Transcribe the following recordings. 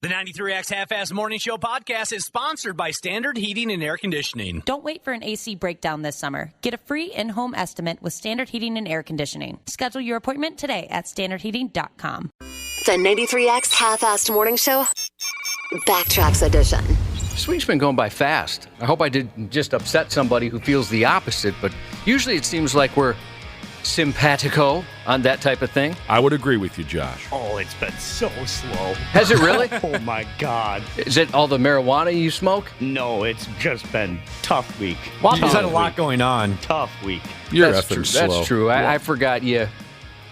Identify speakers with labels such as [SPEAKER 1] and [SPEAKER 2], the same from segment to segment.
[SPEAKER 1] The 93X Half-Ass Morning Show podcast is sponsored by Standard Heating and Air Conditioning.
[SPEAKER 2] Don't wait for an AC breakdown this summer. Get a free in-home estimate with Standard Heating and Air Conditioning. Schedule your appointment today at standardheating.com.
[SPEAKER 3] The 93X Half-Assed Morning Show, Backtracks Edition.
[SPEAKER 4] This week's been going by fast. I hope I didn't just upset somebody who feels the opposite, but usually it seems like we're simpatico on that type of thing.
[SPEAKER 5] I would agree with you, Josh.
[SPEAKER 6] Oh, it's been so slow.
[SPEAKER 4] Has it really?
[SPEAKER 6] Oh, my God.
[SPEAKER 4] Is it all the marijuana you smoke?
[SPEAKER 6] No, it's just been tough week.
[SPEAKER 1] Waffles had a lot going on.
[SPEAKER 6] Tough week.
[SPEAKER 5] You're
[SPEAKER 4] That's
[SPEAKER 5] effing
[SPEAKER 4] true.
[SPEAKER 5] slow.
[SPEAKER 4] That's true. I forgot you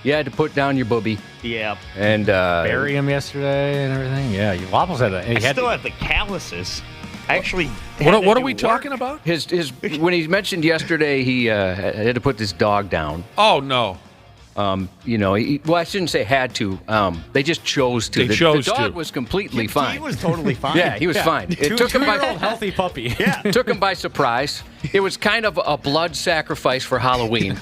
[SPEAKER 4] had to put down your booby.
[SPEAKER 6] Yeah.
[SPEAKER 4] And
[SPEAKER 1] Bury him yesterday and everything. Yeah, Waffles had
[SPEAKER 6] I still have the calluses. I actually.
[SPEAKER 5] What are we talking about?
[SPEAKER 4] his when he mentioned yesterday he had to put this dog down.
[SPEAKER 5] Oh, no.
[SPEAKER 4] Well, I shouldn't say had to. They just chose to.
[SPEAKER 5] They chose
[SPEAKER 4] the dog
[SPEAKER 5] to.
[SPEAKER 4] was completely fine.
[SPEAKER 6] He was totally fine.
[SPEAKER 4] Yeah, he was fine. It took him by
[SPEAKER 1] healthy puppy.
[SPEAKER 6] Yeah.
[SPEAKER 4] took him by surprise. It was kind of a blood sacrifice for Halloween.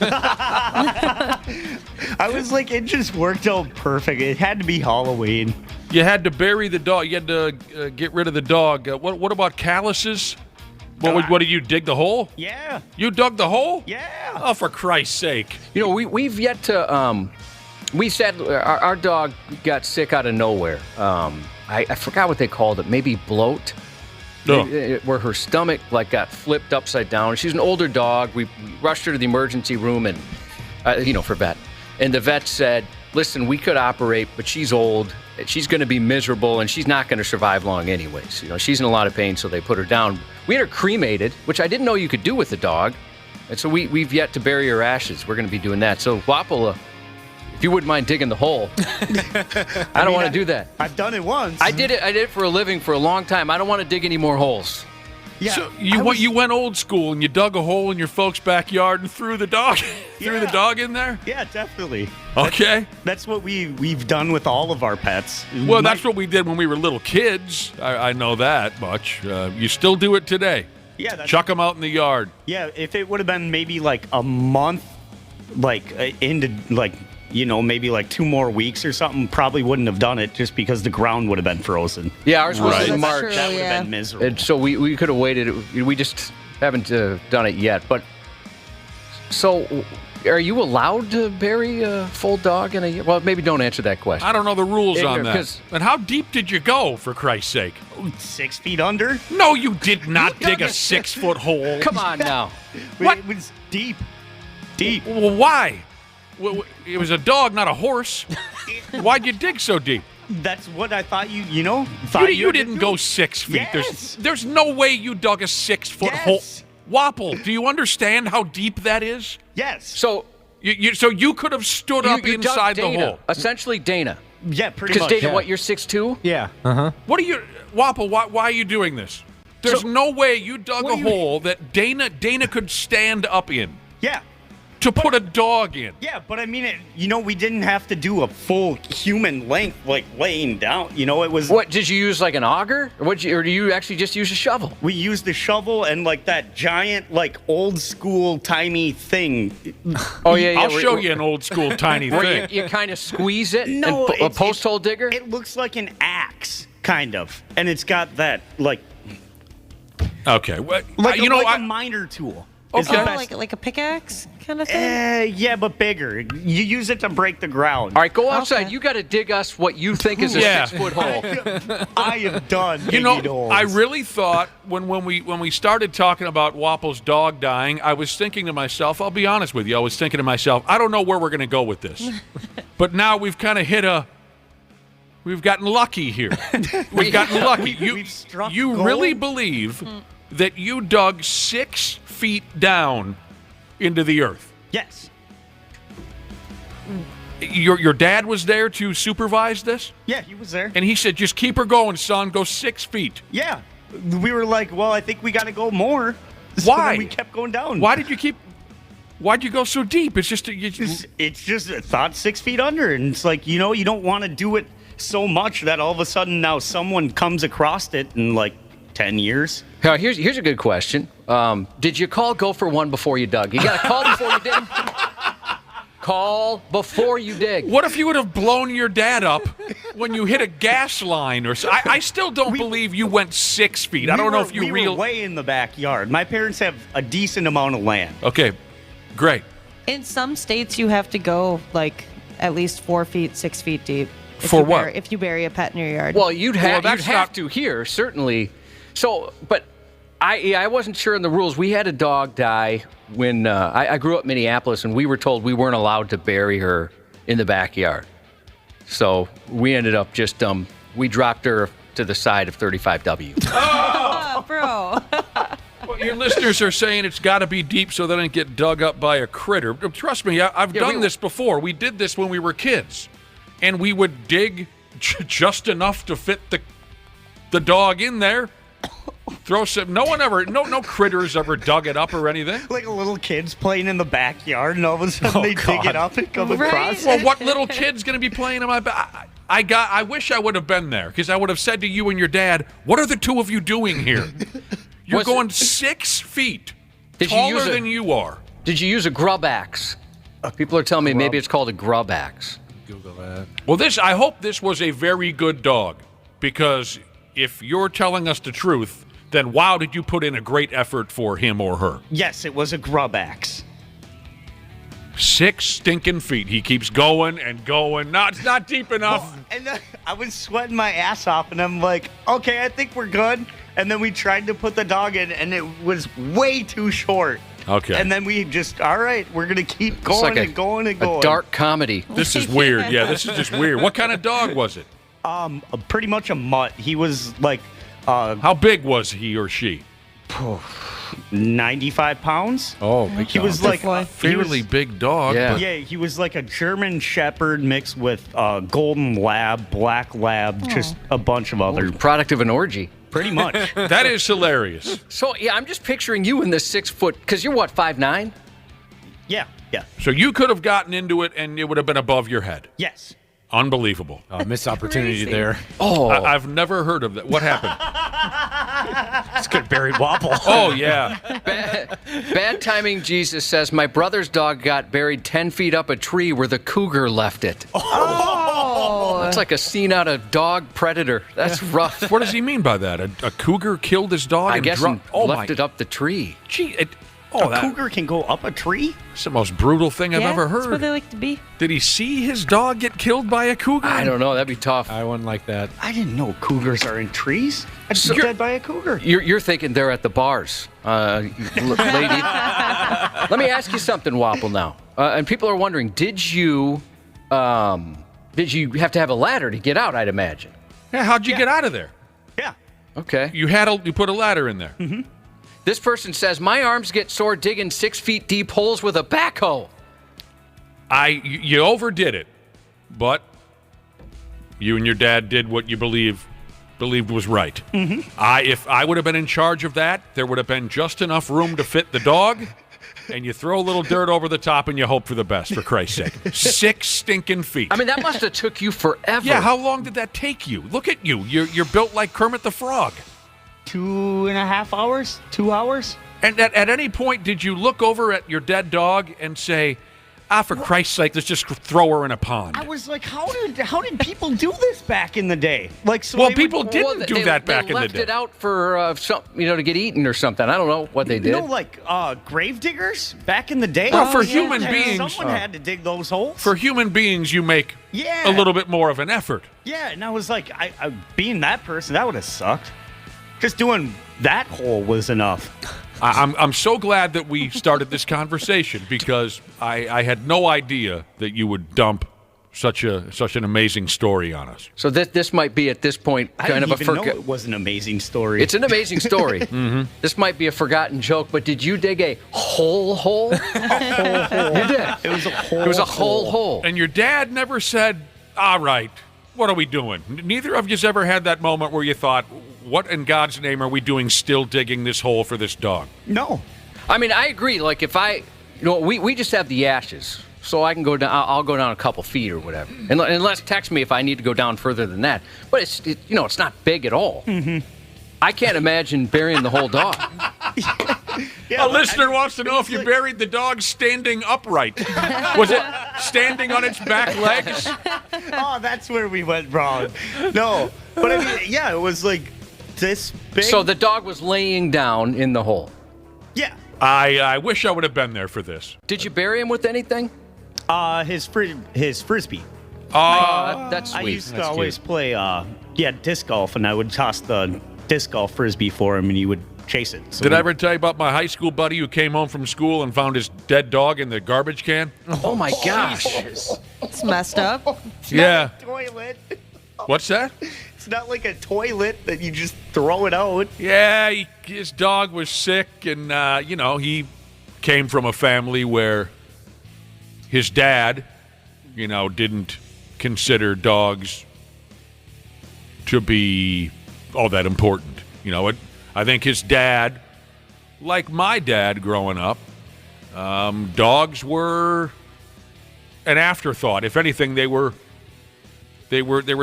[SPEAKER 6] I was like, it just worked out perfect. It had to be Halloween.
[SPEAKER 5] You had to bury the dog. You had to get rid of the dog. What about calluses? What did you dig the hole?
[SPEAKER 6] Yeah.
[SPEAKER 5] You dug the hole?
[SPEAKER 6] Yeah.
[SPEAKER 5] Oh, for Christ's sake.
[SPEAKER 4] We've yet to. We said our dog got sick out of nowhere. I forgot what they called it. Maybe bloat.
[SPEAKER 5] No.
[SPEAKER 4] Where her stomach got flipped upside down. She's an older dog. We rushed her to the emergency room and for vet. And the vet said, "Listen, we could operate, but she's old. She's going to be miserable, and she's not going to survive long anyways. She's in a lot of pain, so they put her down." We had her cremated, which I didn't know you could do with the dog. And so we've yet to bury her ashes. We're going to be doing that. So, Wapple, if you wouldn't mind digging the hole. I don't want to do that.
[SPEAKER 6] I've done it once.
[SPEAKER 4] I did it for a living for a long time. I don't want to dig any more holes.
[SPEAKER 6] Yeah.
[SPEAKER 5] So you went old school and you dug a hole in your folks' backyard and threw the dog the dog in there?
[SPEAKER 6] Yeah, definitely.
[SPEAKER 5] Okay.
[SPEAKER 6] That's what we've done with all of our pets.
[SPEAKER 5] Well, that's what we did when we were little kids. I know that much. You still do it today.
[SPEAKER 6] Yeah.
[SPEAKER 5] Chuck them out in the yard.
[SPEAKER 6] Yeah, if it would have been maybe like a month, into maybe 2 more weeks or something, probably wouldn't have done it just because the ground would have been frozen.
[SPEAKER 4] Yeah, ours was
[SPEAKER 5] Right.
[SPEAKER 4] in March.
[SPEAKER 2] True,
[SPEAKER 6] That would
[SPEAKER 2] yeah.
[SPEAKER 6] have been miserable.
[SPEAKER 4] And so we could have waited. We just haven't done it yet. But so, are you allowed to bury a full dog in a year? Well, maybe don't answer that question.
[SPEAKER 5] I don't know the rules on
[SPEAKER 4] Ignorant,
[SPEAKER 5] that.
[SPEAKER 4] 'cause-
[SPEAKER 5] And how deep did you go, for Christ's sake?
[SPEAKER 6] 6 feet under?
[SPEAKER 5] No, you did not dig a 6-foot hole.
[SPEAKER 4] Come on now.
[SPEAKER 5] What?
[SPEAKER 6] It was deep. Deep.
[SPEAKER 5] Well, why? It was a dog, not a horse. Why'd you dig so deep?
[SPEAKER 6] That's what I thought you
[SPEAKER 5] You didn't go 6 feet.
[SPEAKER 6] Yes.
[SPEAKER 5] There's no way you dug a 6-foot hole.
[SPEAKER 6] Yes.
[SPEAKER 5] Wapple, do you understand how deep that is?
[SPEAKER 6] Yes.
[SPEAKER 4] So
[SPEAKER 5] So you could have stood up
[SPEAKER 4] you dug
[SPEAKER 5] inside the
[SPEAKER 4] Dana,
[SPEAKER 5] hole.
[SPEAKER 4] essentially Dana.
[SPEAKER 6] Yeah, pretty
[SPEAKER 4] Because
[SPEAKER 6] much.
[SPEAKER 4] Dana, what, you're 6'2"?
[SPEAKER 1] Yeah. Uh-huh.
[SPEAKER 5] What are you, Wapple? Why are you doing this? There's no way you dug a hole that Dana could stand up in
[SPEAKER 6] Yeah.
[SPEAKER 5] to put a dog in.
[SPEAKER 6] Yeah, but I mean, we didn't have to do a full human length, laying down. It was.
[SPEAKER 4] What, did you use an auger? Or do you actually just use a shovel?
[SPEAKER 6] We used the shovel and that giant, old school, tiny thing.
[SPEAKER 4] Oh, yeah, yeah.
[SPEAKER 5] I'll show you an old school tiny
[SPEAKER 4] Where
[SPEAKER 5] thing.
[SPEAKER 4] you kind of squeeze it
[SPEAKER 6] No,
[SPEAKER 4] and a post hole digger?
[SPEAKER 6] It looks like an axe, kind of, and it's got that
[SPEAKER 5] Okay. Well,
[SPEAKER 6] a miner tool. Is the
[SPEAKER 5] Okay.
[SPEAKER 6] best.
[SPEAKER 2] Like a pickaxe kind of thing?
[SPEAKER 6] Yeah, but bigger. You use it to break the ground.
[SPEAKER 4] All right, go outside.
[SPEAKER 2] Okay.
[SPEAKER 4] You got to dig us what you think is a
[SPEAKER 5] Yeah.
[SPEAKER 4] 6-foot hole.
[SPEAKER 6] I am done.
[SPEAKER 5] You know,
[SPEAKER 6] digging holes.
[SPEAKER 5] I really thought when we started talking about Wapple's dog dying, I was thinking to myself, I'll be honest with you, I was thinking to myself, I don't know where we're going to go with this. But now we've kind of we've gotten lucky here. We've gotten lucky.
[SPEAKER 6] We've struck
[SPEAKER 5] You
[SPEAKER 6] gold.
[SPEAKER 5] really believe that you dug 6 feet down into the earth?
[SPEAKER 6] Yes.
[SPEAKER 5] Your dad was there to supervise this?
[SPEAKER 6] Yeah, he was there.
[SPEAKER 5] And he said, just keep her going, son. Go 6 feet.
[SPEAKER 6] Yeah. We were like, well, I think we got to go more. So
[SPEAKER 5] Why?
[SPEAKER 6] then we kept going down.
[SPEAKER 5] Why'd you go so deep? It's just...
[SPEAKER 6] It's just a thought 6 feet under. And it's like, you don't want to do it so much that all of a sudden now someone comes across it in 10 years.
[SPEAKER 4] Now, here's a good question. Did you call Go for One before you dug? You got to call before you dig. Call before you dig.
[SPEAKER 5] What if you would have blown your dad up when you hit a gas line or so. I still don't believe you went 6 feet. I don't know if you
[SPEAKER 6] we were way in the backyard. My parents have a decent amount of land.
[SPEAKER 5] Okay, great.
[SPEAKER 7] In some states, you have to go like at least 4 feet, 6 feet deep.
[SPEAKER 5] For what?
[SPEAKER 7] If you bury a pet in your yard.
[SPEAKER 4] Well, you'd have
[SPEAKER 5] not-
[SPEAKER 4] to here, certainly. So, but I wasn't sure in the rules. We had a dog die when I grew up in Minneapolis, and we were told we weren't allowed to bury her in the backyard. So we ended up just we dropped her to the side of 35W.
[SPEAKER 7] Oh, bro.
[SPEAKER 5] Well, your listeners are saying it's got to be deep so they don't get dug up by a critter. Trust me, I've done this before. We did this when we were kids, and we would dig just enough to fit the dog in there. Throw some. No critters ever dug it up or anything.
[SPEAKER 6] Like a little kid's playing in the backyard, and all of a sudden they dig it up and come across.
[SPEAKER 5] Well, what little kid's going to be playing in my back? I wish I would have been there, because I would have said to you and your dad, "What are the two of you doing here? You're going 6 feet taller than you are."
[SPEAKER 4] Did you use a grub axe? People are telling me maybe it's called a grub axe.
[SPEAKER 5] Google that. Well, I hope this was a very good dog, because if you're telling us the truth, then wow, did you put in a great effort for him or her?
[SPEAKER 6] Yes, it was a grub axe.
[SPEAKER 5] 6 stinking feet. He keeps going and going. No, it's not deep enough.
[SPEAKER 6] And I was sweating my ass off, and I'm like, okay, I think we're good. And then we tried to put the dog in, and it was way too short.
[SPEAKER 5] Okay.
[SPEAKER 6] And then we just, all right, we're going to keep going and going and going.
[SPEAKER 4] A dark comedy.
[SPEAKER 5] This is weird. Yeah, this is just weird. What kind of dog was it?
[SPEAKER 6] Pretty much a mutt. He was like...
[SPEAKER 5] how big was he or she?
[SPEAKER 6] 95 pounds.
[SPEAKER 5] Oh, big
[SPEAKER 6] He was like
[SPEAKER 5] a fairly big dog.
[SPEAKER 4] Yeah.
[SPEAKER 6] Yeah, he was like a German Shepherd mixed with golden lab, black lab, just a bunch of other.
[SPEAKER 4] Product of an orgy.
[SPEAKER 6] Pretty much.
[SPEAKER 5] That is hilarious.
[SPEAKER 4] So, yeah, I'm just picturing you in this 6 foot, because you're what, 5'9"?
[SPEAKER 6] Yeah.
[SPEAKER 5] So you could have gotten into it, and it would have been above your head.
[SPEAKER 6] Yes.
[SPEAKER 5] Unbelievable.
[SPEAKER 8] Missed opportunity there.
[SPEAKER 4] Oh.
[SPEAKER 5] I've never heard of that. What happened?
[SPEAKER 8] It's good buried wobble.
[SPEAKER 5] Oh, yeah.
[SPEAKER 4] Bad timing, Jesus says, my brother's dog got buried 10 feet up a tree where the cougar left it.
[SPEAKER 7] Oh.
[SPEAKER 4] That's like a scene out of Dog Predator. That's rough.
[SPEAKER 5] What does he mean by that? A cougar killed his dog
[SPEAKER 4] I
[SPEAKER 5] and
[SPEAKER 4] guess
[SPEAKER 5] dropped...
[SPEAKER 4] and left it up the tree.
[SPEAKER 5] Gee,
[SPEAKER 6] A cougar can go up a tree?
[SPEAKER 5] It's the most brutal thing I've ever
[SPEAKER 7] That's where
[SPEAKER 5] heard.
[SPEAKER 7] they like to be.
[SPEAKER 5] Did he see his dog get killed by a cougar?
[SPEAKER 4] I don't know. That'd be tough.
[SPEAKER 8] I wouldn't like that.
[SPEAKER 6] I didn't know cougars are in trees. I just dead by a cougar.
[SPEAKER 4] You're thinking they're at the bars, lady. Let me ask you something, Wapple, now. And people are wondering, did you have to have a ladder to get out, I'd imagine?
[SPEAKER 5] Yeah, how'd you get out of there?
[SPEAKER 6] Yeah.
[SPEAKER 4] Okay.
[SPEAKER 5] You put a ladder in there.
[SPEAKER 6] Mm-hmm.
[SPEAKER 4] This person says, my arms get sore digging 6 feet deep holes with a backhoe.
[SPEAKER 5] You overdid it, but you and your dad did what you believed was right.
[SPEAKER 6] Mm-hmm.
[SPEAKER 5] If I would have been in charge of that, there would have been just enough room to fit the dog, and you throw a little dirt over the top and you hope for the best, for Christ's sake. 6 stinking feet.
[SPEAKER 4] I mean, that must have took you forever.
[SPEAKER 5] Yeah, how long did that take you? Look at you. You're built like Kermit the Frog.
[SPEAKER 6] 2.5 hours? 2 hours?
[SPEAKER 5] And at any point, did you look over at your dead dog and say, for Christ's sake, let's just throw her in a pond?
[SPEAKER 6] I was like, how did people do this back in the day? Like, so
[SPEAKER 5] well,
[SPEAKER 6] they
[SPEAKER 5] people
[SPEAKER 6] would,
[SPEAKER 5] didn't do that back in the day.
[SPEAKER 4] They left it out for to get eaten or something. I don't know what they did.
[SPEAKER 6] You know, like grave diggers back in the day.
[SPEAKER 5] Well, for human beings,
[SPEAKER 6] someone had to dig those holes.
[SPEAKER 5] For human beings, you make a little bit more of an effort.
[SPEAKER 6] Yeah, and I was like, I being that person, that would have sucked. Just doing that hole was enough.
[SPEAKER 5] I'm so glad that we started this conversation, because I had no idea that you would dump such an amazing story on us.
[SPEAKER 4] So this might be at this point kind of a
[SPEAKER 6] I didn't even know it was an amazing story.
[SPEAKER 4] It's an amazing story. Mm-hmm. This might be a forgotten joke, but did you dig a whole hole?
[SPEAKER 6] a whole hole.
[SPEAKER 4] You did.
[SPEAKER 6] It was a whole.
[SPEAKER 4] It was a whole hole.
[SPEAKER 5] And your dad never said, "All right, what are we doing?" Neither of you's ever had that moment where you thought, what in God's name are we doing still digging this hole for this dog?
[SPEAKER 6] No.
[SPEAKER 4] I mean, I agree. Like, if we just have the ashes, so I can go down, I'll go down a couple feet or whatever. And Les text me if I need to go down further than that. But it's not big at all.
[SPEAKER 6] Mm-hmm.
[SPEAKER 4] I can't imagine burying the whole dog.
[SPEAKER 5] A listener wants to know if you buried the dog standing upright. Was it standing on its back legs?
[SPEAKER 6] Oh, that's where we went wrong. No, but I mean, yeah, it was like this big.
[SPEAKER 4] So the dog was laying down in the hole.
[SPEAKER 6] Yeah.
[SPEAKER 5] I wish I would have been there for this.
[SPEAKER 4] Did you bury him with anything?
[SPEAKER 6] His frisbee.
[SPEAKER 4] That's sweet.
[SPEAKER 6] I used to always play disc golf, and I would toss the disc golf frisbee for him, and he would chase it. So
[SPEAKER 5] Did I ever tell you about my high school buddy who came home from school and found his dead dog in the garbage can?
[SPEAKER 4] Oh my gosh.
[SPEAKER 7] It's messed up.
[SPEAKER 5] Yeah.
[SPEAKER 6] toilet.
[SPEAKER 5] What's that?
[SPEAKER 6] It's not like a toilet that you just throw it out.
[SPEAKER 5] Yeah, his dog was sick, and, he came from a family where his dad, didn't consider dogs to be all that important. I think his dad, like my dad growing up, dogs were an afterthought. If anything, they were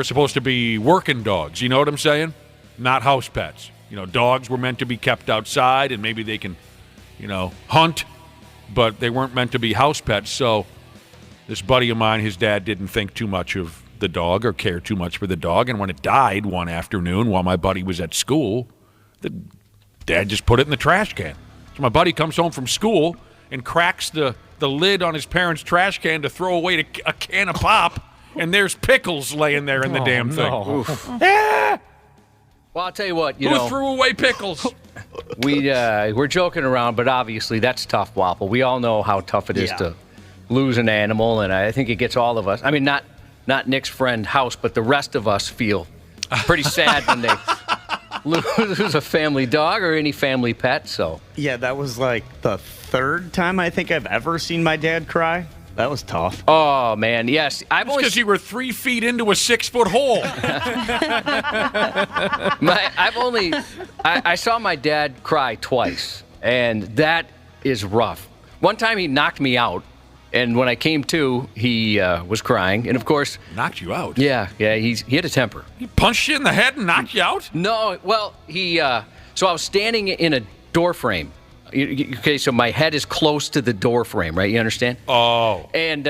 [SPEAKER 5] supposed to be working dogs. You know what I'm saying? Not house pets. Dogs were meant to be kept outside, and maybe they can, hunt, but they weren't meant to be house pets. So this buddy of mine, his dad didn't think too much of the dog or care too much for the dog, and when it died one afternoon while my buddy was at school, the dad just put it in the trash can. So my buddy comes home from school and cracks the lid on his parents' trash can to throw away a can of pop, and there's pickles laying there in the damn thing.
[SPEAKER 4] Well, I'll tell you what,
[SPEAKER 5] Who threw away pickles?
[SPEAKER 4] we're joking around, but obviously that's tough, Wapple. We all know how tough it is to lose an animal, and I think it gets all of us. I mean, not Nick's friend House, but the rest of us feel pretty sad when they lose a family dog or any family pet. So
[SPEAKER 6] Yeah, that was like the third time I think I've ever seen my dad cry. That was tough.
[SPEAKER 4] Oh man, yes. I've always
[SPEAKER 5] Because you were 3 feet into a 6-foot hole.
[SPEAKER 4] I saw my dad cry twice, and that is rough. One time he knocked me out, and when I came to, he was crying, and of course,
[SPEAKER 5] Knocked you out.
[SPEAKER 4] yeah, he had a temper.
[SPEAKER 5] He punched you in the head and knocked you out?
[SPEAKER 4] No, well, so I was standing in a door frame. Okay, so my head is close to the door frame, right? You understand?
[SPEAKER 5] Oh.
[SPEAKER 4] And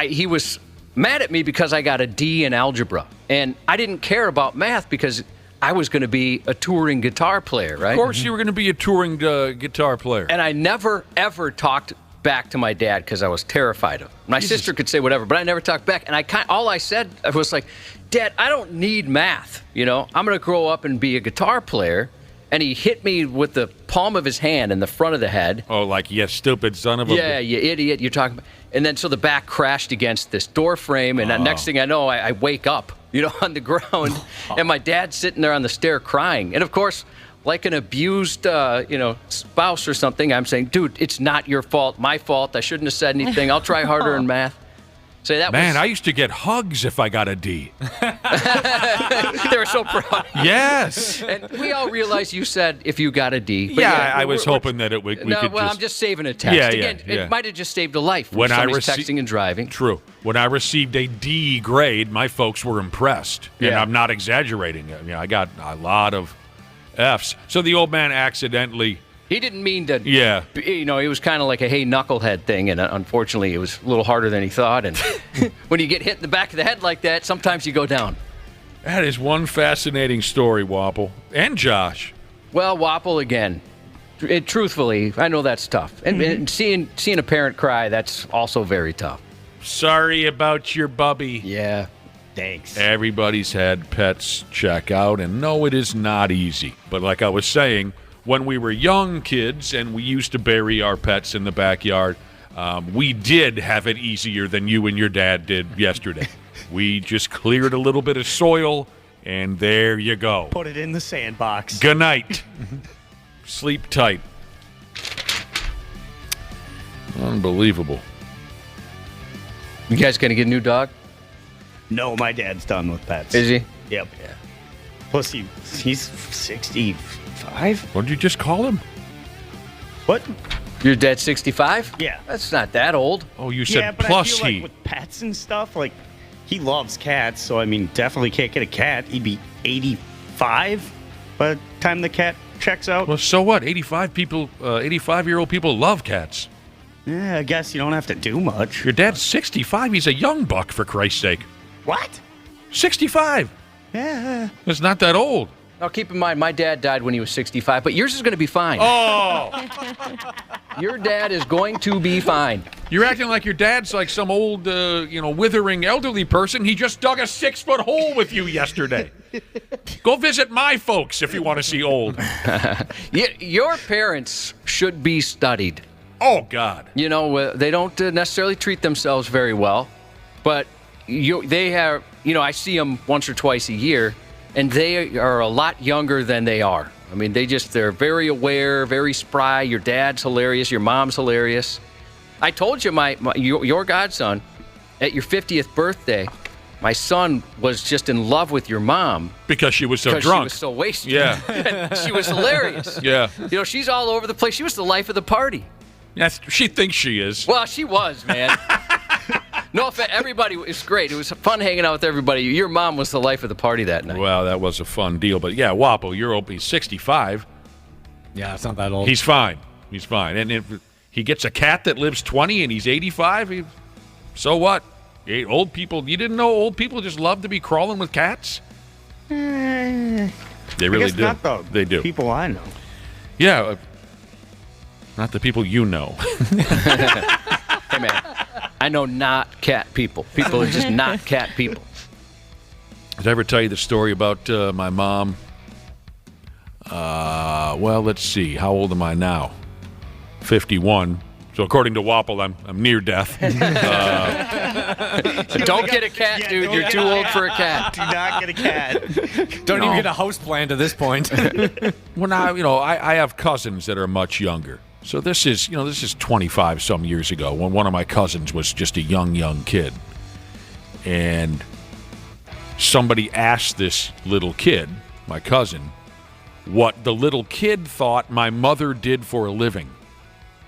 [SPEAKER 4] he was mad at me because I got a D in algebra. And I didn't care about math because I was going to be a touring guitar player, right?
[SPEAKER 5] Of course you were going to be a touring guitar player.
[SPEAKER 4] And I never, ever talked back to my dad because I was terrified of him. My sister could say whatever, but I never talked back. And all I said was like, Dad, I don't need math. I'm going to grow up and be a guitar player. And he hit me with the palm of his hand in the front of the head.
[SPEAKER 5] Oh, like, you stupid son of a...
[SPEAKER 4] Yeah, you idiot, you're talking about... And then so the back crashed against this door frame, and next thing I know, I wake up, on the ground, and my dad's sitting there on the stair crying. And of course, like an abused, spouse or something, I'm saying, dude, it's not your fault, my fault, I shouldn't have said anything, I'll try harder in math. So
[SPEAKER 5] I used to get hugs if I got a D.
[SPEAKER 4] They were so proud.
[SPEAKER 5] Yes.
[SPEAKER 4] And we all realize you said if you got a D. But
[SPEAKER 5] I was hoping that we could
[SPEAKER 4] I'm just saving a text.
[SPEAKER 5] Yeah,
[SPEAKER 4] Again,
[SPEAKER 5] yeah.
[SPEAKER 4] it might have just saved a life
[SPEAKER 5] when
[SPEAKER 4] somebody's texting and driving.
[SPEAKER 5] True. When I received a D grade, my folks were impressed. And
[SPEAKER 4] Yeah.
[SPEAKER 5] I'm not exaggerating. I got a lot of Fs. So the old man accidentally...
[SPEAKER 4] He didn't mean to.
[SPEAKER 5] Yeah.
[SPEAKER 4] It was kind of like a hey knucklehead thing, and unfortunately, it was a little harder than he thought. And when you get hit in the back of the head like that, sometimes you go down.
[SPEAKER 5] That is one fascinating story, Wapple. And Josh.
[SPEAKER 4] Well, Wapple again. Truthfully, I know that's tough, and seeing a parent cry, that's also very tough.
[SPEAKER 5] Sorry about your bubby.
[SPEAKER 4] Yeah.
[SPEAKER 6] Thanks.
[SPEAKER 5] Everybody's had pets check out, and no, it is not easy. But like I was saying, when we were young kids and we used to bury our pets in the backyard, we did have it easier than you and your dad did yesterday. We just cleared a little bit of soil, and there you go.
[SPEAKER 6] Put it in the sandbox.
[SPEAKER 5] Good night. Sleep tight. Unbelievable.
[SPEAKER 4] You guys gonna get a new dog?
[SPEAKER 6] No, my dad's done with pets.
[SPEAKER 4] Is he?
[SPEAKER 6] Yep. Yeah. Plus, he's 65.
[SPEAKER 5] What did you just call him?
[SPEAKER 6] What?
[SPEAKER 4] Your dad's 65?
[SPEAKER 6] Yeah.
[SPEAKER 4] That's not that old.
[SPEAKER 5] Oh, you said
[SPEAKER 6] Yeah, but
[SPEAKER 5] plus
[SPEAKER 6] I feel
[SPEAKER 5] he.
[SPEAKER 6] like with pets and stuff, like, he loves cats, so, I mean, definitely can't get a cat. He'd be 85. by the time the cat checks out.
[SPEAKER 5] Well, so what? 85-year-old people love cats.
[SPEAKER 6] Yeah, I guess you don't have to do much.
[SPEAKER 5] Your dad's 65. He's a young buck, for Christ's sake.
[SPEAKER 6] What?
[SPEAKER 5] 65.
[SPEAKER 6] Yeah.
[SPEAKER 5] That's not that old.
[SPEAKER 4] Now, keep in mind, my dad died when he was 65, but yours is going to be fine.
[SPEAKER 5] Oh!
[SPEAKER 4] Your dad is going to be fine.
[SPEAKER 5] You're acting like your dad's like some old, withering elderly person. He just dug a 6-foot hole with you yesterday. Go visit my folks if you want to see old.
[SPEAKER 4] Your parents should be studied.
[SPEAKER 5] Oh, God.
[SPEAKER 4] You know, they don't necessarily treat themselves very well, but they have, I see them once or twice a year, and they are a lot younger than they are. I mean, they're very aware, very spry. Your dad's hilarious. Your mom's hilarious. I told you, your godson, at your 50th birthday, my son was just in love with your mom.
[SPEAKER 5] Because she was so drunk.
[SPEAKER 4] She was so wasted.
[SPEAKER 5] Yeah.
[SPEAKER 4] She was hilarious.
[SPEAKER 5] Yeah.
[SPEAKER 4] She's all over the place. She was the life of the party.
[SPEAKER 5] Yes, she thinks she is.
[SPEAKER 4] Well, she was, man. No offense, everybody was great. It was fun hanging out with everybody. Your mom was the life of the party that night.
[SPEAKER 5] Well, that was a fun deal. But yeah, Wapo, he's 65.
[SPEAKER 8] Yeah, it's not that old.
[SPEAKER 5] He's fine. He's fine. And if he gets a cat that lives 20 and he's 85, so what? Old people, you didn't know old people just love to be crawling with cats? They really do.
[SPEAKER 6] Not the
[SPEAKER 5] they do.
[SPEAKER 6] people I know.
[SPEAKER 5] Yeah. Not the people you know.
[SPEAKER 4] Hey, man. I know not cat people. People are just not cat people.
[SPEAKER 5] Did I ever tell you the story about my mom? Well, let's see. How old am I now? 51. So according to Wapple, I'm near death.
[SPEAKER 4] Don't get a cat, dude. You're too old for a cat.
[SPEAKER 6] Do not get a cat.
[SPEAKER 8] Don't even get a house plan to this point.
[SPEAKER 5] Well, now, I have cousins that are much younger. So this is 25 some years ago when one of my cousins was just a young kid. And somebody asked this little kid, my cousin, what the little kid thought my mother did for a living.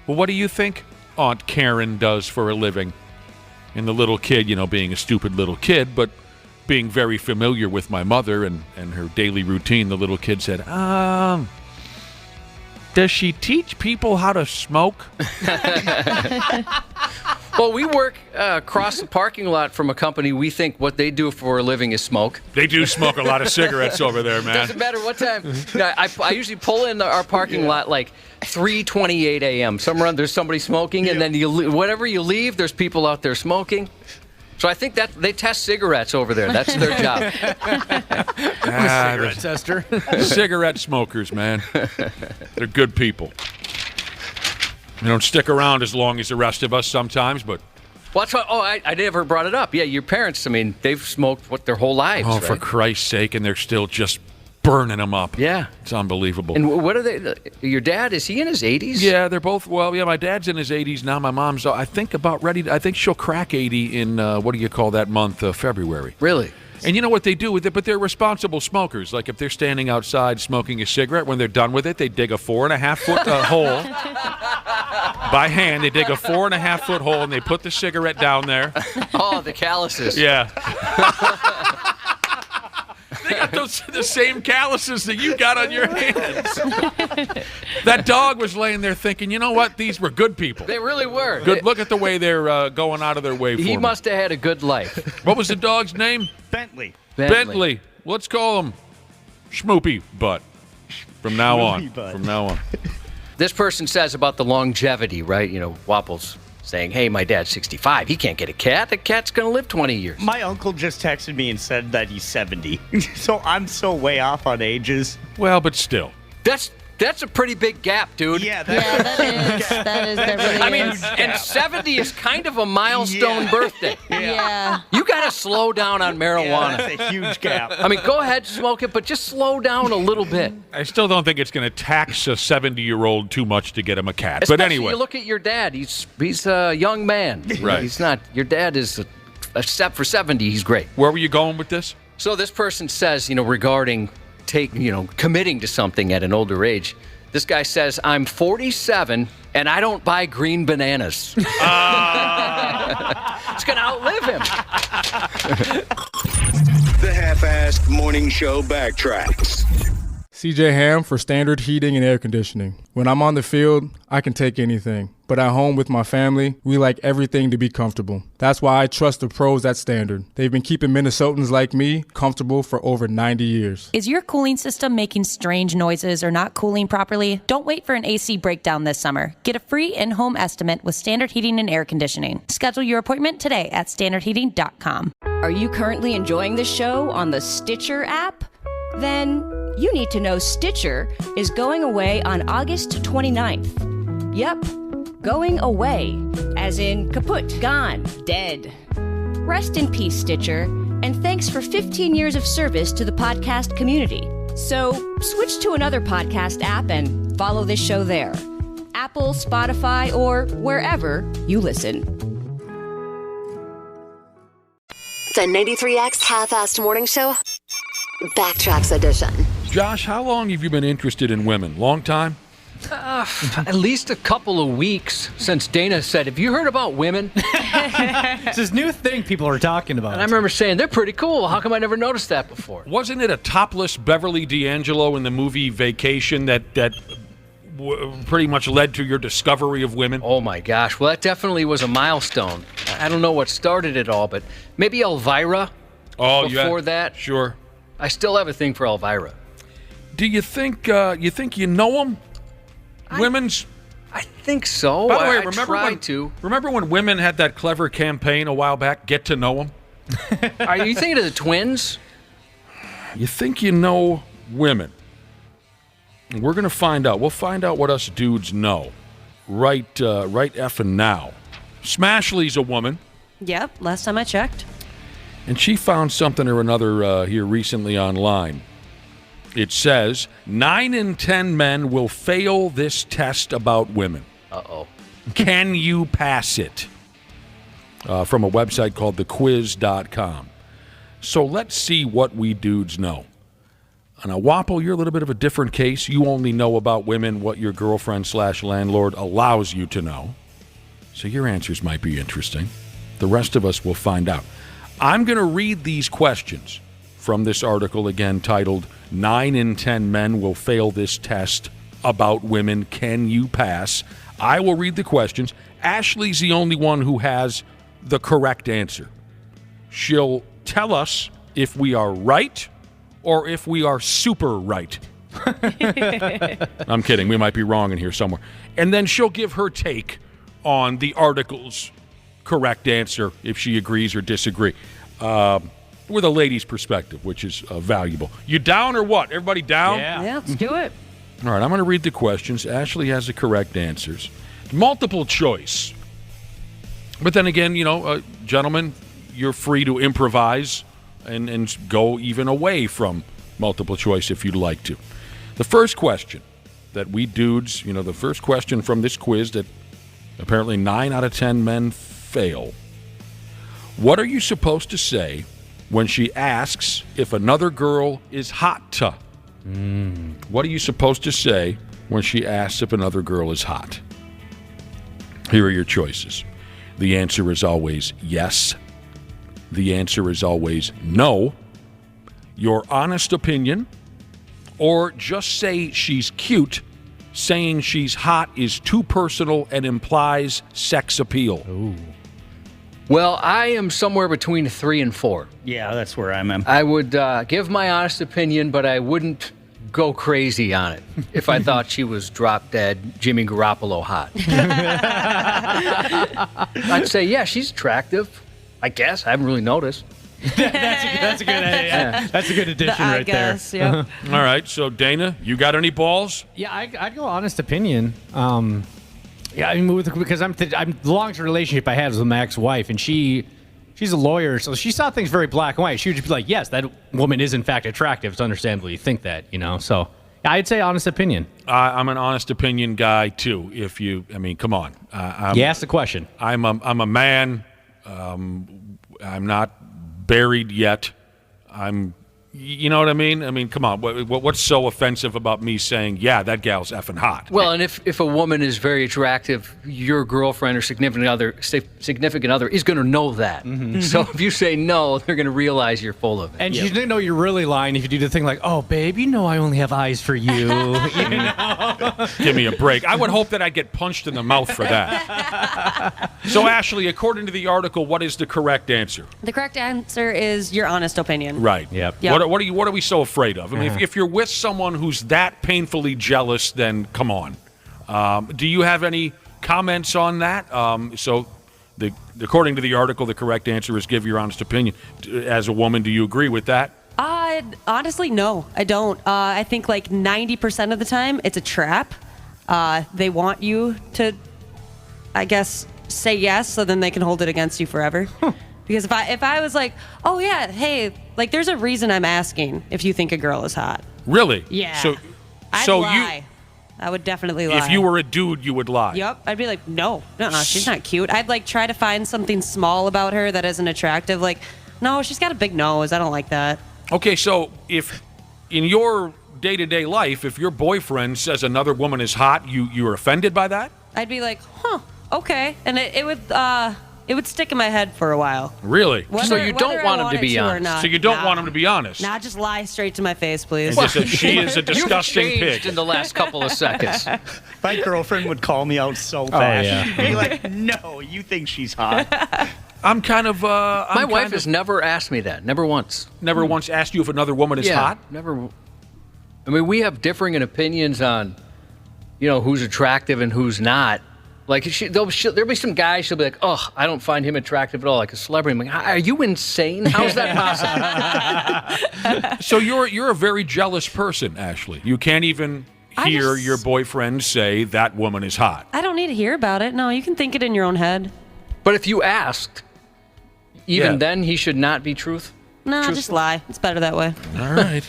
[SPEAKER 5] Well, what do you think Aunt Karen does for a living? And the little kid, being a stupid little kid, but being very familiar with my mother and her daily routine, the little kid said, does she teach people how to smoke?
[SPEAKER 4] Well, we work across the parking lot from a company. We think what they do for a living is smoke.
[SPEAKER 5] They do smoke a lot of cigarettes over there, man.
[SPEAKER 4] Doesn't matter what time. I usually pull in our parking lot like 3:28 a.m. Somewhere there's somebody smoking, and then whenever you leave, there's people out there smoking. So I think that they test cigarettes over there. That's their job.
[SPEAKER 8] Cigarette tester.
[SPEAKER 5] Cigarette smokers, man. They're good people. They don't stick around as long as the rest of us sometimes, but...
[SPEAKER 4] Well, that's what, I never brought it up. Yeah, your parents, they've smoked their whole lives,
[SPEAKER 5] Oh,
[SPEAKER 4] right?
[SPEAKER 5] for Christ's sake, and they're still just burning them up.
[SPEAKER 4] Yeah.
[SPEAKER 5] It's unbelievable.
[SPEAKER 4] And what are they? Your dad, is he in his 80s?
[SPEAKER 5] Yeah, they're both, my dad's in his 80s now. My mom's, I think she'll crack 80 in, what do you call that month, February.
[SPEAKER 4] Really?
[SPEAKER 5] And you know what they do with it? But they're responsible smokers. Like if they're standing outside smoking a cigarette, when they're done with it, they dig a 4.5-foot hole. By hand, they dig a 4.5-foot hole and they put the cigarette down there.
[SPEAKER 4] Oh, the calluses.
[SPEAKER 5] Yeah. They got the same calluses that you got on your hands. That dog was laying there thinking, you know what? These were good people.
[SPEAKER 4] They really were.
[SPEAKER 5] Good. Look at the way they're going out of their way for me.
[SPEAKER 4] He must have had a good life.
[SPEAKER 5] What was the dog's name?
[SPEAKER 6] Bentley.
[SPEAKER 5] Let's call him Schmoopy Butt. From now on.
[SPEAKER 6] Schmoopy Butt.
[SPEAKER 5] From now on.
[SPEAKER 4] This person says about the longevity, right? Wapple's saying, hey, my dad's 65. He can't get a cat. The cat's going to live 20 years.
[SPEAKER 6] My uncle just texted me and said that he's 70. So I'm so way off on ages.
[SPEAKER 5] Well, but still.
[SPEAKER 4] That's a pretty big gap, dude.
[SPEAKER 6] Yeah,
[SPEAKER 7] That really is.
[SPEAKER 4] And 70 is kind of a milestone birthday.
[SPEAKER 7] Yeah.
[SPEAKER 4] You got to slow down on marijuana.
[SPEAKER 6] That's a huge gap.
[SPEAKER 4] Go ahead, smoke it, but just slow down a little bit.
[SPEAKER 5] I still don't think it's going to tax a 70-year-old too much to get him a cat.
[SPEAKER 4] Especially
[SPEAKER 5] but anyway.
[SPEAKER 4] You look at your dad. He's a young man.
[SPEAKER 5] Right.
[SPEAKER 4] He's not. Your dad is, except for 70, he's great.
[SPEAKER 5] Where were you going with this?
[SPEAKER 4] So this person says, regarding committing to something at an older age. This guy says, I'm 47 and I don't buy green bananas. It's going to outlive him.
[SPEAKER 9] The half-assed morning show backtracks. CJ Ham for Standard Heating and Air Conditioning. When I'm on the field, I can take anything. But at home with my family, we like everything to be comfortable. That's why I trust the pros at Standard. They've been keeping Minnesotans like me comfortable for over 90 years.
[SPEAKER 2] Is your cooling system making strange noises or not cooling properly? Don't wait for an AC breakdown this summer. Get a free in-home estimate with Standard Heating and Air Conditioning. Schedule your appointment today at standardheating.com.
[SPEAKER 10] Are you currently enjoying the show on the Stitcher app? Then you need to know Stitcher is going away on August 29th. Yep, going away, as in kaput, gone, dead. Rest in peace, Stitcher, and thanks for 15 years of service to the podcast community. So switch to another podcast app and follow this show there. Apple, Spotify, or wherever you listen.
[SPEAKER 3] The 93X Half-Assed Morning Show, Backtracks Edition.
[SPEAKER 5] Josh, how long have you been interested in women? Long time?
[SPEAKER 4] At least a couple of weeks since Dana said, have you heard about women?
[SPEAKER 8] It's this new thing people are talking about.
[SPEAKER 4] And I remember saying, they're pretty cool. How come I never noticed that before?
[SPEAKER 5] Wasn't it a topless Beverly D'Angelo in the movie Vacation that pretty much led to your discovery of women?
[SPEAKER 4] Oh, my gosh. Well, that definitely was a milestone. I don't know what started it all, but maybe Elvira before that.
[SPEAKER 5] Sure.
[SPEAKER 4] I still have a thing for Elvira.
[SPEAKER 5] Do you think you know them? Women's?
[SPEAKER 4] I think so.
[SPEAKER 5] By the way,
[SPEAKER 4] remember
[SPEAKER 5] when women had that clever campaign a while back, Get to Know Them?
[SPEAKER 4] Are you thinking of the twins?
[SPEAKER 5] You think you know women? We're going to find out. We'll find out what us dudes know. Right effing now. Smashley's a woman.
[SPEAKER 7] Yep, last time I checked.
[SPEAKER 5] And she found something or another here recently online. It says, 9 in 10 men will fail this test about women.
[SPEAKER 4] Uh-oh.
[SPEAKER 5] Can you pass it? From a website called thequiz.com. So let's see what we dudes know. Now, Wapo, you're a little bit of a different case. You only know about women what your girlfriend/landlord allows you to know. So your answers might be interesting. The rest of us will find out. I'm going to read these questions from this article, again, titled 9 in 10 Men Will Fail This Test About Women. Can You Pass? I will read the questions. Ashley's the only one who has the correct answer. She'll tell us if we are right or if we are super right. I'm kidding. We might be wrong in here somewhere. And then she'll give her take on the article's correct answer if she agrees or disagrees. With a lady's perspective, which is valuable. You down or what? Everybody down?
[SPEAKER 7] Yeah, let's do it.
[SPEAKER 5] All right, I'm going to read the questions. Ashley has the correct answers. Multiple choice. But then again, gentlemen, you're free to improvise and go even away from multiple choice if you'd like to. The first question that we dudes, the first question from this quiz that apparently 9 out of 10 men fail. What are you supposed to say when she asks if another girl is hot? What are you supposed to say when she asks if another girl is hot? Here are your choices. The answer is always yes. The answer is always no. Your honest opinion, or just say she's cute. Saying she's hot is too personal and implies sex appeal.
[SPEAKER 8] Ooh.
[SPEAKER 4] Well, I am somewhere between 3 and 4.
[SPEAKER 6] Yeah, that's where I'm at.
[SPEAKER 4] I would give my honest opinion, but I wouldn't go crazy on it if I thought she was drop-dead Jimmy Garoppolo hot. I'd say, yeah, she's attractive. I guess. I haven't really noticed.
[SPEAKER 8] That's a good idea. That's a good addition right
[SPEAKER 7] guess,
[SPEAKER 8] there.
[SPEAKER 7] Yep.
[SPEAKER 5] All right, so Dana, you got any balls?
[SPEAKER 8] Yeah, I'd go honest opinion. Yeah, I mean, because the longest relationship I had was with my ex-wife, and she's a lawyer, so she saw things very black and white. She would just be like, yes, that woman is in fact attractive. It's understandable you think that, So I'd say honest opinion.
[SPEAKER 5] I'm an honest opinion guy too. Come on.
[SPEAKER 8] You asked the question.
[SPEAKER 5] I'm a man. I'm not buried yet. I'm You know what I mean? I mean, come on. What's so offensive about me saying, yeah, that gal's effing hot?
[SPEAKER 4] Well, and if a woman is very attractive, your girlfriend or significant other is going to know that.
[SPEAKER 8] Mm-hmm.
[SPEAKER 4] So if you say no, they're going to realize you're full of it.
[SPEAKER 8] And you didn't know you're really lying if you do the thing like, oh, babe, you know I only have eyes for you. You know?
[SPEAKER 5] Give me a break. I would hope that I'd get punched in the mouth for that. So, Ashley, according to the article, what is the correct answer?
[SPEAKER 7] The correct answer is your honest opinion.
[SPEAKER 5] Right.
[SPEAKER 8] Yep.
[SPEAKER 5] What are we so afraid of? I mean, if you're with someone who's that painfully jealous, then come on. Do you have any comments on that? According to the article, the correct answer is give your honest opinion. As a woman, do you agree with that?
[SPEAKER 7] Honestly, no, I don't. I think like 90% of the time it's a trap. They want you to, I guess, say yes so then they can hold it against you forever. Because if I was like, oh yeah, hey, like there's a reason I'm asking if you think a girl is hot.
[SPEAKER 5] Really?
[SPEAKER 7] Yeah. I'd
[SPEAKER 5] so
[SPEAKER 7] lie. I would definitely lie.
[SPEAKER 5] If you were a dude, you would lie.
[SPEAKER 7] Yep. I'd be like, no, she's not cute. I'd like try to find something small about her that isn't attractive. Like, no, she's got a big nose. I don't like that.
[SPEAKER 5] Okay, so if in your day-to-day life, if your boyfriend says another woman is hot, you're offended by that?
[SPEAKER 7] I'd be like, okay. And it would stick in my head for a while.
[SPEAKER 5] Really?
[SPEAKER 4] So you don't want him to be honest.
[SPEAKER 7] Not.
[SPEAKER 5] So you don't want him to be honest.
[SPEAKER 7] Nah, just lie straight to my face, please.
[SPEAKER 5] And just say, she is a disgusting
[SPEAKER 4] You've changed
[SPEAKER 5] pig.
[SPEAKER 4] in the last couple of seconds.
[SPEAKER 6] My girlfriend would call me out so fast.
[SPEAKER 8] yeah.
[SPEAKER 6] She'd be like, no, you think she's hot.
[SPEAKER 5] I'm kind of...
[SPEAKER 4] My wife has never asked me that. Never once.
[SPEAKER 5] Never once asked you if another woman is hot?
[SPEAKER 4] Never. I mean, we have differing opinions on, who's attractive and who's not. Like, there'll be some guy, she'll be like, oh, I don't find him attractive at all, like a celebrity. I'm like, are you insane? How's that possible?
[SPEAKER 5] So you're a very jealous person, Ashley. You can't even hear your boyfriend say that woman is hot.
[SPEAKER 7] I don't need to hear about it. No, you can think it in your own head.
[SPEAKER 4] But if you asked, then he should not be truthful.
[SPEAKER 7] No, just lie. It's better that way.
[SPEAKER 5] All right.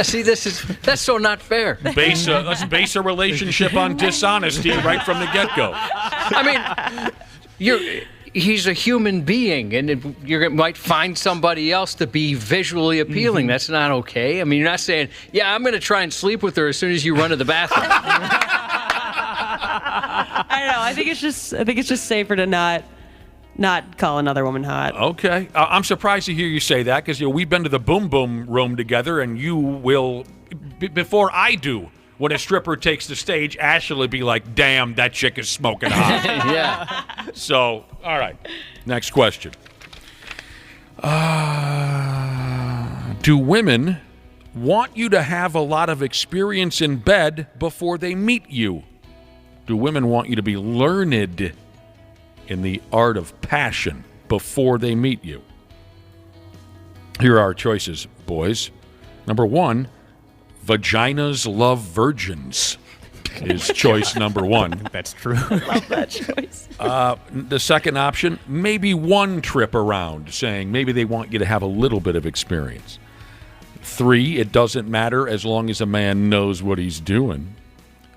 [SPEAKER 4] See, that's so not fair.
[SPEAKER 5] Let's base a relationship on dishonesty right from the get-go.
[SPEAKER 4] I mean, he's a human being, and you might find somebody else to be visually appealing. Mm-hmm. That's not okay. I mean, you're not saying, yeah, I'm going to try and sleep with her as soon as you run to the bathroom.
[SPEAKER 7] I don't know. I think it's just safer to not call another woman hot.
[SPEAKER 5] Okay. I'm surprised to hear you say that because we've been to the Boom Boom room together, and you will, before I do, when a stripper takes the stage, Ashley will be like, damn, that chick is smoking hot.
[SPEAKER 4] Yeah.
[SPEAKER 5] So, all right. Next question. Do women want you to have a lot of experience in bed before they meet you? Do women want you to be learned in the art of passion before they meet you? Here are our choices, boys. Number 1, vaginas love virgins is choice number 1.
[SPEAKER 8] That's true.
[SPEAKER 7] Love that choice.
[SPEAKER 5] The second option, maybe one trip around, saying maybe they want you to have a little bit of experience. 3, it doesn't matter as long as a man knows what he's doing.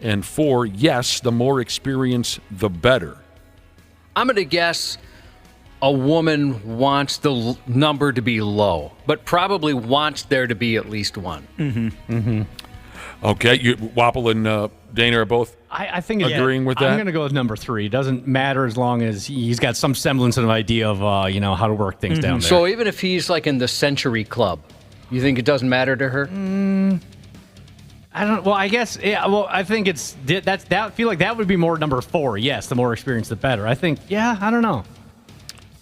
[SPEAKER 5] And 4, yes, the more experience, the better.
[SPEAKER 4] I'm going to guess a woman wants the number to be low, but probably wants there to be at least one.
[SPEAKER 8] Mm-hmm. Mm-hmm.
[SPEAKER 5] Okay, Wapple and Dana are both
[SPEAKER 8] I think
[SPEAKER 5] agreeing with that?
[SPEAKER 8] I'm going to go with number 3. It doesn't matter as long as he's got some semblance of an idea of, how to work things down there.
[SPEAKER 4] So even if he's like in the Century Club, you think it doesn't matter to her?
[SPEAKER 8] I don't. Well, I guess. Yeah. Well, I think that. I feel like that would be more number 4. Yes, the more experience, the better. I think. Yeah. I don't know.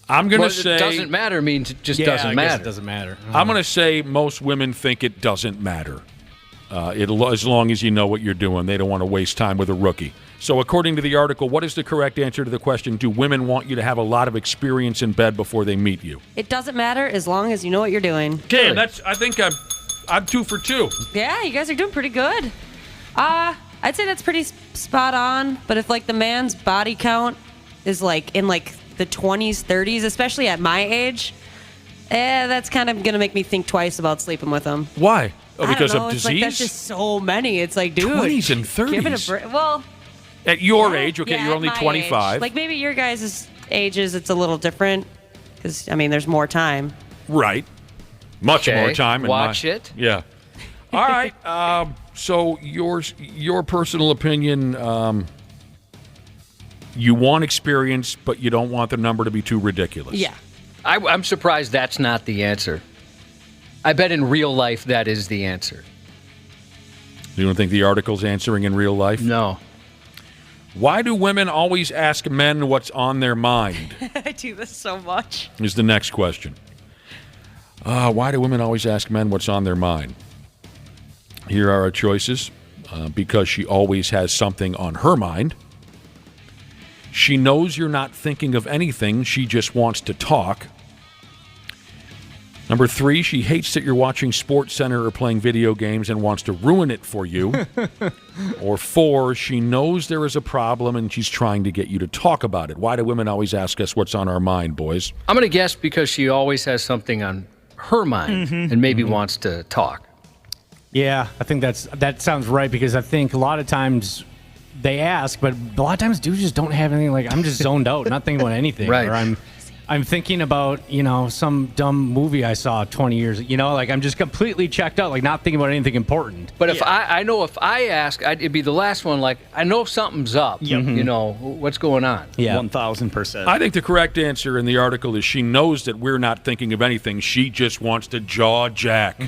[SPEAKER 5] I'm going to say
[SPEAKER 4] it doesn't matter means it just doesn't matter.
[SPEAKER 8] It doesn't matter.
[SPEAKER 5] I'm going to say most women think it doesn't matter. As long as you know what you're doing, they don't want to waste time with a rookie. So, according to the article, what is the correct answer to the question? Do women want you to have a lot of experience in bed before they meet you?
[SPEAKER 7] It doesn't matter as long as you know what you're doing.
[SPEAKER 5] Okay, I think I'm 2 for 2.
[SPEAKER 7] Yeah, you guys are doing pretty good. I'd say that's pretty spot on. But if like the man's body count is like in like the 20s, 30s, especially at my age, that's kind of gonna make me think twice about sleeping with him.
[SPEAKER 5] Why? Oh, because
[SPEAKER 7] I don't know.
[SPEAKER 5] of
[SPEAKER 7] It's
[SPEAKER 5] disease?
[SPEAKER 7] like, that's just so many. It's like, dude,
[SPEAKER 5] 20s and 30s.
[SPEAKER 7] give it a break. Well,
[SPEAKER 5] at your age, okay,
[SPEAKER 7] yeah,
[SPEAKER 5] you're
[SPEAKER 7] at
[SPEAKER 5] only
[SPEAKER 7] my
[SPEAKER 5] 25.
[SPEAKER 7] age. Like maybe your guys' ages, it's a little different because I mean, there's more time.
[SPEAKER 5] Right. Much
[SPEAKER 4] Okay,
[SPEAKER 5] more time.
[SPEAKER 4] watch it.
[SPEAKER 5] Yeah. All right. So your personal opinion, you want experience, but you don't want the number to be too ridiculous.
[SPEAKER 7] Yeah.
[SPEAKER 4] I'm surprised that's not the answer. I bet in real life that is the answer.
[SPEAKER 5] You don't think the article's answering in real life?
[SPEAKER 4] No.
[SPEAKER 5] Why do women always ask men what's on their mind?
[SPEAKER 7] I do this so much.
[SPEAKER 5] Is the next question. Why do women always ask men what's on their mind? Here are our choices. Because she always has something on her mind. She knows you're not thinking of anything. She just wants to talk. Number 3, she hates that you're watching SportsCenter or playing video games and wants to ruin it for you. Or 4, she knows there is a problem and she's trying to get you to talk about it. Why do women always ask us what's on our mind, boys?
[SPEAKER 4] I'm going to guess because she always has something on her mind and maybe wants to talk.
[SPEAKER 8] Yeah, I think that sounds right because I think a lot of times they ask, but a lot of times dudes just don't have anything. Like I'm just zoned out, not thinking about anything.
[SPEAKER 4] Right.
[SPEAKER 8] Or I'm thinking about, some dumb movie I saw 20 years, like I'm just completely checked out, like not thinking about anything important.
[SPEAKER 4] But if I know if I ask, it'd be the last one. Like I know something's up. What's going on?
[SPEAKER 8] Yeah.
[SPEAKER 6] 1,000%.
[SPEAKER 5] I think the correct answer in the article is she knows that we're not thinking of anything. She just wants to jaw jack.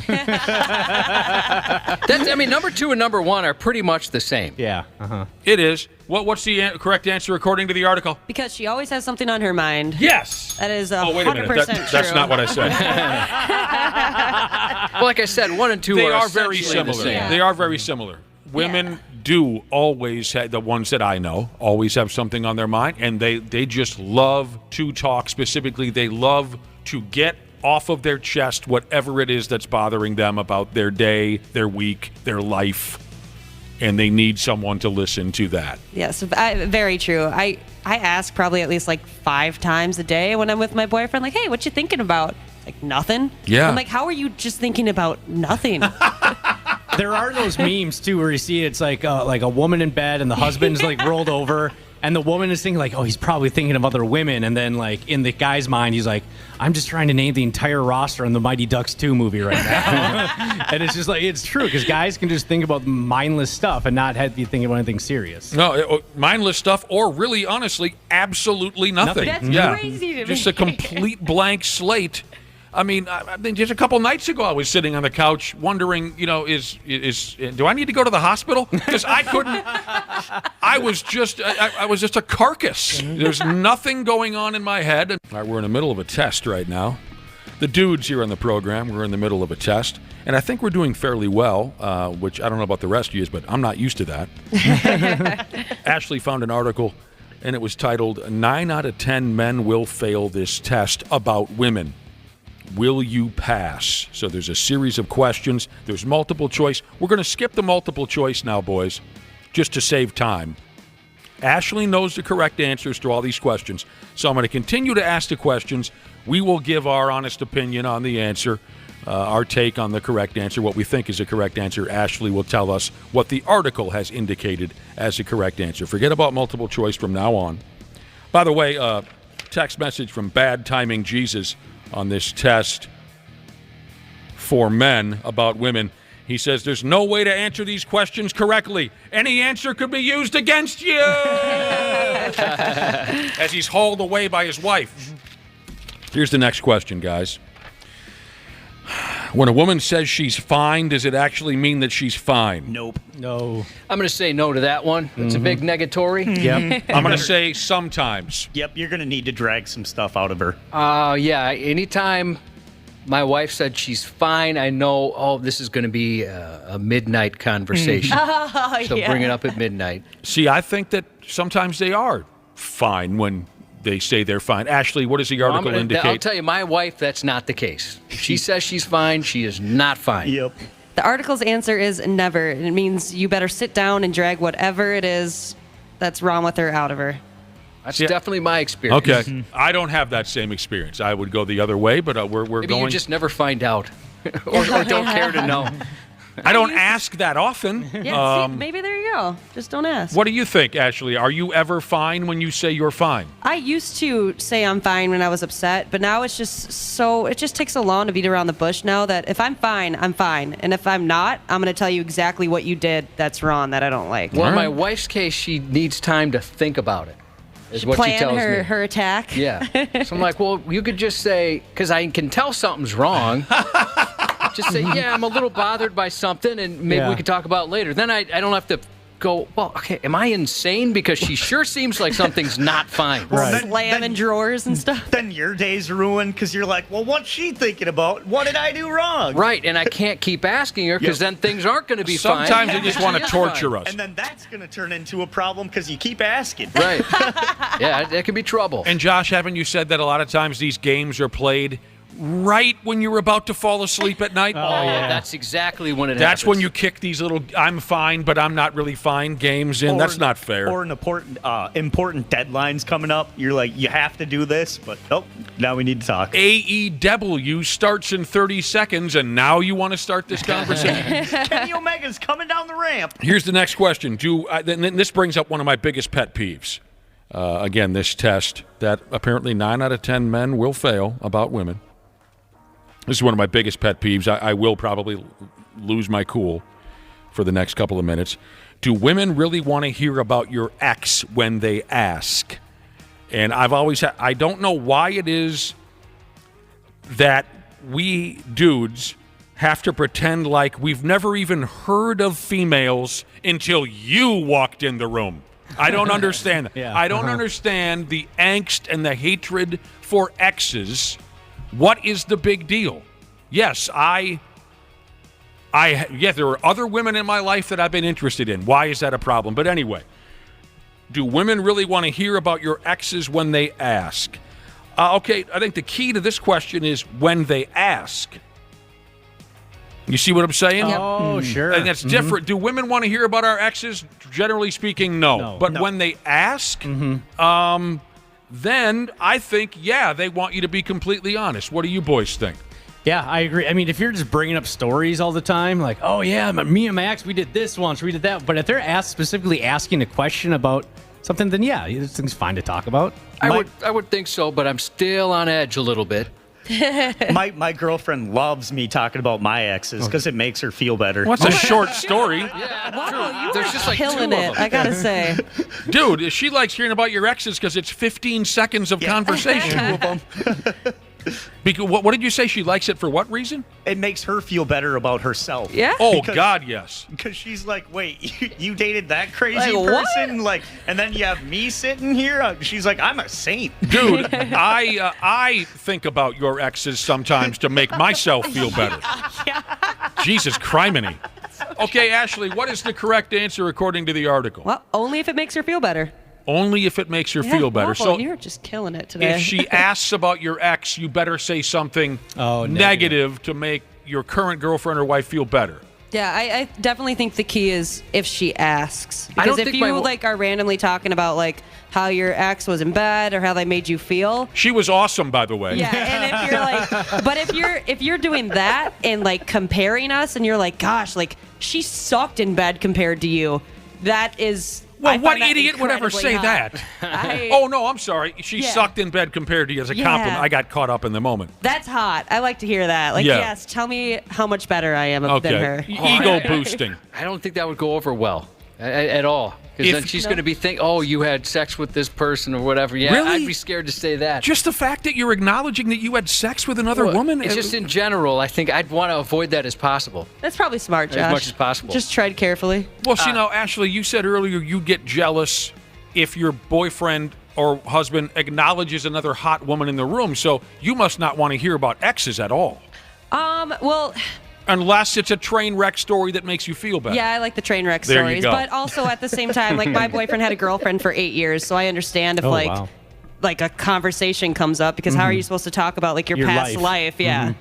[SPEAKER 4] Number 2 and number 1 are pretty much the same.
[SPEAKER 8] Yeah. Uh-huh.
[SPEAKER 5] It is. What's the correct answer according to the article?
[SPEAKER 7] Because she always has something on her mind.
[SPEAKER 5] Yes.
[SPEAKER 7] That is
[SPEAKER 5] Oh, wait a minute.
[SPEAKER 7] 100% true.
[SPEAKER 5] That's not what I said.
[SPEAKER 4] Well, like I said, 1 and 2
[SPEAKER 5] They
[SPEAKER 4] are
[SPEAKER 5] are very
[SPEAKER 4] essentially the
[SPEAKER 5] similar.
[SPEAKER 4] same.
[SPEAKER 7] Yeah.
[SPEAKER 5] They are very similar. Women do always have, the ones that I know, always have something on their mind, and they just love to talk. Specifically, they love to get off of their chest whatever it is that's bothering them about their day, their week, their life, and they need someone to listen to that.
[SPEAKER 7] Yes, very true. I ask probably at least like 5 times a day when I'm with my boyfriend, like, hey, what you thinking about? Like, nothing.
[SPEAKER 5] Yeah.
[SPEAKER 7] I'm like, how are you just thinking about nothing?
[SPEAKER 8] There are those memes too where you see it's like a woman in bed and the husband's like rolled over and the woman is thinking like, oh, he's probably thinking of other women, and then like in the guy's mind he's like, I'm just trying to name the entire roster on the Mighty Ducks 2 movie right now. And it's just like, it's true because guys can just think about mindless stuff and not have to be thinking about anything serious.
[SPEAKER 5] No, mindless stuff, or really, honestly, absolutely nothing.
[SPEAKER 7] That's crazy to me.
[SPEAKER 5] Just a complete blank slate. I mean, just a couple nights ago, I was sitting on the couch wondering, is do I need to go to the hospital? Because I couldn't. I was just a carcass. There's nothing going on in my head. All right, we're in the middle of a test right now. The dudes here on the program, we're in the middle of a test, and I think we're doing fairly well. Which I don't know about the rest of you, but I'm not used to that. Ashley found an article, and it was titled 9 out of 10 men will fail this test about women. Will you pass? So there's a series of questions. There's multiple choice. We're going to skip the multiple choice now, boys, just to save time. Ashley knows the correct answers to all these questions. So I'm going to continue to ask the questions. We will give our honest opinion on the answer, our take on the correct answer, what we think is a correct answer. Ashley will tell us what the article has indicated as a correct answer. Forget about multiple choice from now on. By the way, text message from Bad Timing Jesus on this test for men about women. He says, there's no way to answer these questions correctly. Any answer could be used against you. As he's hauled away by his wife. Here's the next question, guys. When a woman says she's fine, does it actually mean that she's fine?
[SPEAKER 6] Nope.
[SPEAKER 8] No.
[SPEAKER 4] I'm going to say no to that one. It's a big negatory.
[SPEAKER 8] Yep.
[SPEAKER 5] I'm going to say sometimes.
[SPEAKER 6] Yep, you're going to need to drag some stuff out of her.
[SPEAKER 4] Yeah, anytime my wife said she's fine, I know, this is going to be a midnight conversation. So bring it up at midnight.
[SPEAKER 5] See, I think that sometimes they are fine when they say they're fine. Ashley, what does the article indicate?
[SPEAKER 4] I'll tell you, my wife, that's not the case. If she says she's fine, she is not fine.
[SPEAKER 6] Yep.
[SPEAKER 7] The article's answer is never. And it means you better sit down and drag whatever it is that's wrong with her out of her.
[SPEAKER 4] That's definitely my experience.
[SPEAKER 5] Okay. I don't have that same experience. I would go the other way, but we're
[SPEAKER 4] Maybe
[SPEAKER 5] going.
[SPEAKER 4] you just never find out or don't care to know.
[SPEAKER 5] I don't ask that often.
[SPEAKER 7] Yeah, see, maybe there you go. Just don't ask.
[SPEAKER 5] What do you think, Ashley? Are you ever fine when you say you're fine?
[SPEAKER 7] I used to say I'm fine when I was upset, but now it's just it just takes so long to beat around the bush now that if I'm fine, I'm fine. And if I'm not, I'm going to tell you exactly what you did that's wrong, that I don't like.
[SPEAKER 4] Well, in my wife's case, she needs time to think about it. Is what she tells me.
[SPEAKER 7] Her attack.
[SPEAKER 4] Yeah. So I'm like, well, you could just say, because I can tell something's wrong. Just say, yeah, I'm a little bothered by something, and maybe we could talk about it later. Then I don't have to go, well, okay, am I insane? Because she sure seems like something's not fine.
[SPEAKER 7] Right. Slamming drawers and stuff.
[SPEAKER 6] Then your day's ruined because you're like, well, what's she thinking about? What did I do wrong?
[SPEAKER 4] Right, and I can't keep asking her because then things aren't going to be fine.
[SPEAKER 5] Sometimes they just want to torture us.
[SPEAKER 6] And then that's going to turn into a problem because you keep asking.
[SPEAKER 4] Right. Yeah, that could be trouble.
[SPEAKER 5] And Josh, haven't you said that a lot of times these games are played right when you're about to fall asleep at night?
[SPEAKER 4] Oh, yeah. That's exactly when it happens.
[SPEAKER 5] That's when you kick these little I'm fine, but I'm not really fine games in. That's not fair.
[SPEAKER 6] Or an important deadlines coming up. You're like, you have to do this, but nope, now we need to talk.
[SPEAKER 5] AEW starts in 30 seconds, and now you want to start this conversation?
[SPEAKER 6] Kenny Omega's coming down the ramp.
[SPEAKER 5] Here's the next question. This brings up one of my biggest pet peeves. Again, this test that apparently 9 out of 10 men will fail about women. This is one of my biggest pet peeves. I will probably lose my cool for the next couple of minutes. Do women really want to hear about your ex when they ask? And I've always I don't know why it is that we dudes have to pretend like we've never even heard of females until you walked in the room. I don't understand that.
[SPEAKER 8] Yeah.
[SPEAKER 5] I don't understand the angst and the hatred for exes. What is the big deal? Yes, there are other women in my life that I've been interested in. Why is that a problem? But anyway, do women really want to hear about your exes when they ask? Okay, I think the key to this question is when they ask. You see what I'm saying?
[SPEAKER 7] Yep.
[SPEAKER 8] Oh, sure.
[SPEAKER 5] And that's different. Do women want to hear about our exes? Generally speaking, no. But when they ask, then I think, they want you to be completely honest. What do you boys think?
[SPEAKER 8] Yeah, I agree. I mean, if you're just bringing up stories all the time, like, oh, yeah, me and Max, we did this once, we did that. But if they're specifically asking a question about something, then this thing's fine to talk about.
[SPEAKER 4] I would think so, but I'm still on edge a little bit.
[SPEAKER 6] My girlfriend loves me talking about my exes because it makes her feel better.
[SPEAKER 5] What's a short story?
[SPEAKER 7] Wow, you
[SPEAKER 4] There's
[SPEAKER 7] are
[SPEAKER 4] just like
[SPEAKER 7] killing
[SPEAKER 4] two of
[SPEAKER 7] it,
[SPEAKER 4] them.
[SPEAKER 7] I gotta say.
[SPEAKER 5] Dude, she likes hearing about your exes because it's 15 seconds of conversation.
[SPEAKER 6] Two of them.
[SPEAKER 5] Because, what did you say? She likes it for what reason?
[SPEAKER 6] It makes her feel better about herself.
[SPEAKER 7] Yeah?
[SPEAKER 5] Oh, God, yes.
[SPEAKER 6] Because she's like, wait, you dated that crazy
[SPEAKER 7] Like, what?
[SPEAKER 6] person? Like, and then you have me sitting here? She's like, I'm a saint.
[SPEAKER 5] Dude, I think about your exes sometimes to make myself feel better. Jesus criminy. Okay, Ashley, what is the correct answer according to the article?
[SPEAKER 7] Well, only if it makes her feel better.
[SPEAKER 5] Only if it makes her feel better.
[SPEAKER 7] Waffle,
[SPEAKER 5] So
[SPEAKER 7] you're just killing it today.
[SPEAKER 5] if she asks about your ex, you better say something negative to make your current girlfriend or wife feel better.
[SPEAKER 7] Yeah, I definitely think the key is if she asks.
[SPEAKER 4] I don't
[SPEAKER 7] Because if
[SPEAKER 4] think
[SPEAKER 7] you
[SPEAKER 4] my
[SPEAKER 7] are randomly talking about like how your ex was in bed or how they made you feel.
[SPEAKER 5] She was awesome, by the way.
[SPEAKER 7] Yeah, and if you're like, but if you're doing that and like comparing us and you're like, gosh, like she sucked in bed compared to you, that is.
[SPEAKER 5] Well,
[SPEAKER 7] I
[SPEAKER 5] what
[SPEAKER 7] find that
[SPEAKER 5] idiot would ever say
[SPEAKER 7] incredibly
[SPEAKER 5] that?
[SPEAKER 7] hot.
[SPEAKER 5] Oh, no, I'm sorry. She sucked in bed compared to you as a compliment. I got caught up in the moment.
[SPEAKER 7] That's hot. I like to hear that. Like, yes, tell me how much better I am than her.
[SPEAKER 5] Ego boosting.
[SPEAKER 4] I don't think that would go over well at all. Because then she's going to be thinking, oh, you had sex with this person or whatever. Yeah,
[SPEAKER 5] Really?
[SPEAKER 4] I'd be scared to say that.
[SPEAKER 5] Just the fact that you're acknowledging that you had sex with another
[SPEAKER 4] Well,
[SPEAKER 5] woman?
[SPEAKER 4] It's just in general, I think I'd want to avoid that as possible.
[SPEAKER 7] That's probably smart, Josh.
[SPEAKER 4] As much as possible.
[SPEAKER 7] Just tread carefully.
[SPEAKER 5] Well, see, now, Ashley, you said earlier you get jealous if your boyfriend or husband acknowledges another hot woman in the room. So you must not want to hear about exes at all.
[SPEAKER 7] Well,
[SPEAKER 5] unless it's a train wreck story that makes you feel better.
[SPEAKER 7] yeah, I like the train wreck
[SPEAKER 5] There you
[SPEAKER 7] stories,
[SPEAKER 5] go.
[SPEAKER 7] but also at the same time, like my boyfriend had a girlfriend for 8 years, so I understand if like a conversation comes up because how are you supposed to talk about like your past
[SPEAKER 8] life.
[SPEAKER 7] life? Yeah.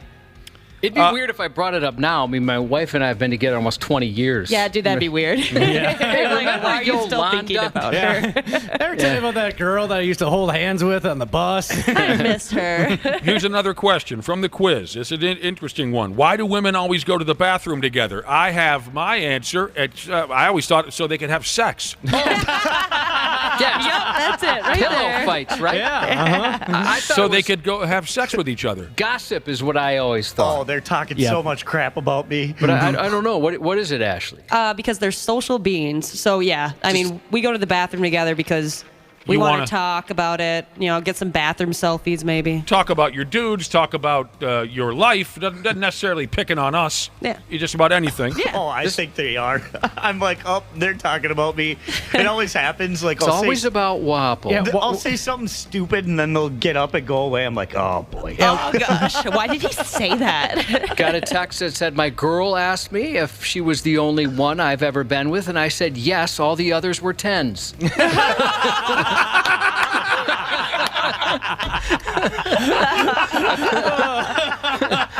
[SPEAKER 4] It'd be weird if I brought it up now. I mean, my wife and I have been together almost 20 years.
[SPEAKER 7] Yeah, dude, that'd be weird.
[SPEAKER 4] Remember
[SPEAKER 7] why are you still thinking about her?
[SPEAKER 8] Ever tell you about that girl that I used to hold hands with on the bus?
[SPEAKER 7] I missed her.
[SPEAKER 5] Here's another question from the quiz. It's an interesting one. Why do women always go to the bathroom together? I have my answer. I always thought so they could have sex.
[SPEAKER 4] Yeah.
[SPEAKER 7] Yep, that's it. Right
[SPEAKER 4] Pillow
[SPEAKER 7] there.
[SPEAKER 4] fights, right?
[SPEAKER 8] Yeah.
[SPEAKER 4] I thought
[SPEAKER 5] So
[SPEAKER 4] it
[SPEAKER 5] they
[SPEAKER 4] was
[SPEAKER 5] could go have sex with each other.
[SPEAKER 4] gossip is what I always
[SPEAKER 6] Oh,
[SPEAKER 4] thought.
[SPEAKER 6] they're talking
[SPEAKER 8] Yeah.
[SPEAKER 6] so much crap about me.
[SPEAKER 4] But I don't know. What is it, Ashley?
[SPEAKER 7] Because they're social beings. So, yeah, I mean, we go to the bathroom together because we
[SPEAKER 5] You
[SPEAKER 7] want
[SPEAKER 5] wanna-
[SPEAKER 7] to talk about it, get some bathroom selfies maybe.
[SPEAKER 5] Talk about your dudes, talk about your life. Doesn't necessarily picking on us.
[SPEAKER 7] Yeah.
[SPEAKER 5] You're just about anything.
[SPEAKER 6] Oh, I think they are. I'm like, oh, they're talking about me. It always happens. Like,
[SPEAKER 4] It's always about Wapple.
[SPEAKER 8] Yeah.
[SPEAKER 6] I'll say something stupid, and then they'll get up and go away. I'm like, oh, boy.
[SPEAKER 7] Oh, gosh. Why did he say that?
[SPEAKER 4] Got a text that said, my girl asked me if she was the only one I've ever been with, and I said, yes, all the others were 10s.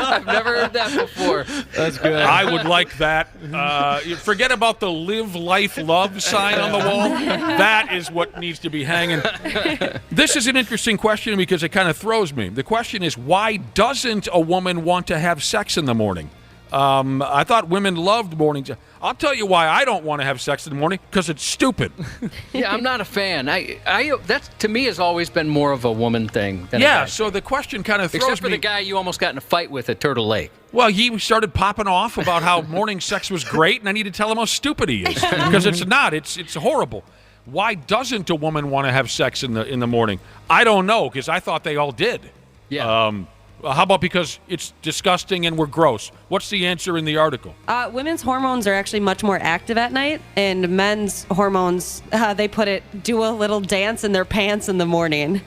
[SPEAKER 4] I've never heard that before.
[SPEAKER 8] That's good.
[SPEAKER 5] I would like that. Forget about the live, life, love sign on the wall. That is what needs to be hanging. This is an interesting question because it kind of throws me. The question is, why doesn't a woman want to have sex in the morning? I thought women loved mornings. I'll tell you why I don't want to have sex in the morning, because it's stupid.
[SPEAKER 4] Yeah, I'm not a fan. That to me has always been more of a woman thing than a
[SPEAKER 5] Yeah,
[SPEAKER 4] guy
[SPEAKER 5] so the question kind of throws
[SPEAKER 4] Except for
[SPEAKER 5] me.
[SPEAKER 4] the guy you almost got in a fight with at Turtle Lake.
[SPEAKER 5] Well, he started popping off about how morning sex was great, and I need to tell him how stupid he is, because it's not. It's horrible. Why doesn't a woman want to have sex in the morning? I don't know, because I thought they all did.
[SPEAKER 4] Yeah.
[SPEAKER 5] How about because it's disgusting and we're gross? What's the answer in the article?
[SPEAKER 7] Women's hormones are actually much more active at night, and men's hormones, they do a little dance in their pants in the morning.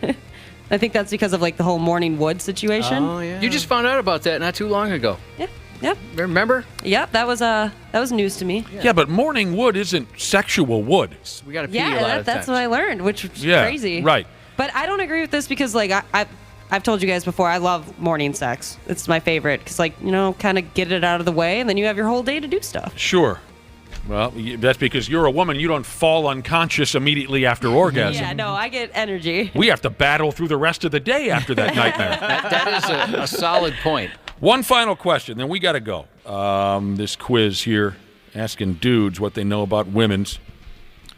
[SPEAKER 7] I think that's because of like the whole morning wood situation.
[SPEAKER 8] Oh, yeah.
[SPEAKER 4] You just found out about that not too long ago.
[SPEAKER 7] Yeah. Yep.
[SPEAKER 4] Remember?
[SPEAKER 7] Yep. That was news to me.
[SPEAKER 5] Yeah, but morning wood isn't sexual wood.
[SPEAKER 4] We got to pee a lot of
[SPEAKER 7] that's
[SPEAKER 4] times.
[SPEAKER 7] what I learned, which was
[SPEAKER 5] Yeah,
[SPEAKER 7] crazy.
[SPEAKER 5] right.
[SPEAKER 7] But I don't agree with this because like I've told you guys before, I love morning sex. It's my favorite because, kind of get it out of the way, and then you have your whole day to do stuff.
[SPEAKER 5] Sure. Well, that's because you're a woman. You don't fall unconscious immediately after orgasm.
[SPEAKER 7] Yeah, no, I get energy.
[SPEAKER 5] We have to battle through the rest of the day after that nightmare.
[SPEAKER 4] That is a solid point.
[SPEAKER 5] One final question, then we got to go. This quiz here, asking dudes what they know about women's,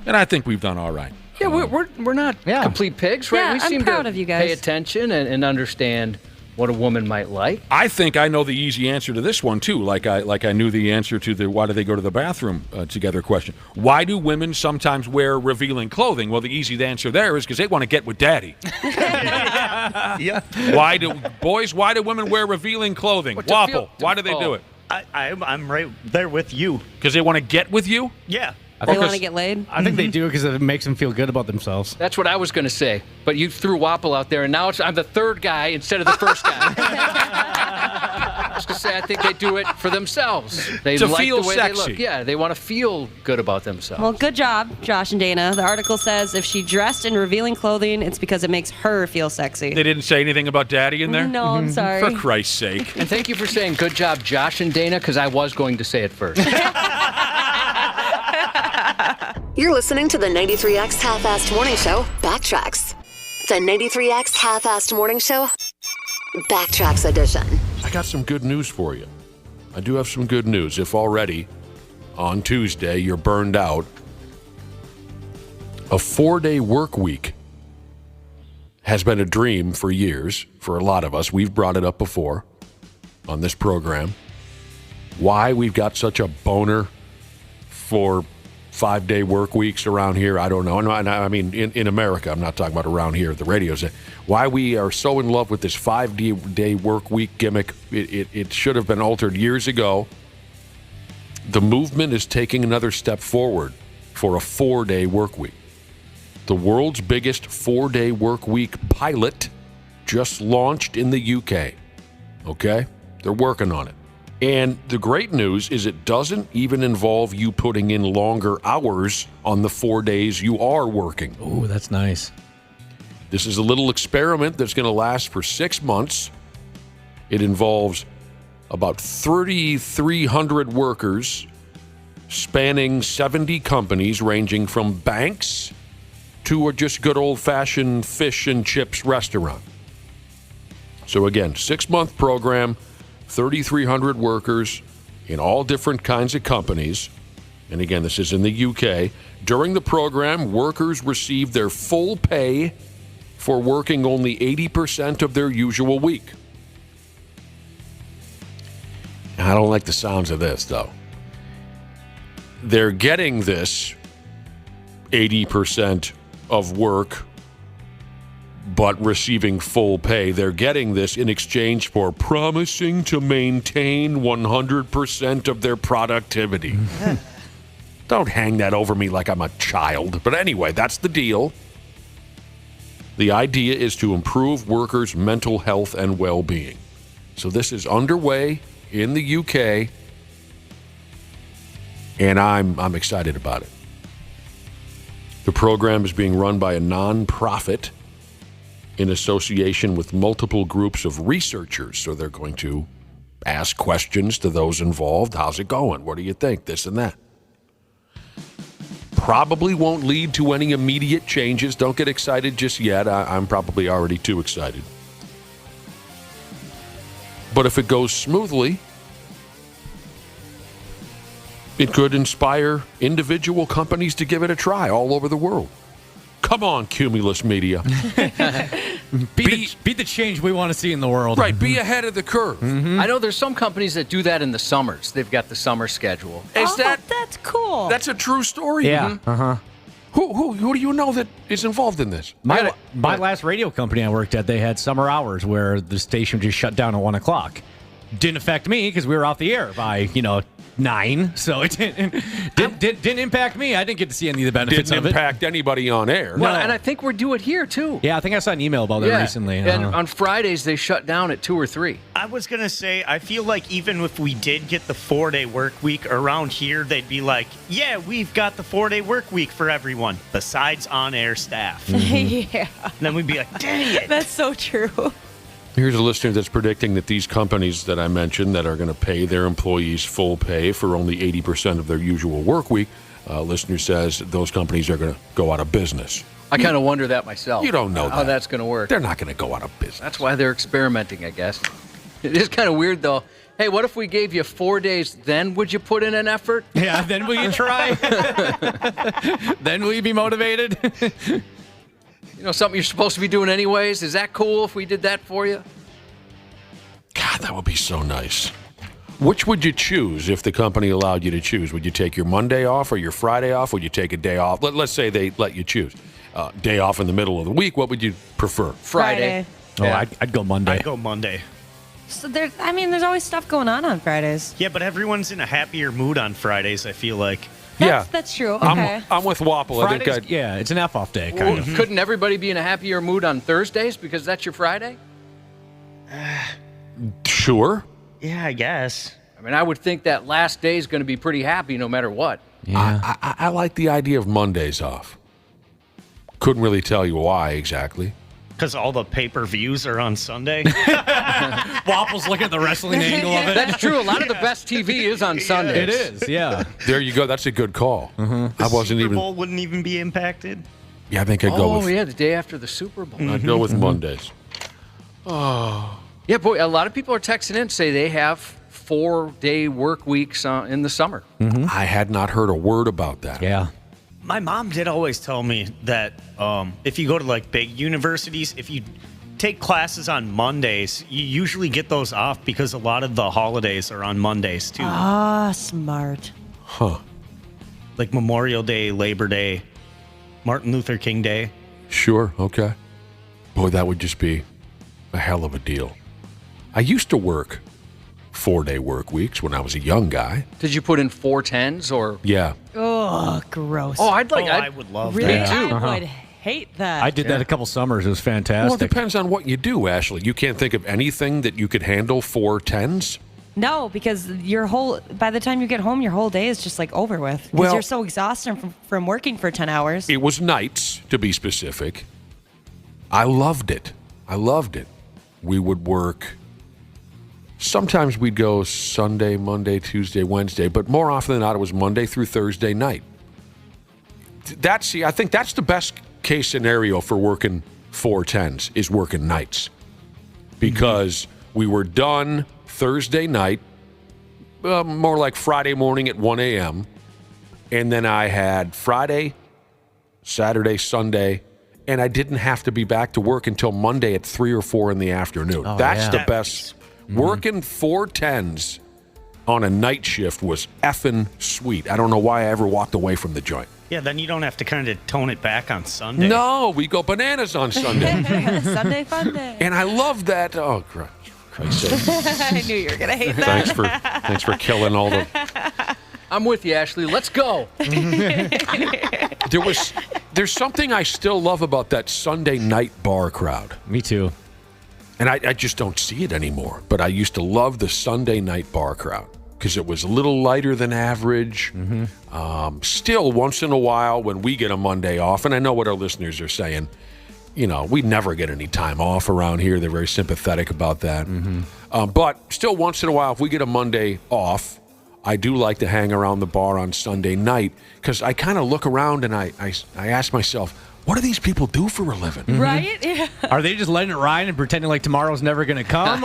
[SPEAKER 5] and I think we've done all right.
[SPEAKER 4] Yeah, we're not complete pigs, right?
[SPEAKER 7] Yeah,
[SPEAKER 4] we
[SPEAKER 7] I'm
[SPEAKER 4] seem
[SPEAKER 7] proud
[SPEAKER 4] to
[SPEAKER 7] of you guys.
[SPEAKER 4] pay attention and understand what a woman might like.
[SPEAKER 5] I think I know the easy answer to this one too. Like I knew the answer to the why do they go to the bathroom together question. Why do women sometimes wear revealing clothing? Well, the easy answer there is because they want to get with daddy.
[SPEAKER 6] Yeah.
[SPEAKER 5] Why do women wear revealing clothing? Wapple. Why do they do it?
[SPEAKER 6] I'm right there with you.
[SPEAKER 5] Because they want to get with you?
[SPEAKER 6] Yeah.
[SPEAKER 7] They want to get laid.
[SPEAKER 8] I think they do it because it makes them feel good about themselves.
[SPEAKER 4] That's what I was going to say. But you threw Wapple out there, and now I'm the third guy instead of the first guy. I was going to say, I think they do it for themselves. They
[SPEAKER 5] To
[SPEAKER 4] like
[SPEAKER 5] feel
[SPEAKER 4] the way
[SPEAKER 5] sexy.
[SPEAKER 4] they look. Yeah, they want to feel good about themselves.
[SPEAKER 7] Well, good job, Josh and Dana. The article says if she dressed in revealing clothing, it's because it makes her feel sexy.
[SPEAKER 5] They didn't say anything about daddy in there?
[SPEAKER 7] No, I'm sorry.
[SPEAKER 5] For Christ's sake.
[SPEAKER 4] And thank you for saying good job, Josh and Dana, because I was going to say it first.
[SPEAKER 3] You're listening to the 93X Half-Assed Morning Show, Backtracks. The 93X Half-Assed Morning Show, Backtracks Edition.
[SPEAKER 11] I got some good news for you. I do have some good news. If already on Tuesday you're burned out, a 4-day work week has been a dream for years for a lot of us. We've brought it up before on this program. Why we've got such a boner for 5-day work weeks around here, I don't know. And I mean, in America, I'm not talking about around here at the radios. Why we are so in love with this 5-day work week gimmick, it should have been altered years ago. The movement is taking another step forward for a 4-day work week. The world's biggest 4-day work week pilot just launched in the UK. Okay? They're working on it. And the great news is it doesn't even involve you putting in longer hours on the 4 days you are working.
[SPEAKER 8] Oh, that's nice.
[SPEAKER 11] This is a little experiment that's going to last for 6 months. It involves about 3,300 workers spanning 70 companies ranging from banks to a just good old-fashioned fish and chips restaurant. So again, 6-month program, 3,300 workers in all different kinds of companies. And again, this is in the UK. During the program, workers receive their full pay for working only 80% of their usual week. I don't like the sounds of this, though. They're getting this 80% of work, but receiving full pay. They're getting this in exchange for promising to maintain 100% of their productivity. Don't hang that over me like I'm a child. But anyway, that's the deal. The idea is to improve workers' mental health and well-being. So this is underway in the UK, and I'm excited about it. The program is being run by a nonprofit in association with multiple groups of researchers. So they're going to ask questions to those involved. How's it going? What do you think? This and that. Probably won't lead to any immediate changes. Don't get excited just yet. I'm probably already too excited. But if it goes smoothly, it could inspire individual companies to give it a try all over the world. Come on, Cumulus Media.
[SPEAKER 8] Be the change we want to see in the world.
[SPEAKER 11] Right, be ahead of the curve.
[SPEAKER 4] I know there's some companies that do that in the summers. They've got the summer schedule.
[SPEAKER 7] That's cool.
[SPEAKER 11] That's a true story.
[SPEAKER 8] Yeah.
[SPEAKER 11] Who do you know that is involved in this?
[SPEAKER 8] My last radio company I worked at, they had summer hours where the station just shut down at 1 o'clock. Didn't affect me because we were off the air by 9, so it didn't impact me. I didn't get to see any of the benefits
[SPEAKER 11] Didn't
[SPEAKER 8] of it.
[SPEAKER 11] impact anybody on air.
[SPEAKER 4] Well, and I think we're due it here, too.
[SPEAKER 8] Yeah, I think I saw an email about that recently.
[SPEAKER 4] And on Fridays, they shut down at 2 or 3.
[SPEAKER 6] I was going to say, I feel like even if we did get the 4-day work week around here, they'd be like, yeah, we've got the 4-day work week for everyone, besides on-air staff.
[SPEAKER 7] Yeah.
[SPEAKER 6] And then we'd be like, dang it.
[SPEAKER 7] That's so true.
[SPEAKER 11] Here's a listener that's predicting that these companies that I mentioned that are going to pay their employees full pay for only 80% of their usual work week, listener says those companies are going to go out of business.
[SPEAKER 4] I kind of wonder that myself.
[SPEAKER 11] You don't know
[SPEAKER 4] how that's going to work.
[SPEAKER 11] They're not going to go out of business.
[SPEAKER 4] That's why they're experimenting, I guess. It is kind of weird, though. Hey, what if we gave you 4 days? Then would you put in an effort?
[SPEAKER 8] Yeah, then will you try? Then will you be motivated?
[SPEAKER 4] Something you're supposed to be doing anyways. Is that cool if we did that for you?
[SPEAKER 11] God, that would be so nice. Which would you choose if the company allowed you to choose? Would you take your Monday off or your Friday off? Would you take a day off? Let's say they let you choose. Day off in the middle of the week, what would you prefer?
[SPEAKER 4] Friday.
[SPEAKER 8] Oh, I'd go Monday.
[SPEAKER 6] I'd go Monday.
[SPEAKER 7] So there's always stuff going on Fridays.
[SPEAKER 6] Yeah, but everyone's in a happier mood on Fridays, I feel like.
[SPEAKER 7] That's true. Okay.
[SPEAKER 11] I'm with Wapple. I
[SPEAKER 8] Fridays,
[SPEAKER 11] think
[SPEAKER 8] it's an F-off day,
[SPEAKER 4] Well,
[SPEAKER 8] kind of.
[SPEAKER 4] couldn't everybody be in a happier mood on Thursdays because that's your Friday?
[SPEAKER 11] Sure.
[SPEAKER 6] Yeah, I guess.
[SPEAKER 4] I mean, I would think that last day is going to be pretty happy no matter what.
[SPEAKER 8] Yeah.
[SPEAKER 11] I like the idea of Mondays off. Couldn't really tell you why exactly.
[SPEAKER 6] Because all the pay-per-views are on Sunday.
[SPEAKER 8] Waffles looking at the wrestling angle of it.
[SPEAKER 4] That's true. A lot of the best TV is on Sundays.
[SPEAKER 8] It is, yeah.
[SPEAKER 11] There you go. That's a good call. I wasn't
[SPEAKER 6] Super
[SPEAKER 11] even.
[SPEAKER 6] Bowl wouldn't even be impacted.
[SPEAKER 11] Yeah, I think I'd go with.
[SPEAKER 4] Oh, yeah, the day after the Super Bowl.
[SPEAKER 11] I'd go with Mondays.
[SPEAKER 4] Yeah, boy, a lot of people are texting in say they have 4-day work weeks in the summer.
[SPEAKER 11] I had not heard a word about that.
[SPEAKER 8] Yeah.
[SPEAKER 6] My mom did always tell me that if you go to like big universities, if you take classes on Mondays, you usually get those off because a lot of the holidays are on Mondays too.
[SPEAKER 7] Ah, smart.
[SPEAKER 11] Huh.
[SPEAKER 6] Like Memorial Day, Labor Day, Martin Luther King Day.
[SPEAKER 11] Sure. Okay. Boy, that would just be a hell of a deal. I used to work 4-day work weeks when I was a young guy.
[SPEAKER 4] Did you put in 4 10s or?
[SPEAKER 11] Yeah.
[SPEAKER 7] Oh, gross.
[SPEAKER 4] Oh,
[SPEAKER 6] I would love
[SPEAKER 7] really?
[SPEAKER 6] that.
[SPEAKER 7] I would hate that.
[SPEAKER 8] I did that a couple summers. It was
[SPEAKER 11] Well, it
[SPEAKER 8] fantastic.
[SPEAKER 11] depends on what you do, Ashley. You can't think of anything that you could handle 4 10s?
[SPEAKER 7] No, because by the time you get home, your whole day is just like over with. Because
[SPEAKER 11] Well-
[SPEAKER 7] you're so exhausted from working for 10 hours.
[SPEAKER 11] It was nights, to be specific. I loved it. We would work Sometimes we'd go Sunday, Monday, Tuesday, Wednesday, but more often than not, it was Monday through Thursday night. I think that's the best case scenario for working 410s is working nights, because we were done Thursday night, more like Friday morning at 1 a.m., and then I had Friday, Saturday, Sunday, and I didn't have to be back to work until Monday at 3 or 4 in the afternoon. That's the best. Working 410s on a night shift was effing sweet. I don't know why I ever walked away from the joint.
[SPEAKER 6] Yeah, then you don't have to kind of tone it back on Sunday.
[SPEAKER 11] No, we go bananas on Sunday.
[SPEAKER 7] Sunday fun day.
[SPEAKER 11] And I love that. Oh, Christ's sake.
[SPEAKER 7] I knew you were going to hate that.
[SPEAKER 11] Thanks for killing all the...
[SPEAKER 4] I'm with you, Ashley. Let's go.
[SPEAKER 11] There's something I still love about that Sunday night bar crowd.
[SPEAKER 8] Me too.
[SPEAKER 11] And I just don't see it anymore. But I used to love the Sunday night bar crowd because it was a little lighter than average. Still, once in a while, when we get a Monday off, and I know what our listeners are saying, we never get any time off around here. They're very sympathetic about that. But still, once in a while, if we get a Monday off, I do like to hang around the bar on Sunday night because I kind of look around and I ask myself, what do these people do for a living?
[SPEAKER 7] Right? Yeah.
[SPEAKER 8] Are they just letting it ride and pretending like tomorrow's never going to come?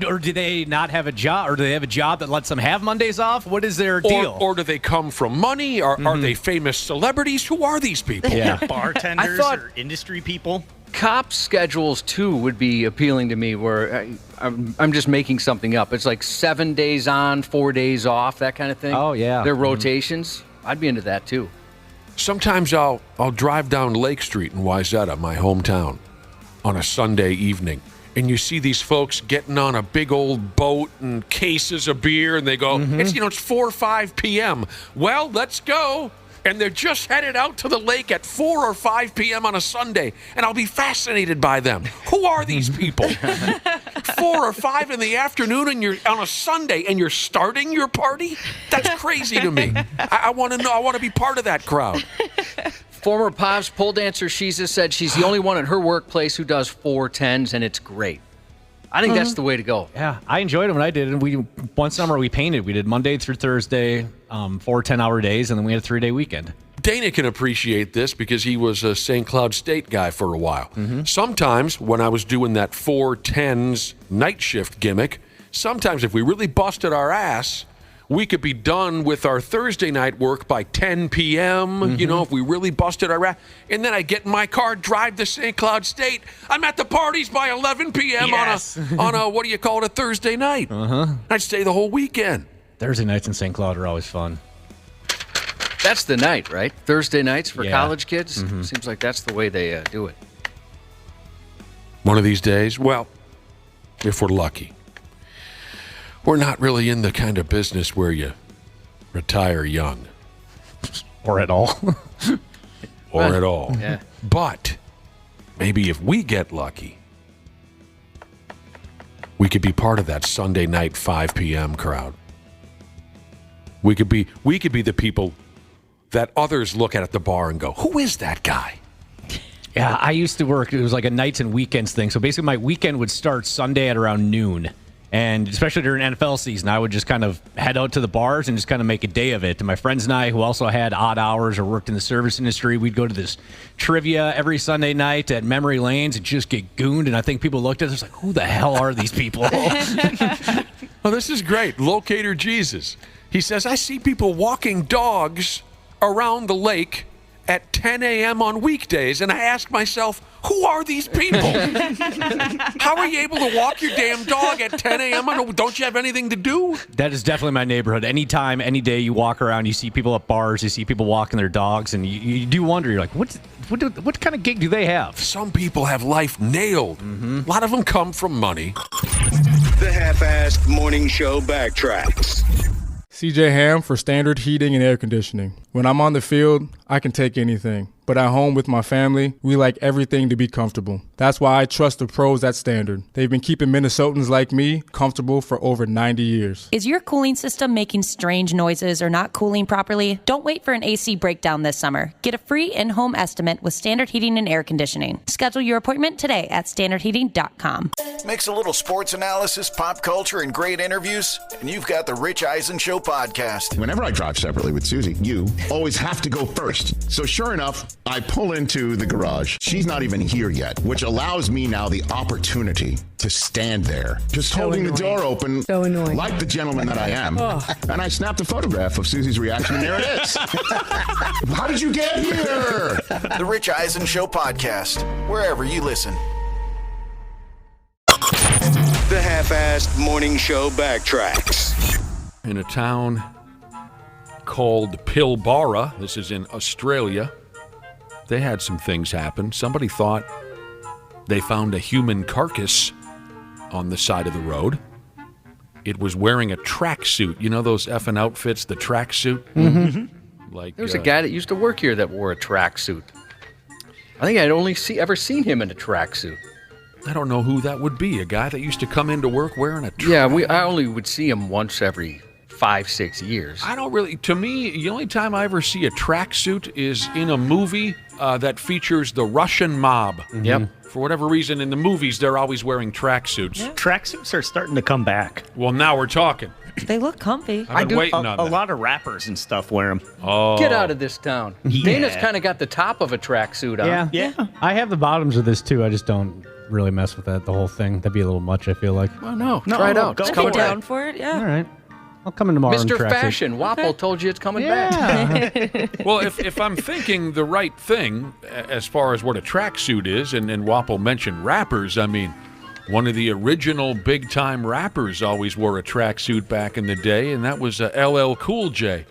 [SPEAKER 8] Or do they not have a job? Or do they have a job that lets them have Mondays off? What is their deal?
[SPEAKER 11] Or do they come from money? Are they famous celebrities? Who are these people?
[SPEAKER 8] Yeah.
[SPEAKER 6] Bartenders or industry people?
[SPEAKER 4] Cop schedules, too, would be appealing to me, where I'm just making something up. It's like 7 days on, 4 days off, that kind of thing.
[SPEAKER 8] Oh, yeah.
[SPEAKER 4] Their rotations. I'd be into that, too.
[SPEAKER 11] Sometimes I'll drive down Lake Street in Wayzata, my hometown, on a Sunday evening, and you see these folks getting on a big old boat and cases of beer, and they go, it's 4 or 5 p.m. Well, let's go. And they're just headed out to the lake at 4 or 5 p.m. on a Sunday, and I'll be fascinated by them. Who are these people? 4 or 5 in the afternoon, and you're on a Sunday, and you're starting your party? That's crazy to me. I want to know. I want to be part of that crowd.
[SPEAKER 4] Former Pavs pole dancer Shiza said she's the only one at her workplace who does 410s, and it's great. I think that's the way to go.
[SPEAKER 8] Yeah, I enjoyed it when I did it. One summer we painted. We did Monday through Thursday, 4 10-hour days, and then we had a 3-day weekend.
[SPEAKER 11] Dana can appreciate this because he was a St. Cloud State guy for a while. Sometimes when I was doing that 410s night shift gimmick, sometimes if we really busted our ass, we could be done with our Thursday night work by 10 p.m., if we really busted our ass. And then I get in my car, drive to St. Cloud State. I'm at the parties by 11 p.m. on a what do you call it, a Thursday night. I'd stay the whole weekend.
[SPEAKER 8] Thursday nights in St. Cloud are always fun.
[SPEAKER 4] That's the night, right? Thursday nights for college kids? Seems like that's the way they do it.
[SPEAKER 11] One of these days, well, if we're lucky. We're not really in the kind of business where you retire young.
[SPEAKER 8] Or at all.
[SPEAKER 11] At all.
[SPEAKER 4] Yeah.
[SPEAKER 11] But maybe if we get lucky, we could be part of that Sunday night 5 p.m. crowd. We could be the people that others look at the bar and go, who is that guy?
[SPEAKER 8] Yeah, I used to work. It was like a nights and weekends thing. So basically my weekend would start Sunday at around noon. And especially during NFL season, I would just kind of head out to the bars and just kind of make a day of it. And my friends and I, who also had odd hours or worked in the service industry, we'd go to this trivia every Sunday night at memory lanes and just get gooned. And I think people looked at us like, who the hell are these people?
[SPEAKER 11] Well, this is great. Locator Jesus. He says, I see people walking dogs around the lake at 10 a.m. on weekdays, and I ask myself, who are these people? How are you able to walk your damn dog at 10 a.m.? Don't you have anything to do?
[SPEAKER 8] That is definitely my neighborhood. Anytime, any day you walk around, you see people at bars, you see people walking their dogs, and you do wonder, you're like, what kind of gig do they have?
[SPEAKER 11] Some people have life nailed. A lot of them come from money.
[SPEAKER 12] The Half-Assed Morning Show Backtracks.
[SPEAKER 9] CJ Ham for Standard Heating and Air Conditioning. When I'm on the field, I can take anything, but at home with my family, we like everything to be comfortable. That's why I trust the pros at Standard. They've been keeping Minnesotans like me comfortable for over 90 years.
[SPEAKER 2] Is your cooling system making strange noises or not cooling properly? Don't wait for an AC breakdown this summer. Get a free in-home estimate with Standard Heating and Air Conditioning. Schedule your appointment today at standardheating.com.
[SPEAKER 13] Mix a little sports analysis, pop culture, and great interviews, and you've got the Rich Eisen Show podcast.
[SPEAKER 14] Whenever I drive separately with Susie, you always have to go first. So sure enough, I pull into the garage. She's not even here yet, which allows me now the opportunity to stand there, just holding the door open, like the gentleman that I am. And I snapped a photograph of Susie's reaction, and there it is. How did you get here?
[SPEAKER 13] The Rich Eisen Show podcast, wherever you listen.
[SPEAKER 12] The half-assed morning show backtracks.
[SPEAKER 5] In a town called Pilbara, this is in Australia, they had some things happen. Somebody thought they found a human carcass on the side of the road. It was wearing a tracksuit. You know those effing outfits, the tracksuit?
[SPEAKER 4] Mm-hmm.
[SPEAKER 5] Like
[SPEAKER 4] there was a guy that used to work here that wore a tracksuit. I think I'd only ever seen him in a tracksuit.
[SPEAKER 5] I don't know who that would be. A guy that used to come into work wearing a tracksuit?
[SPEAKER 4] Yeah, I only would see him once every 5-6 years.
[SPEAKER 5] I don't really. To me, the only time I ever see a tracksuit is in a movie that features the Russian mob.
[SPEAKER 4] Mm-hmm. Yep.
[SPEAKER 5] For whatever reason, in the movies, they're always wearing tracksuits.
[SPEAKER 6] Yeah. Tracksuits are starting to come back.
[SPEAKER 5] Well, now we're talking.
[SPEAKER 7] They look comfy.
[SPEAKER 5] I've been waiting on that.
[SPEAKER 6] A lot of rappers and stuff wear them.
[SPEAKER 5] Oh.
[SPEAKER 4] Get out of this town.
[SPEAKER 6] Yeah.
[SPEAKER 4] Dana's kind of got the top of a tracksuit on.
[SPEAKER 8] Yeah. I have the bottoms of this too. I just don't really mess with that, the whole thing. That'd be a little much, I feel like.
[SPEAKER 4] Well, no, try it out.
[SPEAKER 7] Go
[SPEAKER 4] It's coming
[SPEAKER 7] down
[SPEAKER 4] back.
[SPEAKER 7] for it, yeah.
[SPEAKER 8] All right. I'll come in tomorrow.
[SPEAKER 4] Mr.
[SPEAKER 8] in tracksuit.
[SPEAKER 4] Fashion, Wapple told you it's coming back.
[SPEAKER 5] Well, if I'm thinking the right thing as far as what a tracksuit is, and Wapple mentioned rappers, I mean, one of the original big-time rappers always wore a tracksuit back in the day, and that was LL Cool J.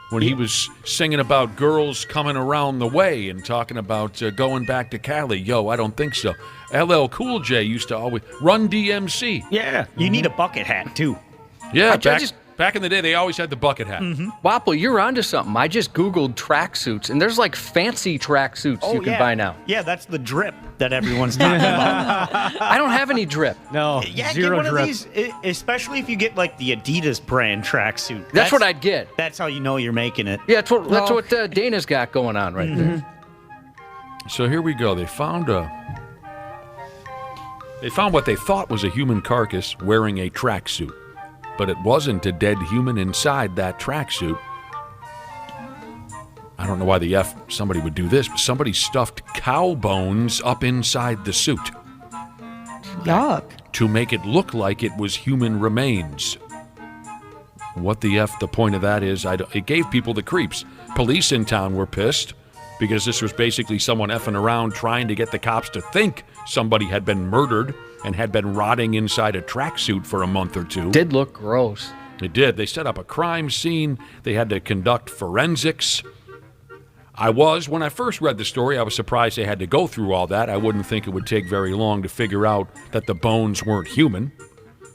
[SPEAKER 5] When he was singing about girls coming around the way and talking about going back to Cali. Yo, I don't think so. LL Cool J used to always Run DMC.
[SPEAKER 6] Yeah, you need a bucket hat, too.
[SPEAKER 5] Yeah, back in the day, they always had the bucket hat.
[SPEAKER 6] Mm-hmm.
[SPEAKER 4] Wapple, you're onto something. I just Googled tracksuits, and there's like fancy tracksuits you can buy now.
[SPEAKER 6] Yeah, that's the drip that everyone's talking about.
[SPEAKER 4] I don't have any drip.
[SPEAKER 8] No,
[SPEAKER 6] Yeah,
[SPEAKER 8] zero
[SPEAKER 6] get one
[SPEAKER 8] drip.
[SPEAKER 6] of these, especially if you get like the Adidas brand tracksuit.
[SPEAKER 4] That's what I'd get.
[SPEAKER 6] That's how you know you're making it.
[SPEAKER 4] Yeah, that's what Dana's got going on right there.
[SPEAKER 5] So here we go. They found what they thought was a human carcass wearing a tracksuit. But it wasn't a dead human inside that tracksuit. I don't know why the F somebody would do this, but somebody stuffed cow bones up inside the suit
[SPEAKER 7] Yuck.
[SPEAKER 5] to make it look like it was human remains. What the F the point of that is, it gave people the creeps. Police in town were pissed because this was basically someone effing around trying to get the cops to think somebody had been murdered and had been rotting inside a tracksuit for a month or two.
[SPEAKER 4] Did look gross.
[SPEAKER 5] It did. They set up a crime scene. They had to conduct forensics. When I first read the story, I was surprised they had to go through all that. I wouldn't think it would take very long to figure out that the bones weren't human.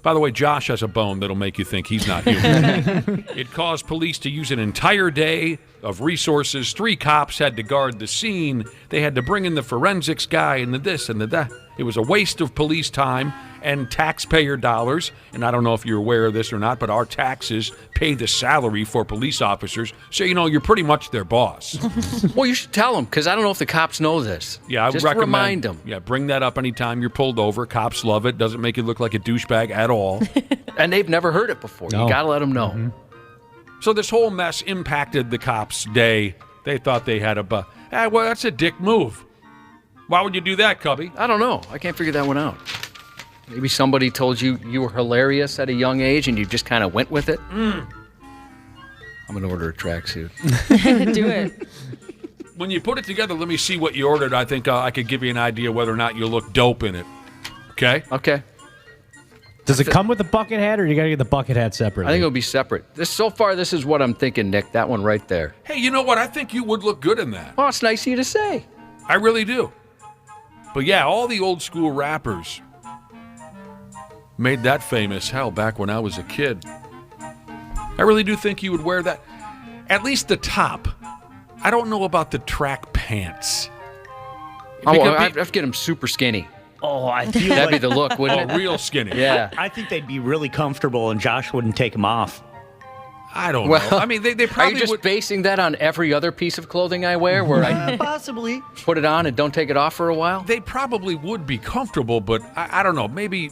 [SPEAKER 5] By the way, Josh has a bone that'll make you think he's not human. It caused police to use an entire day of resources. 3 cops had to guard the scene. They had to bring in the forensics guy and the this and the that. It was a waste of police time and taxpayer dollars. And I don't know if you're aware of this or not, but our taxes pay the salary for police officers. So, you're pretty much their boss.
[SPEAKER 4] Well, you should tell them, because I don't know if the cops know this.
[SPEAKER 5] Yeah, I would
[SPEAKER 4] Just
[SPEAKER 5] recommend.
[SPEAKER 4] remind them.
[SPEAKER 5] Yeah, bring that up anytime you're pulled over. Cops love it. Doesn't make you look like a douchebag at all.
[SPEAKER 4] And they've never heard it before.
[SPEAKER 8] No.
[SPEAKER 4] You got to let them know.
[SPEAKER 8] Mm-hmm.
[SPEAKER 5] So this whole mess impacted the cops' day. They thought they had well, that's a dick move. Why would you do that, Cubby?
[SPEAKER 4] I don't know. I can't figure that one out. Maybe somebody told you you were hilarious at a young age and you just kind of went with it. I'm going to order a tracksuit.
[SPEAKER 7] Do it.
[SPEAKER 5] When you put it together, let me see what you ordered. I think I could give you an idea whether or not you look dope in it. Okay?
[SPEAKER 4] Okay.
[SPEAKER 8] Does it come with a bucket hat, or you got to get the bucket hat separately?
[SPEAKER 4] I think it'll be separate. So far, this is what I'm thinking, Nick. That one right there.
[SPEAKER 5] Hey, you know what? I think you would look good in that.
[SPEAKER 4] Well, it's nice of you to say.
[SPEAKER 5] I really do. But yeah, all the old school rappers made that famous, back when I was a kid. I really do think you would wear that. At least the top. I don't know about the track pants.
[SPEAKER 4] I have to get him super skinny.
[SPEAKER 6] Oh, I feel
[SPEAKER 4] That'd be
[SPEAKER 6] like
[SPEAKER 4] the look, wouldn't it?
[SPEAKER 5] Real skinny.
[SPEAKER 4] Yeah.
[SPEAKER 6] I think they'd be really comfortable, and Josh wouldn't take them off.
[SPEAKER 5] I don't know. I mean, they
[SPEAKER 4] Are
[SPEAKER 5] probably
[SPEAKER 4] you just
[SPEAKER 5] would.
[SPEAKER 4] basing that on every other piece of clothing I wear where I
[SPEAKER 6] Possibly.
[SPEAKER 4] put it on and don't take it off for a while?
[SPEAKER 5] They probably would be comfortable, but I don't know. Maybe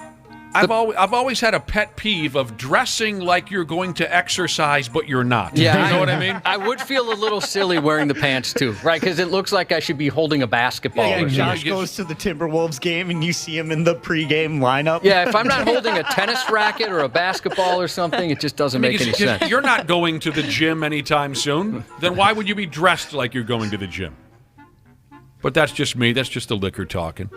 [SPEAKER 5] I've always had a pet peeve of dressing like you're going to exercise, but you're not.
[SPEAKER 4] Yeah,
[SPEAKER 5] You know what I mean?
[SPEAKER 4] I would feel a little silly wearing the pants too, right? Because it looks like I should be holding a basketball.
[SPEAKER 6] Yeah,
[SPEAKER 4] or something.
[SPEAKER 6] Josh goes to the Timberwolves game, and you see him in the pregame lineup.
[SPEAKER 4] Yeah, if I'm not holding a tennis racket or a basketball or something, it just doesn't make any sense.
[SPEAKER 5] You're not going to the gym anytime soon. Then why would you be dressed like you're going to the gym? But that's just me. That's just the liquor talking.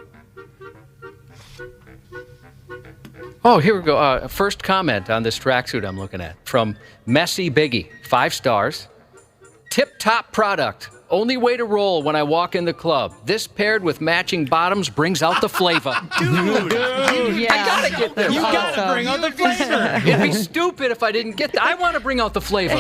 [SPEAKER 4] Oh, here we go. First comment on this tracksuit I'm looking at from Messy Biggie. 5 stars. Tip-top product. Only way to roll when I walk in the club. This paired with matching bottoms brings out the flavor.
[SPEAKER 6] Dude,
[SPEAKER 4] I gotta get there.
[SPEAKER 6] you gotta bring out the flavor.
[SPEAKER 4] It'd be stupid if I didn't get that. I want to bring out the flavor.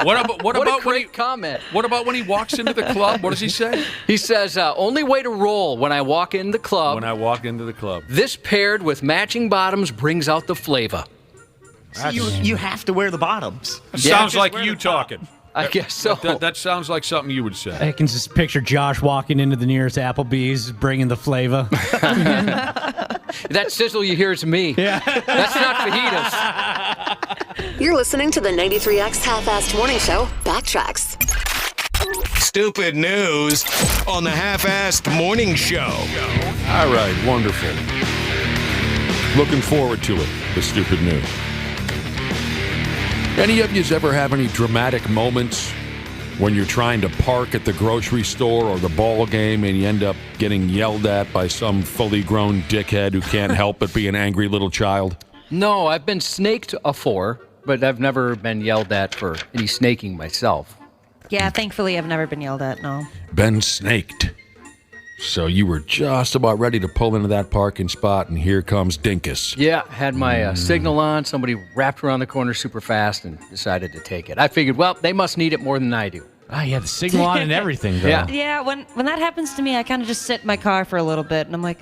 [SPEAKER 5] What about
[SPEAKER 4] a great comment.
[SPEAKER 5] What about when he walks into the club? What does he say?
[SPEAKER 4] He says, only way to roll when I walk in the club.
[SPEAKER 5] When I walk into the club.
[SPEAKER 4] This paired with matching bottoms brings out the flavor.
[SPEAKER 6] So you have to wear the bottoms.
[SPEAKER 5] Sounds like you talking.
[SPEAKER 4] I guess so.
[SPEAKER 5] That sounds like something you would say.
[SPEAKER 8] I can just picture Josh walking into the nearest Applebee's, bringing the flavor.
[SPEAKER 4] That sizzle you hear is me.
[SPEAKER 8] Yeah.
[SPEAKER 4] That's not fajitas.
[SPEAKER 3] You're listening to the 93X Half-Assed Morning Show, Backtracks.
[SPEAKER 12] Stupid news on the Half-Assed Morning Show.
[SPEAKER 11] All right, wonderful. Looking forward to it, the stupid news. Any of yous ever have any dramatic moments when you're trying to park at the grocery store or the ball game and you end up getting yelled at by some fully grown dickhead who can't help but be an angry little child?
[SPEAKER 4] No, I've been snaked afore, but I've never been yelled at for any snaking myself.
[SPEAKER 7] Yeah, thankfully I've never been yelled at, no.
[SPEAKER 11] Been snaked. So you were just about ready to pull into that parking spot, and here comes Dinkus.
[SPEAKER 4] Yeah, had my signal on. Somebody wrapped around the corner super fast and decided to take it. I figured, well, they must need it more than I do.
[SPEAKER 8] Ah, yeah, the signal on and everything, though.
[SPEAKER 4] Yeah.
[SPEAKER 7] Yeah, when that happens to me, I kind of just sit in my car for a little bit, and I'm like,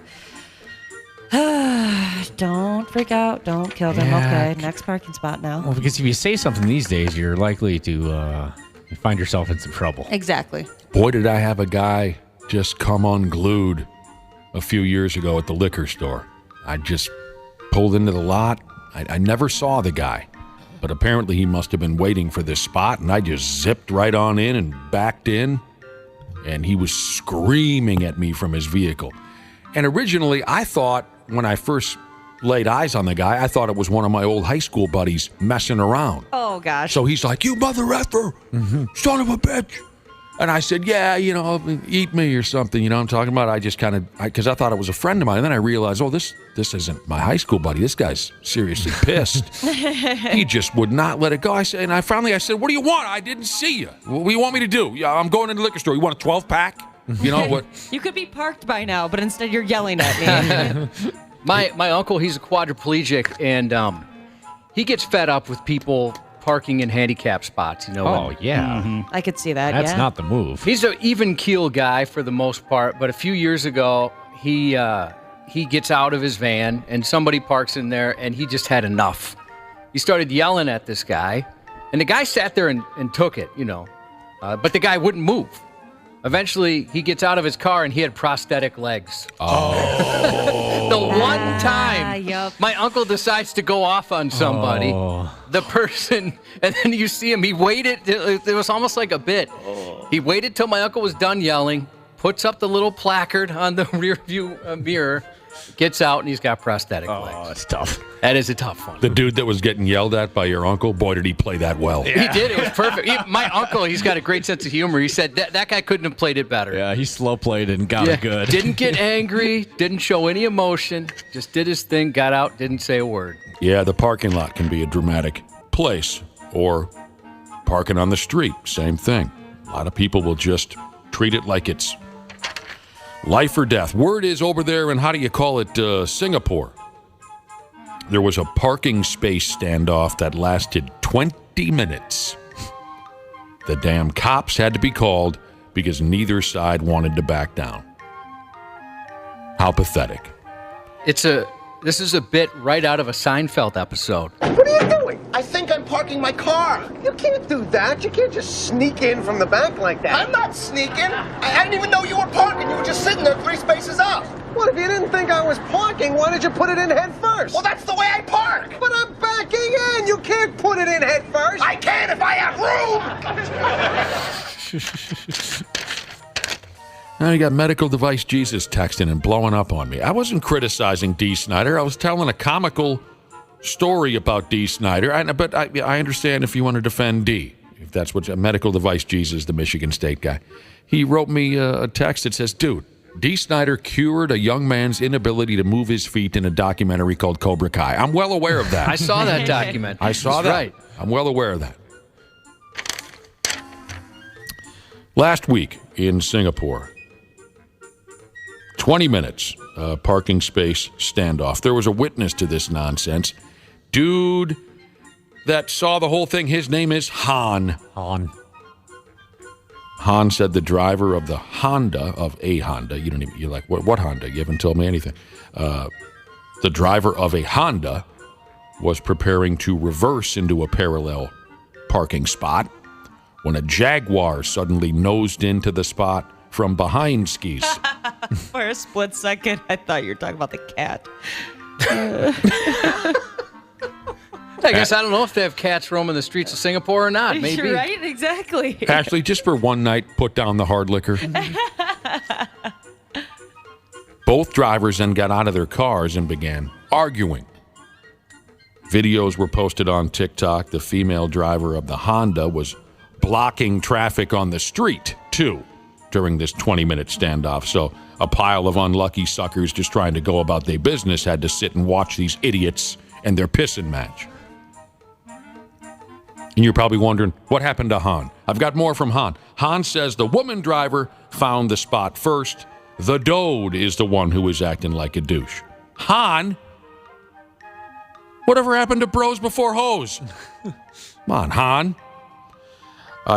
[SPEAKER 7] don't freak out, don't kill them.
[SPEAKER 8] Yeah.
[SPEAKER 7] Okay, next parking spot now.
[SPEAKER 8] Well, because if you say something these days, you're likely to find yourself in some trouble.
[SPEAKER 7] Exactly.
[SPEAKER 11] Boy, did I have a guy just come unglued a few years ago at the liquor store. I just pulled into the lot. I never saw the guy, but apparently he must have been waiting for this spot, and I just zipped right on in and backed in, and he was screaming at me from his vehicle. And originally, I thought, when I first laid eyes on the guy, I thought it was one of my old high school buddies messing around.
[SPEAKER 7] Oh, gosh.
[SPEAKER 11] So he's like, "You mother effer, son of a bitch." And I said, "Yeah, eat me or something." You know what I'm talking about? I just kind of, because I thought it was a friend of mine. And then I realized, oh, this isn't my high school buddy. This guy's seriously pissed. He just would not let it go. I said, "What do you want? I didn't see you. What do you want me to do? Yeah, I'm going to the liquor store. You want a 12-pack? You know what?"
[SPEAKER 7] You could be parked by now, but instead you're yelling at me.
[SPEAKER 4] My uncle, he's a quadriplegic, and he gets fed up with people parking in handicap spots,
[SPEAKER 8] Oh, yeah.
[SPEAKER 7] I could see that,
[SPEAKER 8] That's
[SPEAKER 7] yeah.
[SPEAKER 8] not the move.
[SPEAKER 4] He's an even keel guy for the most part, but a few years ago, he gets out of his van and somebody parks in there, and he just had enough. He started yelling at this guy, and the guy sat there and took it, but the guy wouldn't move. Eventually, he gets out of his car, and he had prosthetic legs.
[SPEAKER 11] Oh.
[SPEAKER 4] The one time
[SPEAKER 7] yup.
[SPEAKER 4] my uncle decides to go off on somebody, the person, and then you see him, he waited, it was almost like a bit. He waited till my uncle was done yelling, puts up the little placard on the rear view mirror, gets out, and he's got prosthetic legs.
[SPEAKER 8] Oh, it's tough.
[SPEAKER 4] That is a tough one.
[SPEAKER 11] The dude that was getting yelled at by your uncle, boy, did he play that well.
[SPEAKER 4] He did. It was perfect. My uncle, he's got a great sense of humor. He said that guy couldn't have played it better.
[SPEAKER 8] Yeah, he slow played and got it good.
[SPEAKER 4] Didn't get angry, didn't show any emotion, just did his thing, got out, didn't say a word.
[SPEAKER 11] Yeah, the parking lot can be a dramatic place, or parking on the street, same thing. A lot of people will just treat it like it's life or death. Word is over there in, how do you call it, Singapore. There was a parking space standoff that lasted 20 minutes. The damn cops had to be called because neither side wanted to back down. How pathetic.
[SPEAKER 4] This is a bit right out of a Seinfeld episode.
[SPEAKER 15] What are you doing? I think I'm parking my car. You can't do that. You can't just sneak in from the back like that. I'm not sneaking. I didn't even know you were parking. You were just sitting there 3 spaces off. Well, if you didn't think I was parking, why did you put it in head first? Well, that's the way I park. But I'm backing in. You can't put it in head first. I can if I have room.
[SPEAKER 11] Now you got Medical Device Jesus texting and blowing up on me. I wasn't criticizing Dee Snider. I was telling a comical story about Dee Snider. But I understand if you want to defend Dee, if that's what Medical Device Jesus, the Michigan State guy. He wrote me a text that says, dude, Dee Snider cured a young man's inability to move his feet in a documentary called Cobra Kai. I'm well aware of that.
[SPEAKER 4] I saw that documentary.
[SPEAKER 11] I saw that. Right. I'm well aware of that. Last week in Singapore, 20 minutes, parking space standoff. There was a witness to this nonsense. Dude that saw the whole thing, his name is Han. Han said the driver of the Honda, you're like, what Honda? You haven't told me anything. The driver of a Honda was preparing to reverse into a parallel parking spot when a Jaguar suddenly nosed into the spot from behind skis.
[SPEAKER 7] For a split second, I thought you were talking about the cat.
[SPEAKER 4] I guess I don't know if they have cats roaming the streets of Singapore or not. Maybe.
[SPEAKER 7] Right? Exactly.
[SPEAKER 11] Ashley, just for one night, put down the hard liquor. Both drivers then got out of their cars and began arguing. Videos were posted on TikTok. The female driver of the Honda was blocking traffic on the street, too, during this 20-minute standoff. So a pile of unlucky suckers just trying to go about their business had to sit and watch these idiots and their pissing match. And you're probably wondering, what happened to Han? I've got more from Han. Han says the woman driver found the spot first. The dode is the one who was acting like a douche. Han? Whatever happened to bros before hoes? Come on, Han.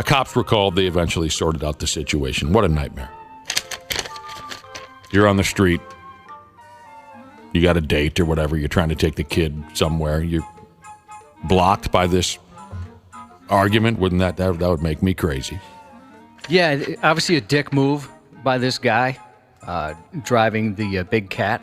[SPEAKER 11] Cops were called. They eventually sorted out the situation. What a nightmare. You're on the street. You got a date or whatever. You're trying to take the kid somewhere. You're blocked by this argument. Wouldn't that would make me crazy.
[SPEAKER 4] Yeah, obviously a dick move by this guy driving the big cat.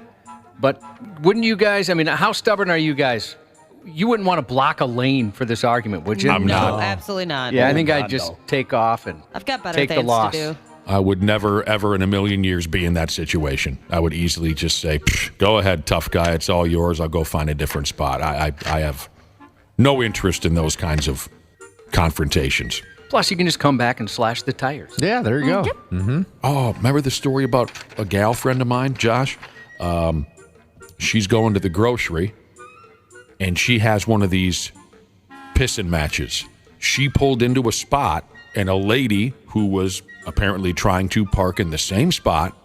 [SPEAKER 4] But wouldn't you guys, I mean, how stubborn are you guys? You wouldn't want to block a lane for this argument, would you?
[SPEAKER 11] I'm not.
[SPEAKER 7] No, absolutely not.
[SPEAKER 4] Yeah, I think I'd just take off and
[SPEAKER 7] I've got better
[SPEAKER 4] take the
[SPEAKER 7] things
[SPEAKER 4] loss.
[SPEAKER 7] to do.
[SPEAKER 11] I would never, ever in a million years be in that situation. I would easily just say, go ahead, tough guy. It's all yours. I'll go find a different spot. I have no interest in those kinds of confrontations.
[SPEAKER 4] Plus, you can just come back and slash the tires.
[SPEAKER 8] Yeah, there you go.
[SPEAKER 7] Yep.
[SPEAKER 8] Mm-hmm.
[SPEAKER 11] Oh, remember the story about a gal friend of mine, Josh? She's going to the grocery, and she has one of these pissing matches. She pulled into a spot, and a lady who was apparently trying to park in the same spot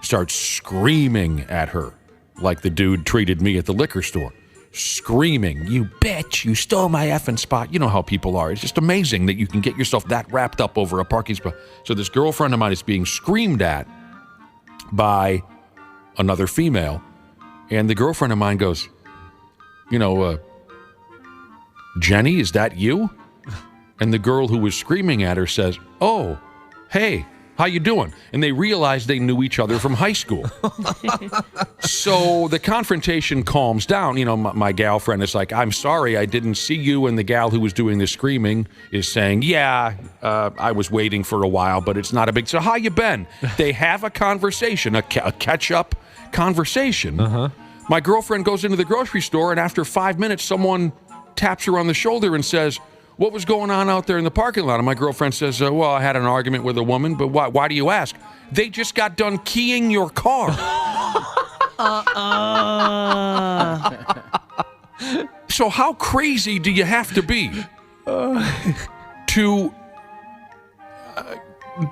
[SPEAKER 11] starts screaming at her like the dude treated me at the liquor store. Screaming, you bitch, you stole my effing spot. You know how people are. It's just amazing that you can get yourself that wrapped up over a parking spot. So this girlfriend of mine is being screamed at by another female, and the girlfriend of mine goes, Jenny, is that you? And the girl who was screaming at her says, oh, hey, how you doing? And they realized they knew each other from high school. So the confrontation calms down. My gal friend is like, I'm sorry, I didn't see you. And the gal who was doing the screaming is saying, I was waiting for a while, but it's not a big... So how you been? They have a conversation, a catch-up conversation. Uh-huh. My girlfriend goes into the grocery store, and after 5 minutes, someone taps her on the shoulder and says, what was going on out there in the parking lot? And my girlfriend says, well, I had an argument with a woman, but why do you ask? They just got done keying your car. So how crazy do you have to be to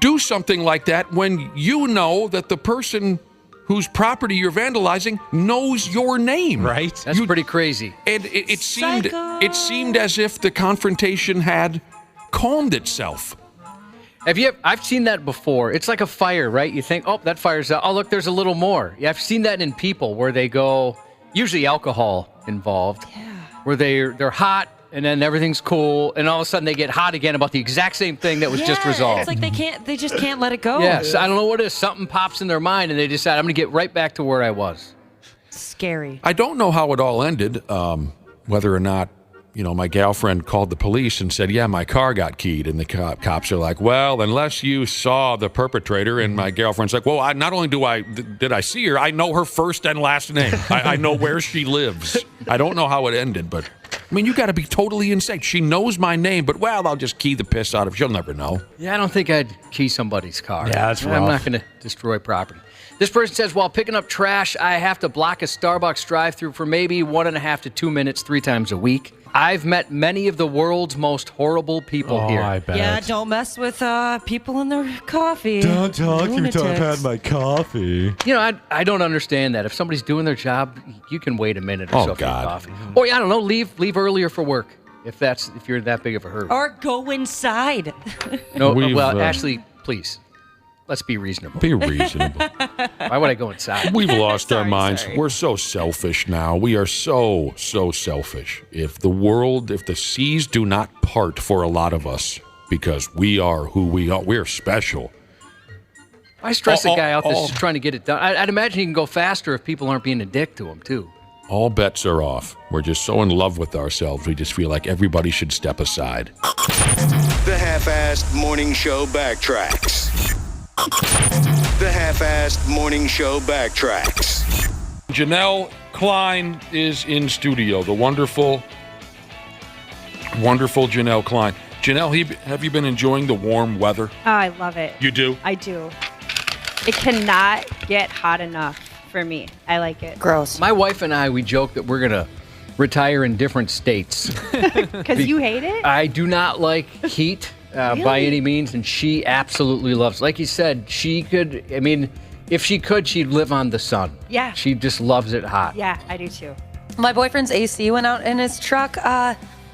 [SPEAKER 11] do something like that when you know that the person whose property you're vandalizing knows your name?
[SPEAKER 8] Right.
[SPEAKER 4] That's pretty crazy.
[SPEAKER 11] And it seemed as if the confrontation had calmed itself.
[SPEAKER 4] I've seen that before. It's like a fire, right? You think, oh, that fire's out. Oh, look, there's a little more. Yeah, I've seen that in people where they go, usually alcohol involved, where they're hot and then everything's cool, and all of a sudden they get hot again about the exact same thing that was just resolved.
[SPEAKER 7] It's like they just can't let it go.
[SPEAKER 4] Yes, I don't know what it is. Something pops in their mind, and they decide, I'm going to get right back to where I was.
[SPEAKER 7] Scary.
[SPEAKER 11] I don't know how it all ended, whether or not, my gal friend called the police and said, yeah, my car got keyed. And the cops are like, well, unless you saw the perpetrator. And my girlfriend's like, well, not only did I see her, I know her first and last name. I know where she lives. I don't know how it ended, but, I mean, you got to be totally insane. She knows my name, but, well, I'll just key the piss out of her. She'll never know.
[SPEAKER 4] Yeah, I don't think I'd key somebody's car.
[SPEAKER 6] Yeah, that's rough.
[SPEAKER 4] I'm not going to destroy property. This person says, while picking up trash, I have to block a Starbucks drive-thru for maybe 1.5 to 2 minutes 3 times a week. I've met many of the world's most horrible people here.
[SPEAKER 8] I bet.
[SPEAKER 7] Yeah, don't mess with people in their coffee.
[SPEAKER 11] Don't talk
[SPEAKER 7] Lunatics.
[SPEAKER 11] until I've had my coffee.
[SPEAKER 4] I don't understand that. If somebody's doing their job, you can wait a minute or so for your
[SPEAKER 11] God.
[SPEAKER 4] coffee. Or, I don't know, leave earlier for work if you're that big of a hurry.
[SPEAKER 7] Or go inside.
[SPEAKER 4] No,
[SPEAKER 11] We've,
[SPEAKER 4] Ashley, please. Let's be reasonable.
[SPEAKER 11] Be reasonable.
[SPEAKER 4] Why would I go inside?
[SPEAKER 11] We've lost our minds. We're so selfish now. We are so selfish. If the seas do not part for a lot of us, because we are who we are, we're special.
[SPEAKER 4] I stress a guy out that's just trying to get it done. I'd imagine he can go faster if people aren't being a dick to him, too.
[SPEAKER 11] All bets are off. We're just so in love with ourselves, we just feel like everybody should step aside.
[SPEAKER 12] The Half-Assed Morning Show backtracks. The Half-Assed Morning Show backtracks.
[SPEAKER 5] Janelle Klein is in studio. The wonderful Janelle Klein. Janelle, have you been enjoying the warm weather?
[SPEAKER 16] Oh, I love it.
[SPEAKER 5] You do?
[SPEAKER 16] I do. It cannot get hot enough for me. I like it.
[SPEAKER 7] Gross.
[SPEAKER 4] My wife and I, we joke that we're going to retire in different states.
[SPEAKER 16] Because you hate it?
[SPEAKER 4] I do not like heat by any means, and she absolutely loves it. Like you said, if she could, she'd live on the sun.
[SPEAKER 16] Yeah.
[SPEAKER 4] She just loves it hot.
[SPEAKER 16] Yeah, I do too.
[SPEAKER 7] My boyfriend's AC went out in his truck.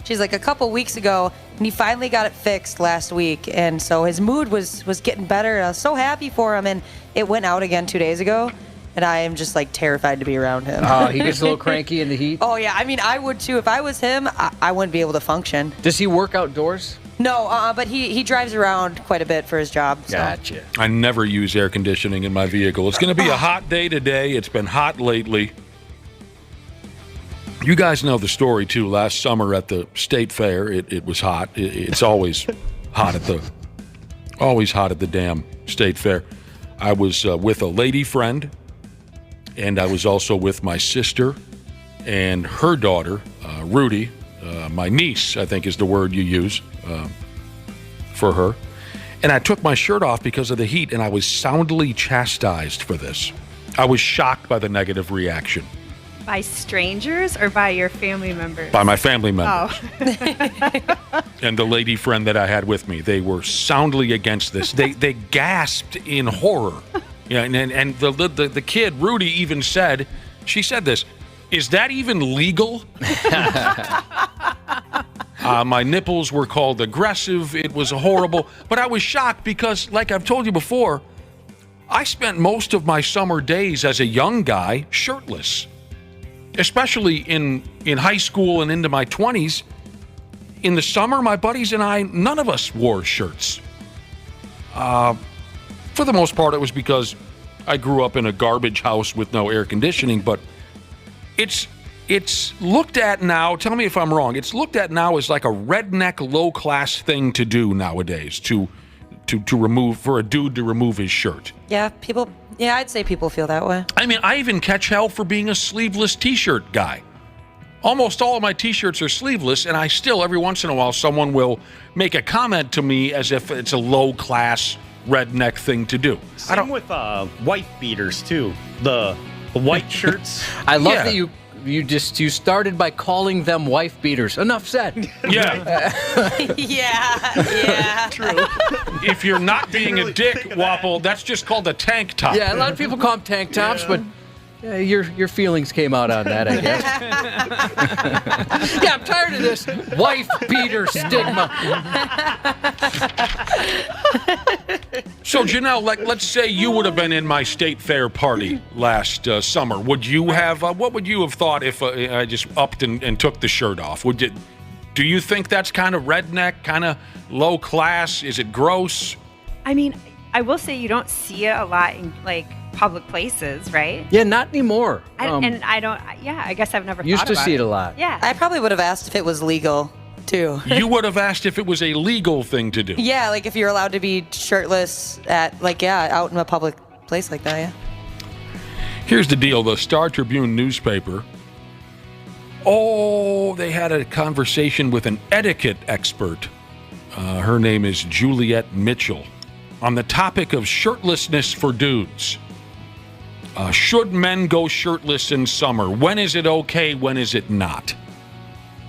[SPEAKER 7] She's like a couple weeks ago, and he finally got it fixed last week. And so his mood was getting better. I was so happy for him, and it went out again 2 days ago. And I am just like terrified to be around him.
[SPEAKER 4] Oh, he gets a little cranky in the heat?
[SPEAKER 7] Oh, yeah. I mean, I would too. If I was him, I wouldn't be able to function.
[SPEAKER 4] Does he work outdoors?
[SPEAKER 7] No, but he drives around quite a bit for his job. So.
[SPEAKER 4] Gotcha.
[SPEAKER 5] I never use air conditioning in my vehicle. It's going to be a hot day today. It's been hot lately. You guys know the story, too. Last summer at the state fair, it was hot. It's always hot at the damn state fair. I was with a lady friend, and I was also with my sister and her daughter, Rudy. My niece, I think is the word you use for her. And I took my shirt off because of the heat, and I was soundly chastised for this. I was shocked by the negative reaction.
[SPEAKER 16] By strangers or by your family members?
[SPEAKER 5] By my family members.
[SPEAKER 16] Oh.
[SPEAKER 5] And the lady friend that I had with me. They were soundly against this. They gasped in horror. Yeah, and the kid, Rudy, even said, she said this, is that even legal? My nipples were called aggressive. It was horrible. But I was shocked because, like I've told you before, I spent most of my summer days as a young guy shirtless. Especially in high school and into my 20s. In the summer, my buddies and I, none of us wore shirts. For the most part, it was because I grew up in a garbage house with no air conditioning, but it's looked at now, tell me if I'm wrong, it's looked at now as like a redneck low-class thing to do nowadays, to remove, for a dude to remove his shirt.
[SPEAKER 7] Yeah, I'd say people feel that way.
[SPEAKER 5] I mean, I even catch hell for being a sleeveless t-shirt guy. Almost all of my t-shirts are sleeveless, and I still, every once in a while, someone will make a comment to me as if it's a low-class redneck thing to do.
[SPEAKER 6] Same with wife beaters, too. The white shirts.
[SPEAKER 4] I love that you started by calling them wife beaters. Enough said.
[SPEAKER 5] Yeah.
[SPEAKER 7] Yeah.
[SPEAKER 5] True. If you're not being a dick, Wapple, that's just called a tank top.
[SPEAKER 4] Yeah, a lot of people call them tank tops, but Your feelings came out on that, I guess. Yeah, I'm tired of this wife beater stigma.
[SPEAKER 5] So, Janelle, let's say you would have been in my state fair party last summer. Would you have? What would you have thought if I just upped and took the shirt off? Do you think that's kind of redneck, kind of low class? Is it gross?
[SPEAKER 16] I mean, I will say you don't see it a lot in like public places, right?
[SPEAKER 4] Yeah, not anymore.
[SPEAKER 16] I guess I've never
[SPEAKER 4] Used
[SPEAKER 16] thought
[SPEAKER 4] to
[SPEAKER 16] about
[SPEAKER 4] see it a lot.
[SPEAKER 16] Yeah.
[SPEAKER 7] I probably would have asked if it was legal, too.
[SPEAKER 5] You would have asked if it was a legal thing to do.
[SPEAKER 7] Yeah, like if you're allowed to be shirtless at, out in a public place like that, yeah.
[SPEAKER 5] Here's the deal. The Star Tribune newspaper, they had a conversation with an etiquette expert. Her name is Juliet Mitchell, on the topic of shirtlessness for dudes. Should men go shirtless in summer? When is it okay? When is it not?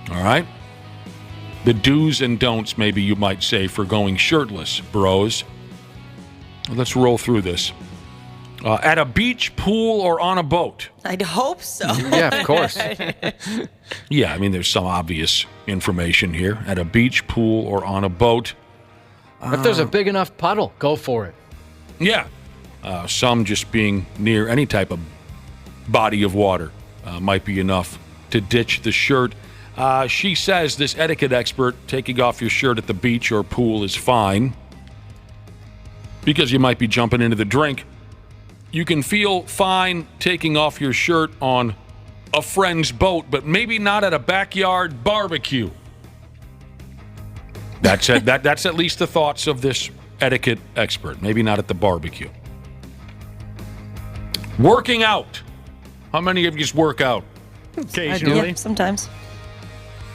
[SPEAKER 5] All right? The do's and don'ts, maybe you might say, for going shirtless, bros. Let's roll through this. At a beach, pool, or on a boat?
[SPEAKER 7] I'd hope so.
[SPEAKER 4] Yeah, of course.
[SPEAKER 5] Yeah, I mean, there's some obvious information here. At a beach, pool, or on a boat.
[SPEAKER 4] If there's a big enough puddle, go for it.
[SPEAKER 5] Yeah. Some just being near any type of body of water might be enough to ditch the shirt. She says, this etiquette expert, taking off your shirt at the beach or pool is fine because you might be jumping into the drink. You can feel fine taking off your shirt on a friend's boat, but maybe not at a backyard barbecue. That's at least the thoughts of this etiquette expert. Maybe not at the barbecue. Working out. How many of you just work out?
[SPEAKER 7] Occasionally. Yeah, sometimes.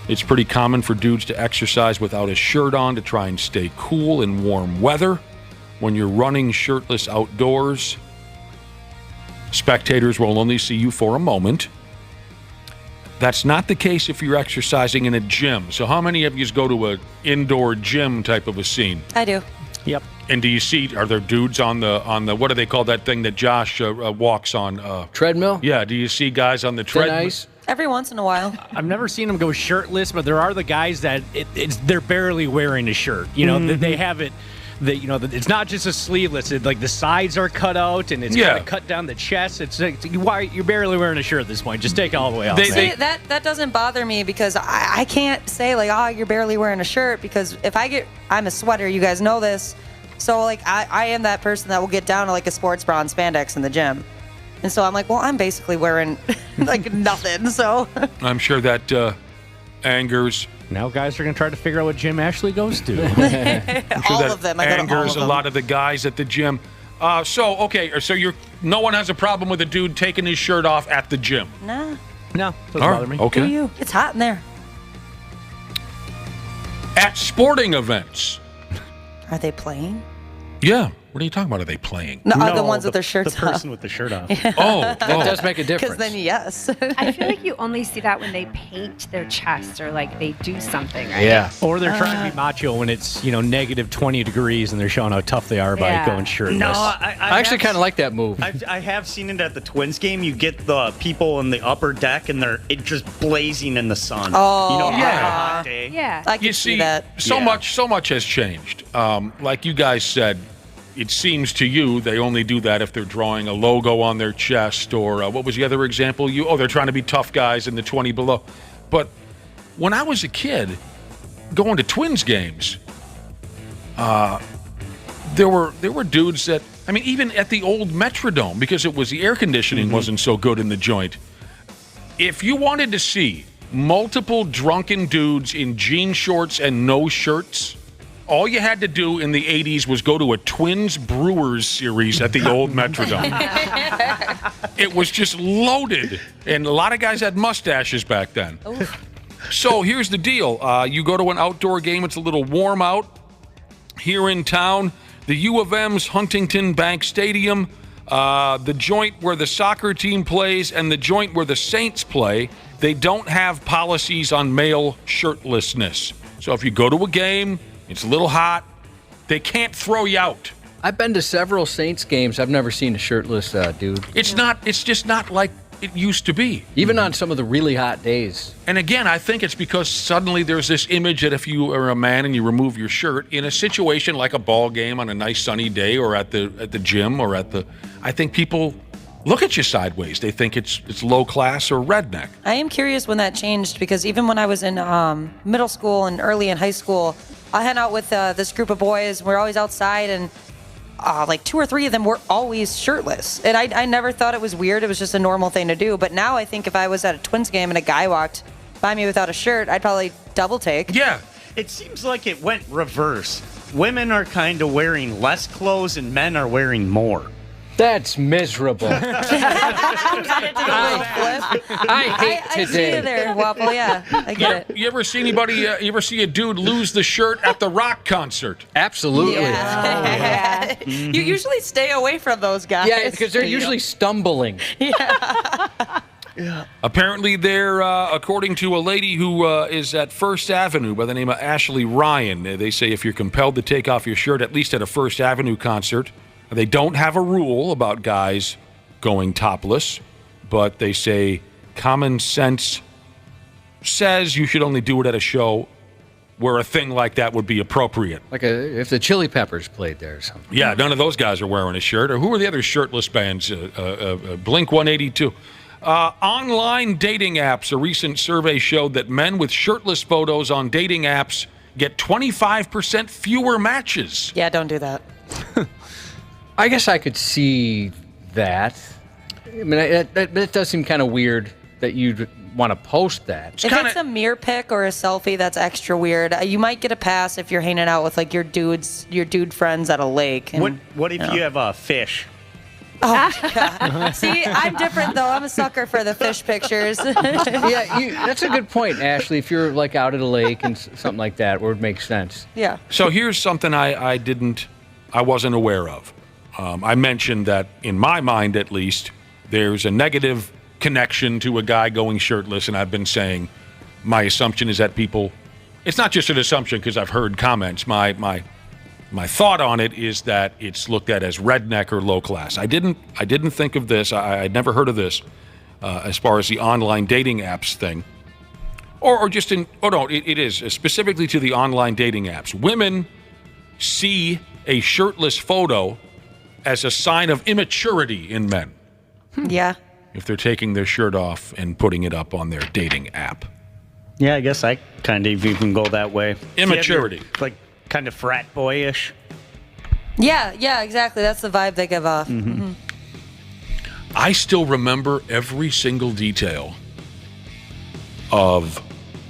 [SPEAKER 5] It's pretty common for dudes to exercise without a shirt on to try and stay cool in warm weather. When you're running shirtless outdoors, spectators will only see you for a moment. That's not the case if you're exercising in a gym. So how many of you go to an indoor gym type of a scene?
[SPEAKER 7] I do.
[SPEAKER 8] Yep.
[SPEAKER 5] And do you see, are there dudes on the what do they call that thing that Josh walks on?
[SPEAKER 4] Treadmill?
[SPEAKER 5] Yeah, do you see guys on the treadmill?
[SPEAKER 4] Ice?
[SPEAKER 7] Every once in a while.
[SPEAKER 8] I've never seen them go shirtless, but there are the guys that they're barely wearing a shirt. You know, they have it. It's not just a sleeveless. Like the sides are cut out, and it's kind of cut down the chest. It's like, you're barely wearing a shirt at this point. Just take it all the way off.
[SPEAKER 7] See, that doesn't bother me because I can't say like, oh, you're barely wearing a shirt, because if I'm a sweater. You guys know this. So like I am that person that will get down to like a sports bra and spandex in the gym. And so I'm like, well, I'm basically wearing like nothing. So
[SPEAKER 5] I'm sure that angers.
[SPEAKER 8] Now guys are going to try to figure out what gym Ashley goes to.
[SPEAKER 7] All of them. I go to all of
[SPEAKER 5] angers
[SPEAKER 7] them.
[SPEAKER 5] a lot of the guys at the gym. So no one has a problem with a dude taking his shirt off at the gym.
[SPEAKER 7] No,
[SPEAKER 8] doesn't bother me.
[SPEAKER 5] Okay.
[SPEAKER 7] Do you? It's hot in there.
[SPEAKER 5] At sporting events.
[SPEAKER 7] Are they playing?
[SPEAKER 5] Yeah. What are you talking about? Are they playing?
[SPEAKER 7] No, the ones with their shirts
[SPEAKER 6] off. The person with the shirt off.
[SPEAKER 5] That
[SPEAKER 4] does make a difference.
[SPEAKER 7] Because then, yes.
[SPEAKER 16] I feel like you only see that when they paint their chest or like they do something, right?
[SPEAKER 4] Yeah.
[SPEAKER 8] Or they're trying to be macho when it's, negative 20 degrees and they're showing how tough they are by going shirtless.
[SPEAKER 6] No,
[SPEAKER 4] I actually kind of like that move.
[SPEAKER 6] I have seen it at the Twins game. You get the people in the upper deck and they're just blazing in the sun.
[SPEAKER 7] Oh,
[SPEAKER 6] on a hot day.
[SPEAKER 16] Yeah.
[SPEAKER 7] I can
[SPEAKER 5] You
[SPEAKER 7] see
[SPEAKER 5] see,
[SPEAKER 7] that.
[SPEAKER 5] so much has changed. Like you guys said, it seems to you they only do that if they're drawing a logo on their chest, or what was the other example? They're trying to be tough guys in the 20 below. But when I was a kid, going to Twins games, there were dudes that, I mean, even at the old Metrodome, because the air conditioning wasn't so good in the joint. If you wanted to see multiple drunken dudes in jean shorts and no shirts, all you had to do in the 80s was go to a Twins Brewers series at the old Metrodome. It was just loaded, and a lot of guys had mustaches back then. So here's the deal. You go to an outdoor game, it's a little warm out. Here in town, the U of M's Huntington Bank Stadium, the joint where the soccer team plays and the joint where the Saints play, they don't have policies on male shirtlessness. So if you go to a game, it's a little hot, they can't throw you out.
[SPEAKER 4] I've been to several Saints games. I've never seen a shirtless dude.
[SPEAKER 5] It's just not like it used to be.
[SPEAKER 4] Even on some of the really hot days.
[SPEAKER 5] And again, I think it's because suddenly there's this image that if you are a man and you remove your shirt in a situation like a ball game on a nice sunny day or at the gym or I think people look at you sideways. They think it's low class or redneck.
[SPEAKER 7] I am curious when that changed, because even when I was in middle school and early in high school, I hung out with this group of boys. We're always outside, and like 2 or 3 of them were always shirtless. And I never thought it was weird. It was just a normal thing to do. But now I think if I was at a Twins game and a guy walked by me without a shirt, I'd probably double take.
[SPEAKER 5] Yeah.
[SPEAKER 6] It seems like it went reverse. Women are kind of wearing less clothes and men are wearing more.
[SPEAKER 4] That's miserable. I hate today.
[SPEAKER 7] I see you there, Waffle. Yeah, I get it.
[SPEAKER 5] You ever see anybody? You ever see a dude lose the shirt at the rock concert?
[SPEAKER 4] Absolutely.
[SPEAKER 7] Yeah. You usually stay away from those guys.
[SPEAKER 4] Yeah, because they're usually stumbling.
[SPEAKER 5] Yeah. Apparently, they're, according to a lady who is at First Avenue by the name of Ashley Ryan, they say if you're compelled to take off your shirt, at least at a First Avenue concert, they don't have a rule about guys going topless, but they say common sense says you should only do it at a show where a thing like that would be appropriate.
[SPEAKER 4] Like if the Chili Peppers played there or something.
[SPEAKER 5] Yeah, none of those guys are wearing a shirt. Or who are the other shirtless bands? Blink-182. Online dating apps. A recent survey showed that men with shirtless photos on dating apps get 25% fewer matches.
[SPEAKER 7] Yeah, don't do that.
[SPEAKER 4] I guess I could see that. I mean, it does seem kind of weird that you'd want to post that.
[SPEAKER 7] If it's a mirror pic or a selfie, that's extra weird. You might get a pass if you're hanging out with like your dude friends at a lake. And,
[SPEAKER 6] what if you have a fish?
[SPEAKER 7] Oh, God. See, I'm different, though. I'm a sucker for the fish pictures.
[SPEAKER 4] That's a good point, Ashley. If you're like out at a lake and something like that, where it makes sense.
[SPEAKER 7] Yeah.
[SPEAKER 5] So here's something I wasn't aware of. I mentioned that in my mind, at least, there's a negative connection to a guy going shirtless, and I've been saying my assumption is that people. It's not just an assumption because I've heard comments. My thought on it is that it's looked at as redneck or low class. I didn't think of this. I'd never heard of this as far as the online dating apps thing, or just in. Oh no, it is specifically to the online dating apps. Women see a shirtless photo as a sign of immaturity in men.
[SPEAKER 7] Yeah.
[SPEAKER 5] If they're taking their shirt off and putting it up on their dating app.
[SPEAKER 6] Yeah, I guess I kind of even go that way.
[SPEAKER 5] Immaturity.
[SPEAKER 6] Like kind of frat boyish.
[SPEAKER 7] Yeah, exactly. That's the vibe they give off. Mm-hmm.
[SPEAKER 5] I still remember every single detail of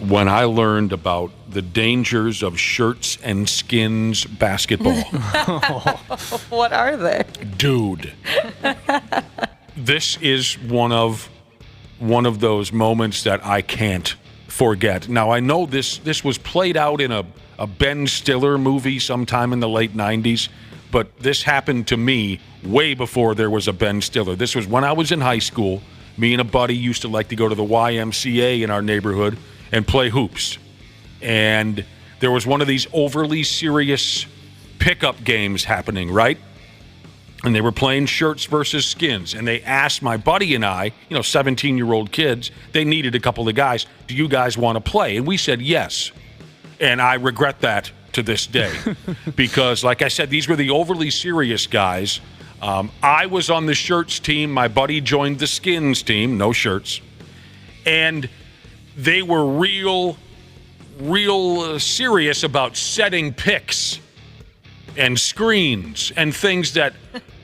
[SPEAKER 5] when I learned about the dangers of shirts and skins basketball.
[SPEAKER 7] What are they?
[SPEAKER 5] Dude. This is one of those moments that I can't forget. Now, I know this was played out in a Ben Stiller movie sometime in the late 90s, but this happened to me way before there was a Ben Stiller. This was when I was in high school. Me and a buddy used to like to go to the YMCA in our neighborhood and play hoops. And there was one of these overly serious pickup games happening, right? And they were playing shirts versus skins. And they asked my buddy and I, 17-year-old kids, they needed a couple of guys, do you guys want to play? And we said yes. And I regret that to this day. Because, like I said, these were the overly serious guys. I was on the shirts team. My buddy joined the skins team, no shirts. And they were real serious about setting picks and screens and things that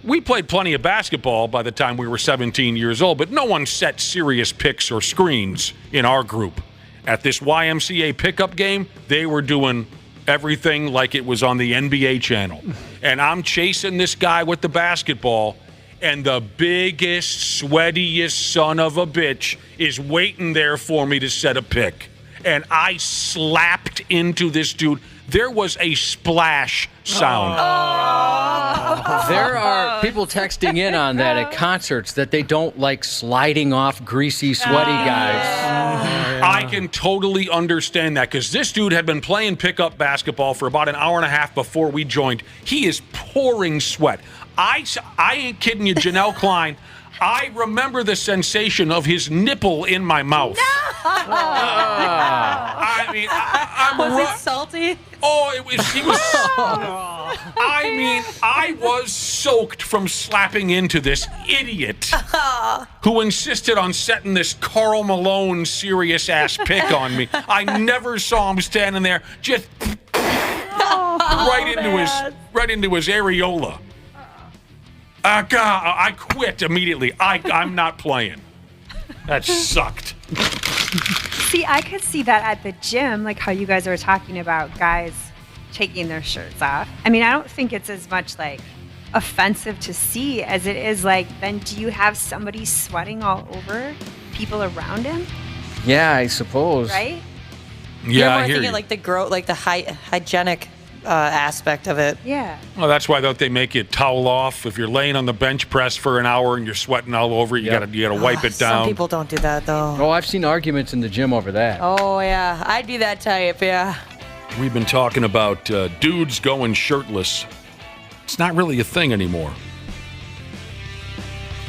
[SPEAKER 5] we played plenty of basketball by the time we were 17 years old, but no one set serious picks or screens in our group. At this YMCA pickup game, they were doing everything like it was on the NBA channel. And I'm chasing this guy with the basketball, and the biggest, sweatiest son of a bitch is waiting there for me to set a pick. And I slapped into this dude. There was a splash sound.
[SPEAKER 4] There are people texting in on that at concerts that they don't like sliding off greasy, sweaty guys.
[SPEAKER 5] I can totally understand that because this dude had been playing pickup basketball for about an hour and a half before we joined. He is pouring sweat. I ain't kidding you, Janelle Klein. I remember the sensation of his nipple in my mouth.
[SPEAKER 7] No!
[SPEAKER 5] I mean,
[SPEAKER 7] Was it salty?
[SPEAKER 5] Oh, it was. He was. I mean, I was soaked from slapping into this idiot who insisted on setting this Karl Malone serious ass pick on me. I never saw him standing there just right into his areola. God, I quit immediately. I'm not playing. That sucked.
[SPEAKER 16] See, I could see that at the gym, like how you guys were talking about guys taking their shirts off. I mean, I don't think it's as much like offensive to see as it is like, then do you have somebody sweating all over people around him?
[SPEAKER 4] Yeah, I suppose.
[SPEAKER 16] Right?
[SPEAKER 7] You're
[SPEAKER 5] Yeah,
[SPEAKER 7] more
[SPEAKER 5] I hear
[SPEAKER 7] thinking
[SPEAKER 5] you.
[SPEAKER 7] like the hygienic aspect of it.
[SPEAKER 16] Yeah.
[SPEAKER 5] Well, that's why don't they make you towel off if you're laying on the bench press for an hour and you're sweating all over it? You gotta wipe it down.
[SPEAKER 7] Some people don't do that though.
[SPEAKER 4] Oh, I've seen arguments in the gym over that.
[SPEAKER 7] Oh yeah, I'd be that type. Yeah.
[SPEAKER 5] We've been talking about dudes going shirtless. It's not really a thing anymore.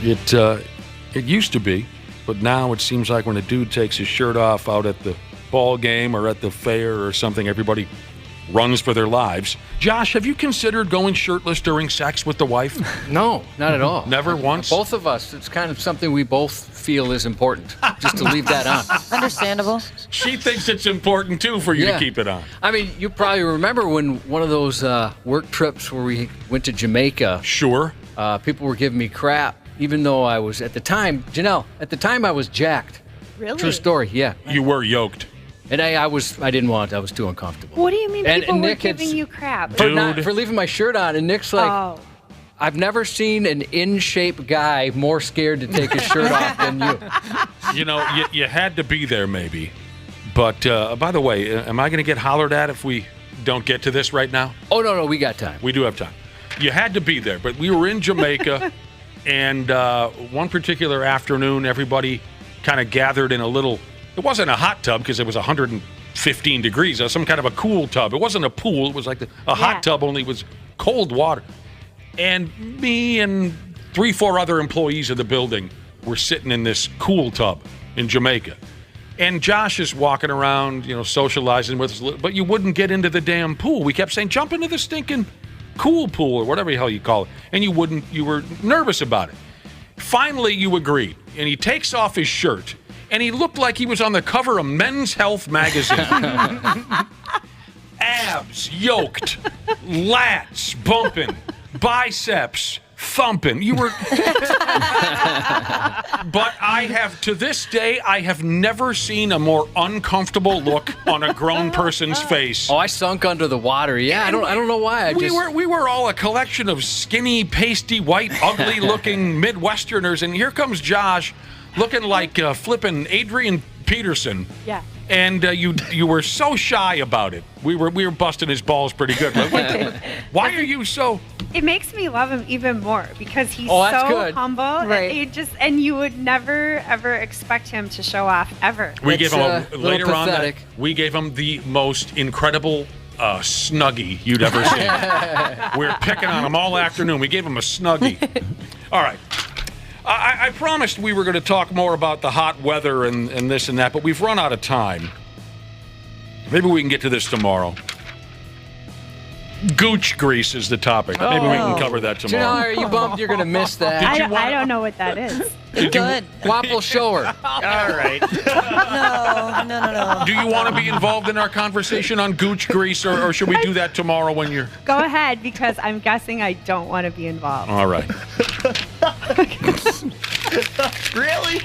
[SPEAKER 5] It used to be, but now it seems like when a dude takes his shirt off out at the ball game or at the fair or something, everybody runs for their lives. Josh, have you considered going shirtless during sex with the wife?
[SPEAKER 4] No, not at all.
[SPEAKER 5] Never once?
[SPEAKER 4] Both of us. It's kind of something we both feel is important, just to leave that on.
[SPEAKER 7] Understandable.
[SPEAKER 5] She thinks it's important, too, for you to keep it on.
[SPEAKER 4] I mean, you probably remember when one of those work trips where we went to Jamaica.
[SPEAKER 5] Sure.
[SPEAKER 4] People were giving me crap, even though I was, at the time, Janelle, I was jacked.
[SPEAKER 16] Really?
[SPEAKER 4] True story, yeah.
[SPEAKER 5] You were yoked.
[SPEAKER 4] And I didn't want it. I was too uncomfortable.
[SPEAKER 16] What do you mean
[SPEAKER 4] And
[SPEAKER 16] people were
[SPEAKER 4] Nick had-
[SPEAKER 16] giving you crap?
[SPEAKER 4] For leaving my shirt on, and Nick's like,
[SPEAKER 16] Oh.
[SPEAKER 4] I've never seen an in-shape guy more scared to take his shirt off than you.
[SPEAKER 5] You know, you had to be there maybe. But, by the way, am I going to get hollered at if we don't get to this right now?
[SPEAKER 4] Oh, no, we got time.
[SPEAKER 5] We do have time. You had to be there, but we were in Jamaica, and one particular afternoon, everybody kind of gathered in a little, it wasn't a hot tub because it was 115 degrees. It was some kind of a cool tub. It wasn't a pool. It was like a hot tub, only it was cold water. And me and 3-4 other employees of the building were sitting in this cool tub in Jamaica. And Josh is walking around, socializing with us, but you wouldn't get into the damn pool. We kept saying, jump into the stinking cool pool or whatever the hell you call it. And you wouldn't, you were nervous about it. Finally, you agreed. And he takes off his shirt, and he looked like he was on the cover of Men's Health magazine. Abs yoked, lats bumping, biceps thumping. You were. But to this day, I have never seen a more uncomfortable look on a grown person's face.
[SPEAKER 4] Oh, I sunk under the water. Yeah, I don't know why.
[SPEAKER 5] We were all a collection of skinny, pasty, white, ugly-looking Midwesterners, and here comes Josh, looking like flipping Adrian Peterson.
[SPEAKER 16] Yeah.
[SPEAKER 5] And you were so shy about it. We were busting his balls pretty good. Why are you so?
[SPEAKER 16] It makes me love him even more because he's
[SPEAKER 4] that's
[SPEAKER 16] so
[SPEAKER 4] good.
[SPEAKER 16] humble.
[SPEAKER 7] Right.
[SPEAKER 16] And you would never ever expect him to show off ever.
[SPEAKER 5] We gave him later on
[SPEAKER 4] pathetic.
[SPEAKER 5] we gave him the most incredible Snuggie you'd ever seen. We were picking on him all afternoon. We gave him a Snuggie. All right. I promised we were going to talk more about the hot weather and this and that, but we've run out of time. Maybe we can get to this tomorrow. Gooch grease is the topic. Maybe we can cover that tomorrow.
[SPEAKER 4] Janelle, are you bummed you're going to miss that?
[SPEAKER 16] I don't know what that is.
[SPEAKER 7] Good.
[SPEAKER 4] Waffle show her.
[SPEAKER 6] All right.
[SPEAKER 7] No.
[SPEAKER 5] Do you want to be involved in our conversation on Gooch grease, or should we do that tomorrow when you're...
[SPEAKER 16] Go ahead, because I'm guessing I don't want to be involved.
[SPEAKER 5] All right.
[SPEAKER 6] Really?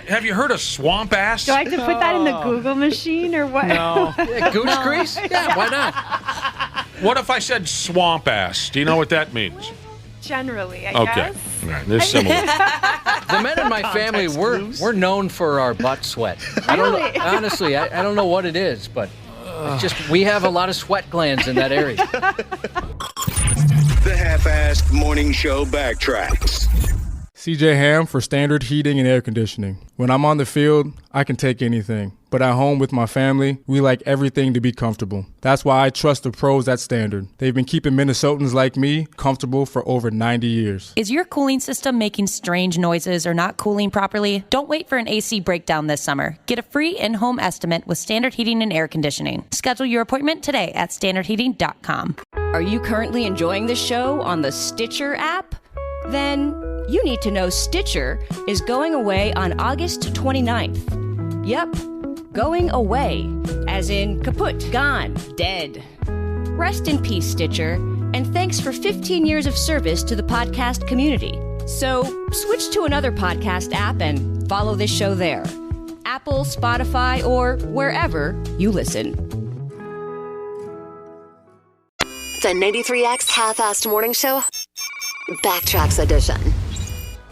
[SPEAKER 5] Have you heard of swamp ass?
[SPEAKER 16] Do I have to put that in the Google machine or what?
[SPEAKER 6] No.
[SPEAKER 4] Yeah, Gooch grease? Yeah, why not?
[SPEAKER 5] What if I said swamp ass? Do you know what that means?
[SPEAKER 16] Generally, I
[SPEAKER 5] Okay.
[SPEAKER 16] guess.
[SPEAKER 5] All right. There's similar.
[SPEAKER 4] The men in my family, we're known for our butt sweat. I don't know, honestly, I don't know what it is, but it's just we have a lot of sweat glands in that area.
[SPEAKER 12] The Half-Assed Morning Show backtracks.
[SPEAKER 9] CJ Ham for Standard Heating and Air Conditioning. When I'm on the field, I can take anything. But at home with my family, we like everything to be comfortable. That's why I trust the pros at Standard. They've been keeping Minnesotans like me comfortable for over 90 years.
[SPEAKER 2] Is your cooling system making strange noises or not cooling properly? Don't wait for an AC breakdown this summer. Get a free in-home estimate with Standard Heating and Air Conditioning. Schedule your appointment today at standardheating.com.
[SPEAKER 10] Are you currently enjoying the show on the Stitcher app? Then you need to know Stitcher is going away on August 29th. Yep, going away, as in kaput, gone, dead. Rest in peace, Stitcher, and thanks for 15 years of service to the podcast community. So switch to another podcast app and follow this show there. Apple, Spotify, or wherever you listen.
[SPEAKER 3] The 93X Half-Assed Morning Show Backtracks Edition.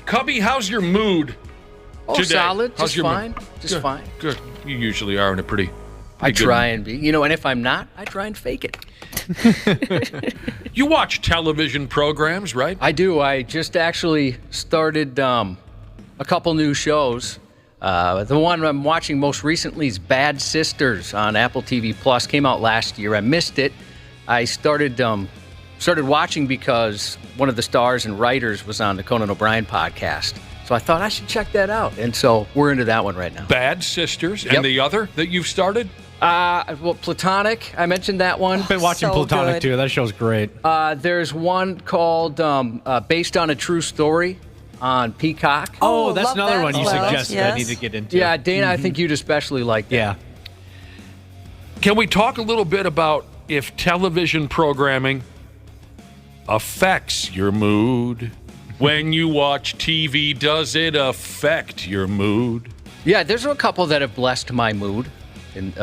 [SPEAKER 5] Cubby, how's your mood today?
[SPEAKER 4] Solid.
[SPEAKER 5] How's
[SPEAKER 4] Just
[SPEAKER 5] your
[SPEAKER 4] fine.
[SPEAKER 5] mood?
[SPEAKER 4] Just
[SPEAKER 5] Good,
[SPEAKER 4] fine.
[SPEAKER 5] Good. You usually are in a pretty
[SPEAKER 4] I
[SPEAKER 5] good
[SPEAKER 4] try
[SPEAKER 5] mood.
[SPEAKER 4] and be. And if I'm not, I try and fake it.
[SPEAKER 5] You watch television programs, right?
[SPEAKER 4] I do. I just actually started a couple new shows. The one I'm watching most recently is Bad Sisters on Apple TV Plus. Came out last year. I missed it. I started watching because one of the stars and writers was on the Conan O'Brien podcast. So I thought I should check that out. And so we're into that one right now.
[SPEAKER 5] Bad Sisters.
[SPEAKER 4] Yep.
[SPEAKER 5] And the other that you've started?
[SPEAKER 4] Well, Platonic. I mentioned that one.
[SPEAKER 8] I've been watching Platonic too. That show's great.
[SPEAKER 4] There's one called Based on a True Story on Peacock.
[SPEAKER 8] Oh, that's another
[SPEAKER 7] that
[SPEAKER 8] one you
[SPEAKER 7] as well.
[SPEAKER 8] suggested
[SPEAKER 7] Yes.
[SPEAKER 8] I need to get into.
[SPEAKER 4] Yeah, Dana, I think you'd especially like that.
[SPEAKER 8] Yeah.
[SPEAKER 5] Can we talk a little bit about if television programming affects your mood? When you watch TV, does it affect your mood?
[SPEAKER 4] Yeah, there's a couple that have blessed my mood. And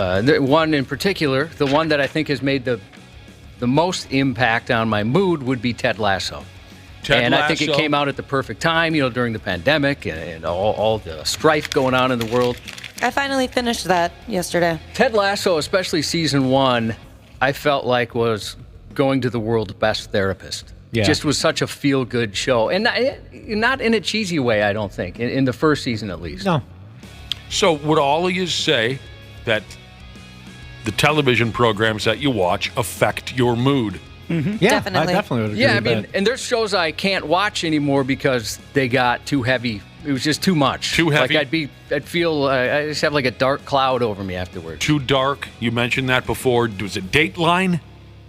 [SPEAKER 4] one in particular, the one that I think has made the most impact on my mood would be Ted Lasso.
[SPEAKER 5] Ted
[SPEAKER 4] I think it
[SPEAKER 5] Lasso.
[SPEAKER 4] came out at the perfect time, during the pandemic and all the strife going on in the world.
[SPEAKER 7] I finally finished that yesterday.
[SPEAKER 4] Ted Lasso, especially season 1, I felt like was going to the world's best therapist.
[SPEAKER 8] Yeah.
[SPEAKER 4] Just was such a feel-good show. And not in a cheesy way, I don't think, in the first season at least.
[SPEAKER 8] No.
[SPEAKER 5] So would all of you say that the television programs that you watch affect your mood?
[SPEAKER 8] Mm-hmm. Yeah,
[SPEAKER 7] Definitely.
[SPEAKER 8] I definitely would agree
[SPEAKER 4] Yeah, I
[SPEAKER 8] with
[SPEAKER 4] mean,
[SPEAKER 8] that.
[SPEAKER 4] and there's shows I can't watch anymore because they got too heavy. It was just too much.
[SPEAKER 5] Too heavy?
[SPEAKER 4] Like I'd feel, I just have like a dark cloud over me afterwards.
[SPEAKER 5] Too dark? You mentioned that before. Was it Dateline?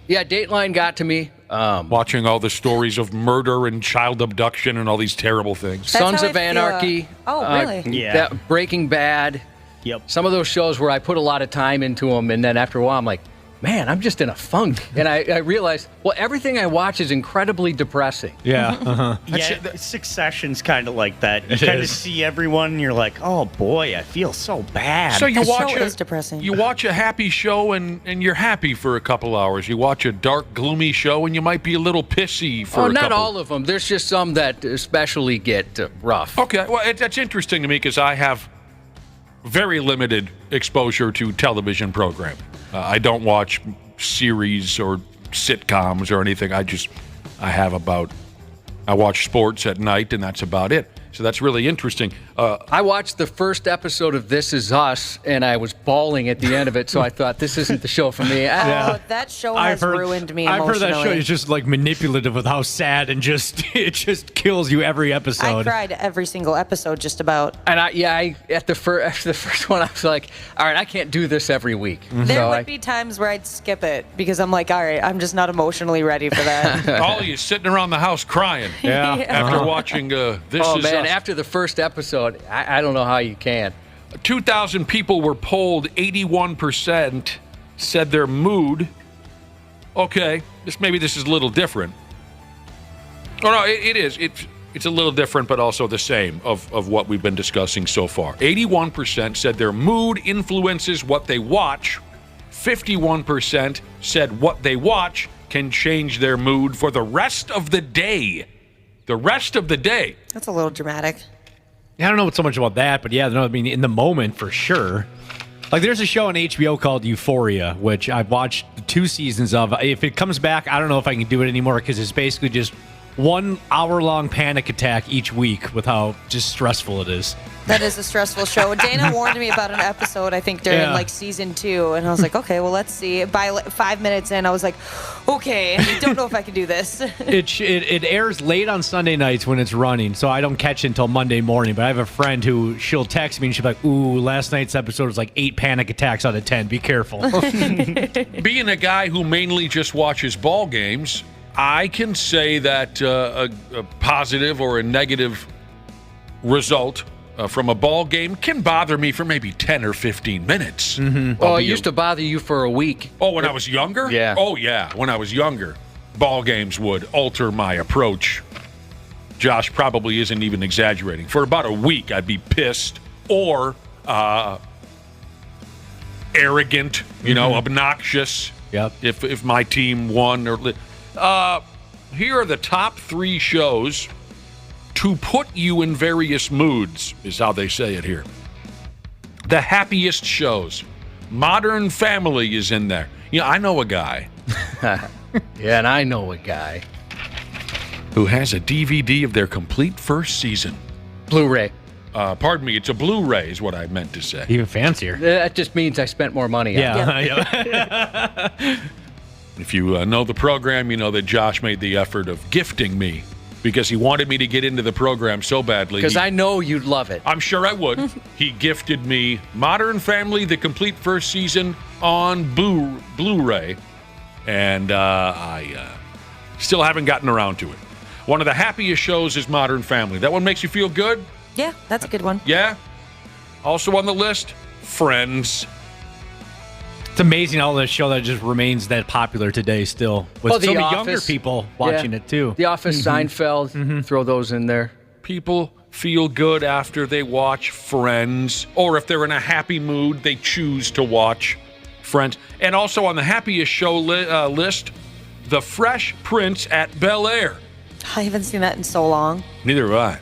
[SPEAKER 4] Yeah, Dateline got to me.
[SPEAKER 5] Watching all the stories of murder and child abduction and all these terrible things.
[SPEAKER 7] That's
[SPEAKER 4] Sons
[SPEAKER 7] how
[SPEAKER 4] of
[SPEAKER 7] I feel.
[SPEAKER 4] Anarchy.
[SPEAKER 7] Oh, really?
[SPEAKER 6] Yeah.
[SPEAKER 4] Breaking Bad.
[SPEAKER 6] Yep.
[SPEAKER 4] Some of those shows where I put a lot of time into them, and then after a while, I'm like, man, I'm just in a funk. And I realized, well, everything I watch is incredibly depressing.
[SPEAKER 8] Yeah. Uh-huh.
[SPEAKER 6] Yeah, Succession's kind of like that. You
[SPEAKER 8] It
[SPEAKER 6] kind of
[SPEAKER 8] is.
[SPEAKER 6] see everyone, and you're like, oh boy, I feel so bad.
[SPEAKER 5] So you
[SPEAKER 7] The
[SPEAKER 5] watch
[SPEAKER 7] show is depressing.
[SPEAKER 5] You watch a happy show and you're happy for a couple hours. You watch a dark, gloomy show and you might be a little pissy for a
[SPEAKER 4] not
[SPEAKER 5] couple.
[SPEAKER 4] all of them. There's just some that especially get rough.
[SPEAKER 5] Okay, well, that's interesting to me because I have very limited exposure to television programming. I don't watch series or sitcoms or anything. I watch sports at night, and that's about it. So that's really interesting.
[SPEAKER 4] I watched the first episode of This Is Us, and I was bawling at the end of it, so I thought, this isn't the show for me.
[SPEAKER 7] Oh, that show has ruined me
[SPEAKER 8] I've
[SPEAKER 7] emotionally.
[SPEAKER 8] heard that show is just like manipulative with how sad and just it just kills you every
[SPEAKER 7] I
[SPEAKER 8] episode.
[SPEAKER 7] cried every single episode, just about.
[SPEAKER 4] And after the first one, I was like, all right, I can't do this every week.
[SPEAKER 7] There
[SPEAKER 4] So
[SPEAKER 7] would be times where I'd skip it because I'm like, all right, I'm just not emotionally ready for that.
[SPEAKER 5] All of you sitting around the house crying
[SPEAKER 8] Yeah.
[SPEAKER 5] after watching This
[SPEAKER 4] oh
[SPEAKER 5] Is
[SPEAKER 4] man,
[SPEAKER 5] Us.
[SPEAKER 4] after the first episode, I don't know how you can.
[SPEAKER 5] 2,000 people were polled. 81% said their mood. Okay, maybe this is a little different. Oh no, it is. It's a little different, but also the same of what we've been discussing so far. 81% said their mood influences what they watch. 51% said what they watch can change their mood for the rest of the day. The rest of the day.
[SPEAKER 7] That's a little dramatic.
[SPEAKER 8] I don't know so much about that, but yeah, no, I mean, in the moment for sure. Like, there's a show on HBO called Euphoria, which I've watched 2 seasons of. If it comes back, I don't know if I can do it anymore because it's basically just 1 hour-long panic attack each week with how just stressful it is.
[SPEAKER 7] That is a stressful show. Dana warned me about an episode, I think, during like season 2, and I was like, okay, well, let's see. By 5 minutes in, I was like, okay, I don't know if I can do this.
[SPEAKER 8] It airs late on Sunday nights when it's running, so I don't catch it until Monday morning. But I have a friend who she'll text me and she'll be like, ooh, last night's episode was like 8 panic attacks out of 10. Be careful.
[SPEAKER 5] Being a guy who mainly just watches ball games, I can say that a positive or a negative result from a ball game can bother me for maybe 10 or 15 minutes.
[SPEAKER 4] Mm-hmm. Well, it used to bother you for a week.
[SPEAKER 5] Oh, when I was younger?
[SPEAKER 4] Yeah.
[SPEAKER 5] Oh, yeah. When I was younger, ball games would alter my approach. Josh probably isn't even exaggerating. For about a week, I'd be pissed or arrogant, obnoxious.
[SPEAKER 8] Yep.
[SPEAKER 5] If my team won or here are the top 3 shows to put you in various moods, is how they say it here. The happiest shows. Modern Family is in there. I know a guy.
[SPEAKER 4] Yeah, and I know a guy
[SPEAKER 5] who has a DVD of their complete first season.
[SPEAKER 4] Blu-ray.
[SPEAKER 5] Pardon me, it's a Blu-ray is what I meant to say.
[SPEAKER 8] Even fancier.
[SPEAKER 4] That just means I spent more money on it.
[SPEAKER 8] Yeah.
[SPEAKER 5] If you know the program, you know that Josh made the effort of gifting me because he wanted me to get into the program so badly.
[SPEAKER 4] Because I know you'd love it.
[SPEAKER 5] I'm sure I would. He gifted me Modern Family, the complete first season on Blu-ray, and I still haven't gotten around to it. One of the happiest shows is Modern Family. That one makes you feel good?
[SPEAKER 7] Yeah, that's a good one.
[SPEAKER 5] Yeah? Also on the list, Friends.
[SPEAKER 8] It's amazing how the show that just remains that popular today still. With so many younger people watching it, too.
[SPEAKER 4] The Office, Seinfeld, throw those in there.
[SPEAKER 5] People feel good after they watch Friends, or if they're in a happy mood, they choose to watch Friends. And also on the happiest show list, The Fresh Prince at Bel-Air.
[SPEAKER 7] I haven't seen that in so long.
[SPEAKER 5] Neither have I.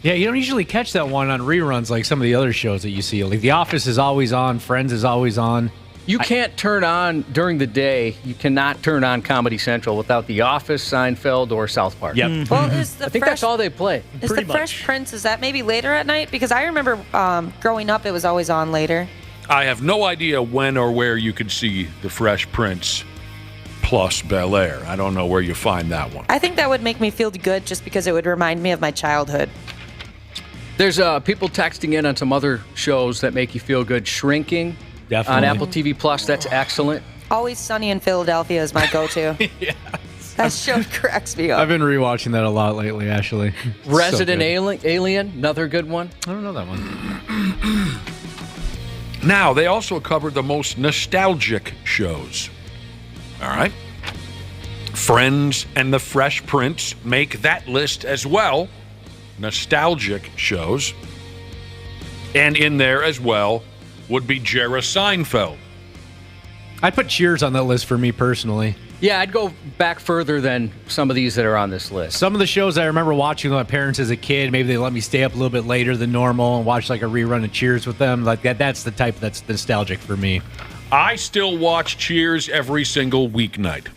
[SPEAKER 8] Yeah, you don't usually catch that one on reruns like some of the other shows that you see. Like The Office is always on, Friends is always on.
[SPEAKER 4] You can't turn on, during the day, you cannot turn on Comedy Central without The Office, Seinfeld, or South Park.
[SPEAKER 8] Yep.
[SPEAKER 7] Well, is the
[SPEAKER 4] I think that's all they play.
[SPEAKER 7] Is the Fresh Prince, is that maybe later at night? Because I remember growing up, it was always on later.
[SPEAKER 5] I have no idea when or where you could see The Fresh Prince plus Bel-Air. I don't know where you find that one.
[SPEAKER 7] I think that would make me feel good just because it would remind me of my childhood.
[SPEAKER 4] There's people texting in on some other shows that make you feel good. Shrinking.
[SPEAKER 8] Definitely.
[SPEAKER 4] On Apple TV Plus, that's excellent.
[SPEAKER 7] Always Sunny in Philadelphia is my go-to.
[SPEAKER 8] Yes.
[SPEAKER 7] That show cracks me up.
[SPEAKER 8] I've been rewatching that a lot lately, actually.
[SPEAKER 4] Resident Alien, another good one.
[SPEAKER 8] I don't know that one.
[SPEAKER 5] Now, they also cover the most nostalgic shows. All right? Friends and The Fresh Prince make that list as well. Nostalgic shows. And in there as well would be Jerry Seinfeld.
[SPEAKER 8] I'd put Cheers on that list for me personally.
[SPEAKER 4] Yeah, I'd go back further than some of these that are on this list.
[SPEAKER 8] Some of the shows I remember watching with my parents as a kid, maybe they let me stay up a little bit later than normal and watch like a rerun of Cheers with them. Like that's the type that's nostalgic for me.
[SPEAKER 5] I still watch Cheers every single weeknight.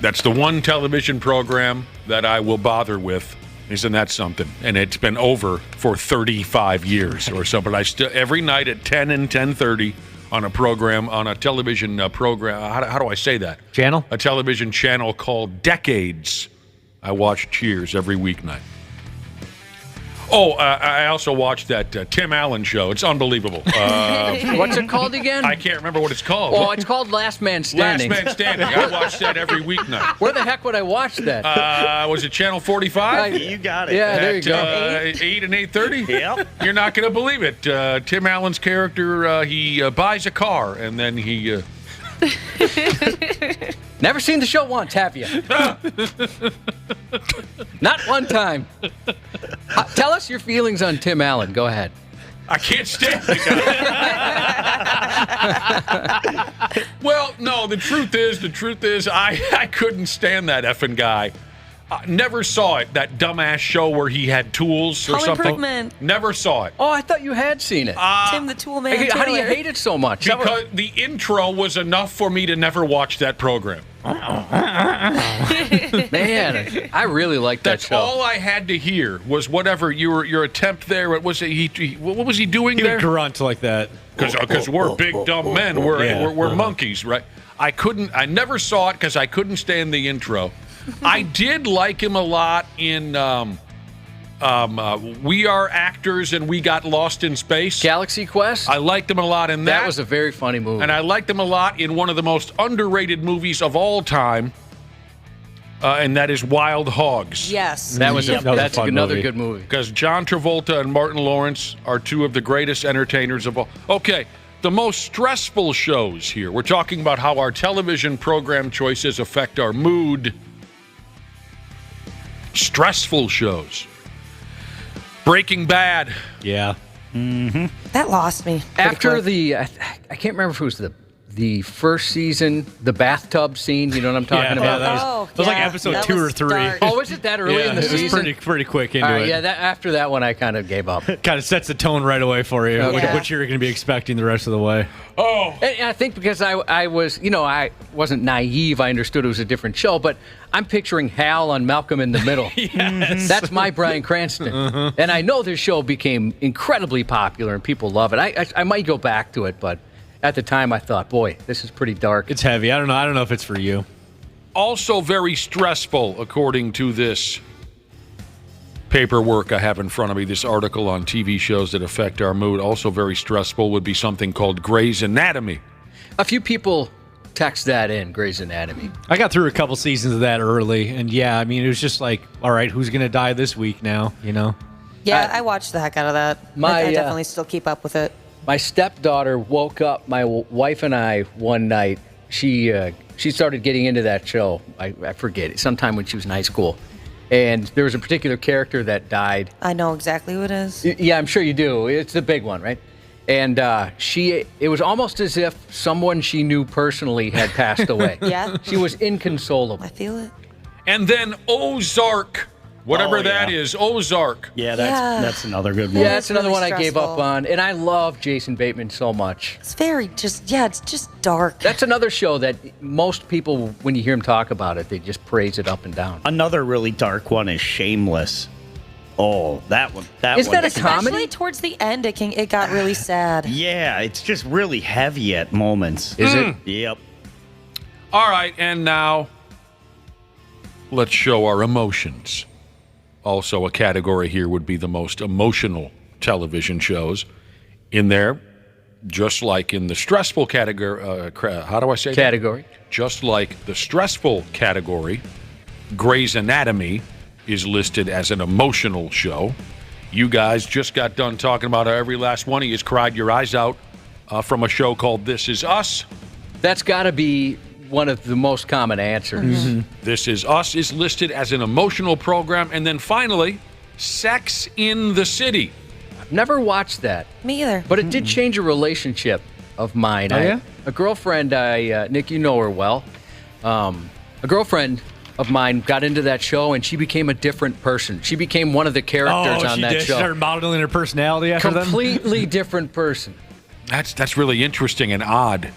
[SPEAKER 5] That's the one television program that I will bother with. Isn't that something? And it's been over for 35 years or so. But I still every night at 10 and 10:30 on a program, on a television program. How do I say that?
[SPEAKER 8] Channel?
[SPEAKER 5] A television channel called Decades. I watch Cheers every weeknight. Oh, I also watched that Tim Allen show. It's unbeliable.
[SPEAKER 4] What's it called again?
[SPEAKER 5] I can't remember what it's called.
[SPEAKER 4] Oh, it's called Last Man Standing.
[SPEAKER 5] Last Man Standing. I watched that every weeknight.
[SPEAKER 4] Where the heck would I watch that?
[SPEAKER 5] Was it Channel 45?
[SPEAKER 6] You got it.
[SPEAKER 4] Yeah, there you go.
[SPEAKER 5] 8 and 8:30?
[SPEAKER 6] Yep.
[SPEAKER 5] You're not going to believe it. Tim Allen's character, he buys a car, and then he...
[SPEAKER 4] Never seen the show once, have you? Not one time. Tell us your feelings on Tim Allen. Go ahead.
[SPEAKER 5] I can't stand the guy. Well, no, the truth is, I couldn't stand that effing guy. Never saw it. That dumbass show where he had tools or
[SPEAKER 7] Home
[SPEAKER 5] something.
[SPEAKER 7] Improvement.
[SPEAKER 5] Never saw it.
[SPEAKER 4] Oh, I thought you had seen it.
[SPEAKER 7] Tim the Tool Man.
[SPEAKER 4] How do you
[SPEAKER 7] Taylor.
[SPEAKER 4] hate it so much?
[SPEAKER 5] Because the intro was enough for me to never watch that program.
[SPEAKER 4] Man, I really like that
[SPEAKER 5] That's
[SPEAKER 4] show.
[SPEAKER 5] all I had to hear was whatever your attempt there. What was it? What was he doing
[SPEAKER 8] He
[SPEAKER 5] there?
[SPEAKER 8] would grunt like that.
[SPEAKER 5] Because we're big dumb men. We're monkeys, right? I never saw it because I couldn't stand the intro. I did like him a lot in We Are Actors and We Got Lost in Space.
[SPEAKER 4] Galaxy Quest?
[SPEAKER 5] I liked him a lot in that.
[SPEAKER 4] That was a very funny movie.
[SPEAKER 5] And I liked him a lot in one of the most underrated movies of all time, and that is Wild Hogs.
[SPEAKER 7] Yes.
[SPEAKER 4] That's another
[SPEAKER 8] movie.
[SPEAKER 4] good movie.
[SPEAKER 5] Because John Travolta and Martin Lawrence are two of the greatest entertainers of all. Okay, the most stressful shows here. We're talking about how our television program choices affect our mood. Stressful shows. Breaking Bad.
[SPEAKER 8] Yeah.
[SPEAKER 7] That lost me.
[SPEAKER 4] After I can't remember if it was the first season, the bathtub scene. You know what I'm talking about?
[SPEAKER 8] That was like episode 2 or 3.
[SPEAKER 7] dark.
[SPEAKER 4] Oh, was it that early in the season?
[SPEAKER 8] It was pretty quick into
[SPEAKER 4] All right,
[SPEAKER 8] it.
[SPEAKER 4] yeah, after that one, I kind of gave up.
[SPEAKER 8] Kind of sets the tone right away for you,
[SPEAKER 4] Okay.
[SPEAKER 8] what you're going to be expecting the rest of the way.
[SPEAKER 5] Oh.
[SPEAKER 4] And I think because I was, I wasn't naive. I understood it was a different show, but I'm picturing Hal on Malcolm in the Middle.
[SPEAKER 8] Yes.
[SPEAKER 4] That's my Bryan Cranston. And I know this show became incredibly popular and people love it. I might go back to it, but at the time I thought, boy, this is pretty dark.
[SPEAKER 8] It's heavy. I don't know if it's for you.
[SPEAKER 5] Also very stressful, according to this paperwork I have in front of me, this article on TV shows that affect our mood. Also very stressful would be something called Grey's Anatomy.
[SPEAKER 4] A few people text that in, Grey's Anatomy.
[SPEAKER 8] I got through a couple seasons of that early, and yeah, I mean, it was just like, all right, who's going to die this week now,
[SPEAKER 7] Yeah, I watched the heck out of that. I definitely still keep up with it.
[SPEAKER 4] My stepdaughter woke up my wife and I one night. She started getting into that show. I forget it, sometime when she was in high school. And there was a particular character that died.
[SPEAKER 7] I know exactly who it is.
[SPEAKER 4] Yeah, I'm sure you do. It's the big one, right? And it was almost as if someone she knew personally had passed away.
[SPEAKER 7] Yeah.
[SPEAKER 4] She was inconsolable.
[SPEAKER 7] I feel it.
[SPEAKER 5] And then Ozark. Whatever that is, Ozark.
[SPEAKER 6] Yeah, that's another good one.
[SPEAKER 4] Yeah, that's another
[SPEAKER 7] really
[SPEAKER 4] one I gave up
[SPEAKER 7] stressful.
[SPEAKER 4] on. And I love Jason Bateman so much.
[SPEAKER 7] It's very it's just dark.
[SPEAKER 4] That's another show that most people, when you hear them talk about it, they just praise it up and down.
[SPEAKER 6] Another really dark one is Shameless. Oh, that one.
[SPEAKER 4] Is that a
[SPEAKER 7] Especially
[SPEAKER 4] comedy?
[SPEAKER 7] towards the end, it got really sad.
[SPEAKER 6] Yeah, it's just really heavy at moments.
[SPEAKER 4] Is it?
[SPEAKER 6] Yep.
[SPEAKER 5] All right, and now let's show our emotions. Also, a category here would be the most emotional television shows. In there, just like in the stressful category, how do I say
[SPEAKER 4] Category.
[SPEAKER 5] that? Just like the stressful category, Grey's Anatomy is listed as an emotional show. You guys just got done talking about how every last one of you has cried your eyes out from a show called This Is Us.
[SPEAKER 4] That's got to be one of the most common answers.
[SPEAKER 7] Mm-hmm.
[SPEAKER 5] This Is Us is listed as an emotional program. And then finally, Sex in the City.
[SPEAKER 4] I've never watched that,
[SPEAKER 7] Me either.
[SPEAKER 4] but it did change a relationship of mine.
[SPEAKER 8] Oh, yeah?
[SPEAKER 4] A girlfriend, Nick, you know her well. A girlfriend of mine got into that show, and she became a different person. She became one of the characters on that
[SPEAKER 8] She
[SPEAKER 4] show.
[SPEAKER 8] started modeling her personality after them?
[SPEAKER 4] Completely different person.
[SPEAKER 5] That's really interesting and odd.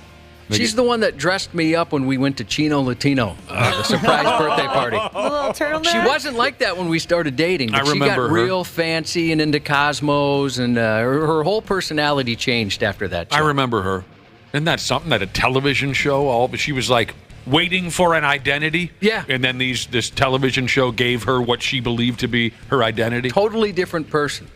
[SPEAKER 4] She's the one that dressed me up when we went to Chino Latino, the surprise birthday party.
[SPEAKER 7] The little turtleneck.
[SPEAKER 4] She wasn't like that when we started dating. But
[SPEAKER 5] I remember
[SPEAKER 4] she got
[SPEAKER 5] her.
[SPEAKER 4] real fancy and into Cosmos, and her whole personality changed after that show.
[SPEAKER 5] I remember her. Isn't that something that a television show? She was like waiting for an identity.
[SPEAKER 4] Yeah.
[SPEAKER 5] And then this television show gave her what she believed to be her identity.
[SPEAKER 4] Totally different person.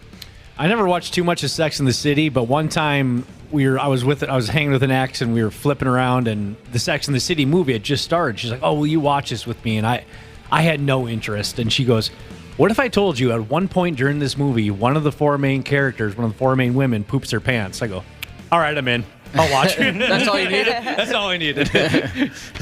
[SPEAKER 8] I never watched too much of Sex in the City, but one time I was hanging with an ex and we were flipping around, and the Sex in the City movie had just started. She's like, "Oh, will you watch this with me?" And I had no interest. And she goes, "What if I told you at one point during this movie, one of the four main characters, one of the four main women, poops her pants?" I go, "All right, I'm in. I'll watch."
[SPEAKER 4] That's all you needed?
[SPEAKER 8] That's all I needed.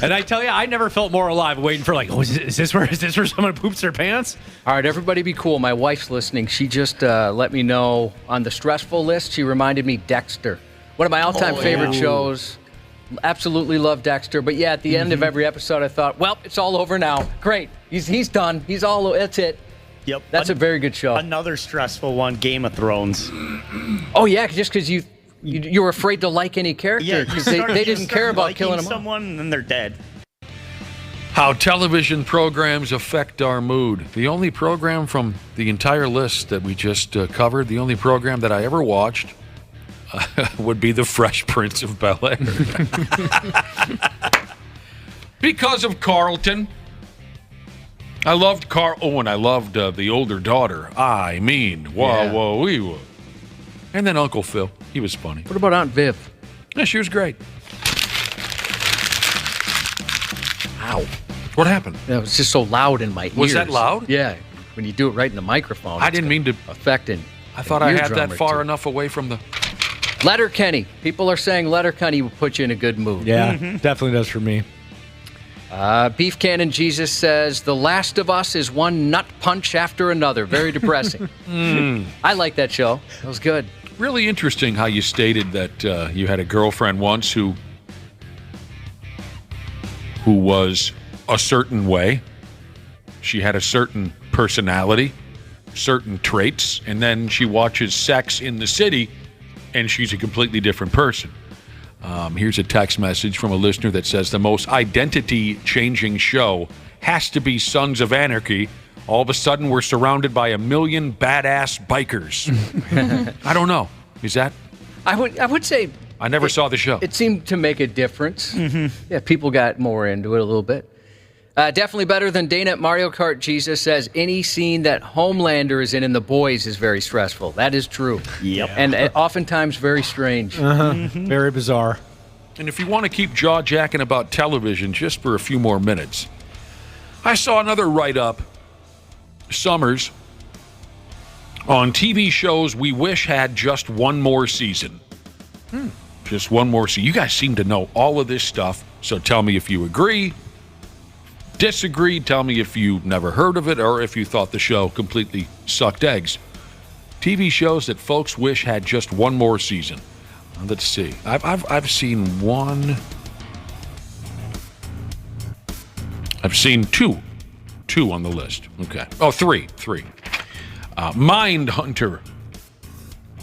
[SPEAKER 8] And I tell you, I never felt more alive waiting for like, is this where someone poops their pants?
[SPEAKER 4] All right, everybody be cool. My wife's listening. She just let me know on the stressful list, she reminded me Dexter. One of my all-time favorite shows. absolutely love Dexter. But yeah, at the end of every episode, I thought, well, it's all over now. Great. He's done. That's it.
[SPEAKER 6] Yep.
[SPEAKER 4] That's a very good show.
[SPEAKER 6] Another stressful one, Game of Thrones.
[SPEAKER 4] Oh, yeah, just because you were afraid to like any character because they didn't care about killing them.
[SPEAKER 6] Someone and then they're dead.
[SPEAKER 5] How television programs affect our mood. The only program from the entire list that we just covered, the only program that I ever watched would be The Fresh Prince of Bel-Air. Because of Carlton. I loved and I loved the older daughter. I mean, whoa. And then Uncle Phil. He was funny.
[SPEAKER 4] What about Aunt Viv?
[SPEAKER 5] Yeah, she was great. Ow. What happened?
[SPEAKER 4] It was just so loud in my ears.
[SPEAKER 5] Was that loud?
[SPEAKER 4] Yeah. When you do it right in the microphone.
[SPEAKER 5] I didn't mean to
[SPEAKER 4] affect it.
[SPEAKER 5] I thought I had that far enough away from the...
[SPEAKER 4] Letterkenny. People are saying Letterkenny will put you in a good mood.
[SPEAKER 8] Yeah, definitely does for me.
[SPEAKER 4] Beef Cannon Jesus says, The Last of Us is one nut punch after another. Very depressing. I like that show. It was good.
[SPEAKER 5] Really interesting how you stated that you had a girlfriend once who was a certain way. She had a certain personality, certain traits, and then she watches Sex in the City, and she's a completely different person. Here's a text message from a listener that says, the most identity-changing show has to be Sons of Anarchy. All of a sudden, we're surrounded by a million badass bikers. I don't know. Is that?
[SPEAKER 4] I would say...
[SPEAKER 5] I never saw the show.
[SPEAKER 4] It seemed to make a difference. Yeah, people got more into it a little bit. Definitely better than Dana at Mario Kart. Jesus says, any scene that Homelander is in The Boys is very stressful. That is true.
[SPEAKER 6] Yep.
[SPEAKER 4] And oftentimes very strange.
[SPEAKER 8] Very bizarre.
[SPEAKER 5] And if you want to keep jaw-jacking about television just for a few more minutes, I saw another write-up, Summers, on TV shows we wish had just one more season. Just one more season. You guys seem to know all of this stuff, so tell me if you agree, disagree, tell me if you never heard of it, or if you thought the show completely sucked eggs. TV shows that folks wish had just one more season. Let's see. I've seen one. I've seen two on the list. Okay. Oh, three. Mindhunter.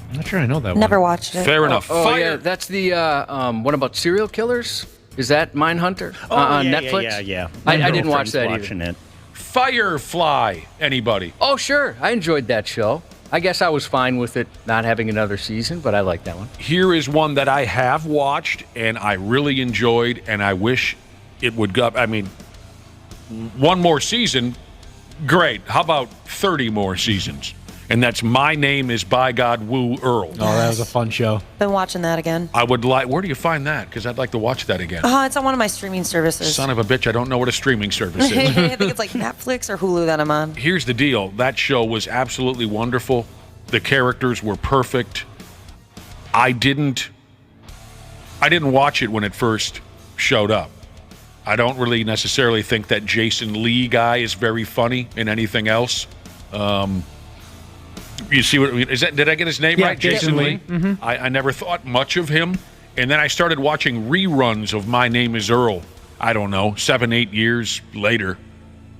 [SPEAKER 8] I'm not sure I know that one.
[SPEAKER 7] Never watched it.
[SPEAKER 5] Fair enough.
[SPEAKER 4] Oh, yeah, that's the one about serial killers. Is that Mindhunter on Netflix?
[SPEAKER 6] Yeah.
[SPEAKER 4] I didn't watch that either.
[SPEAKER 5] Firefly. Anybody?
[SPEAKER 4] Oh, sure. I enjoyed that show. I guess I was fine with it not having another season, but I like that one.
[SPEAKER 5] Here is one that I have watched and I really enjoyed, and I wish it would go. I mean, one more season, great. How about 30 more seasons? And that's My Name is By God Woo Earl.
[SPEAKER 8] Oh, that was a fun show.
[SPEAKER 7] Been watching that again.
[SPEAKER 5] I would like. Where do you find that? Because I'd like to watch that again.
[SPEAKER 7] It's on one of my streaming services.
[SPEAKER 5] Son of a bitch! I don't know what a streaming service is.
[SPEAKER 7] I think it's like Netflix or Hulu that I'm on.
[SPEAKER 5] Here's the deal. That show was absolutely wonderful. The characters were perfect. I didn't watch it when it first showed up. I don't really necessarily think that Jason Lee guy is very funny in anything else. You see what is that? Did I get his name right?
[SPEAKER 8] Jason Lee. Mm-hmm.
[SPEAKER 5] I never thought much of him, and then I started watching reruns of My Name is Earl. I don't know, 7-8 years later,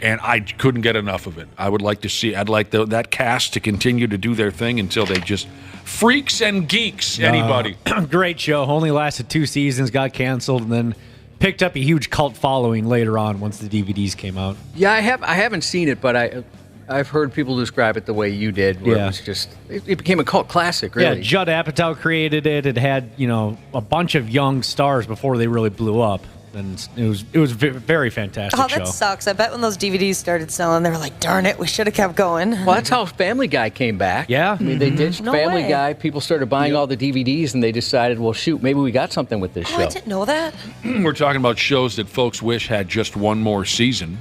[SPEAKER 5] and I couldn't get enough of it. I would like to see. I'd like that cast to continue to do their thing until they just Freaks and Geeks. Anybody?
[SPEAKER 8] Great show. Only lasted 2 seasons. Got canceled, and then picked up a huge cult following later on once the DVDs came out.
[SPEAKER 4] Yeah, I haven't seen it, but I've heard people describe it the way you did, where it was just it became a cult classic, really.
[SPEAKER 8] Yeah, Judd Apatow created it. It had, a bunch of young stars before they really blew up. And it was very fantastic show.
[SPEAKER 7] That sucks. I bet when those DVDs started selling, they were like, darn it, we should have kept going.
[SPEAKER 4] Well, that's how Family Guy came back.
[SPEAKER 8] Yeah.
[SPEAKER 4] I mean, they ditched Family Guy. People started buying all the DVDs, and they decided, well, shoot, maybe we got something with this show.
[SPEAKER 7] I didn't know that.
[SPEAKER 5] We're talking about shows that folks wish had just one more season.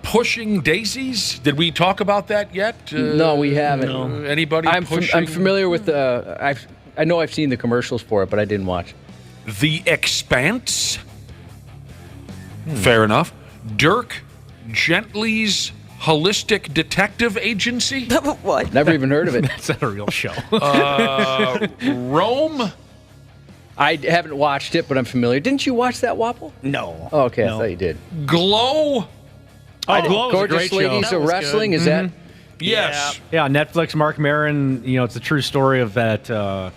[SPEAKER 5] Pushing Daisies. Did we talk about that yet?
[SPEAKER 4] No, we haven't.
[SPEAKER 5] No. Anybody?
[SPEAKER 4] I'm familiar with I know I've seen the commercials for it, but I didn't watch.
[SPEAKER 5] The Expanse. Fair enough. Dirk Gently's Holistic Detective Agency.
[SPEAKER 7] What?
[SPEAKER 4] Never even heard of it.
[SPEAKER 8] That's not a real show.
[SPEAKER 5] Rome.
[SPEAKER 4] I haven't watched it, but I'm familiar. Didn't you watch that, Wapple?
[SPEAKER 6] No.
[SPEAKER 4] Oh, okay,
[SPEAKER 6] No.
[SPEAKER 4] I thought you did.
[SPEAKER 5] Glow?
[SPEAKER 8] Glow's a
[SPEAKER 4] Gorgeous
[SPEAKER 8] great show.
[SPEAKER 4] Ladies of Wrestling, is that?
[SPEAKER 5] Yes.
[SPEAKER 8] Yeah, Netflix, Mark Maron, it's a true story of that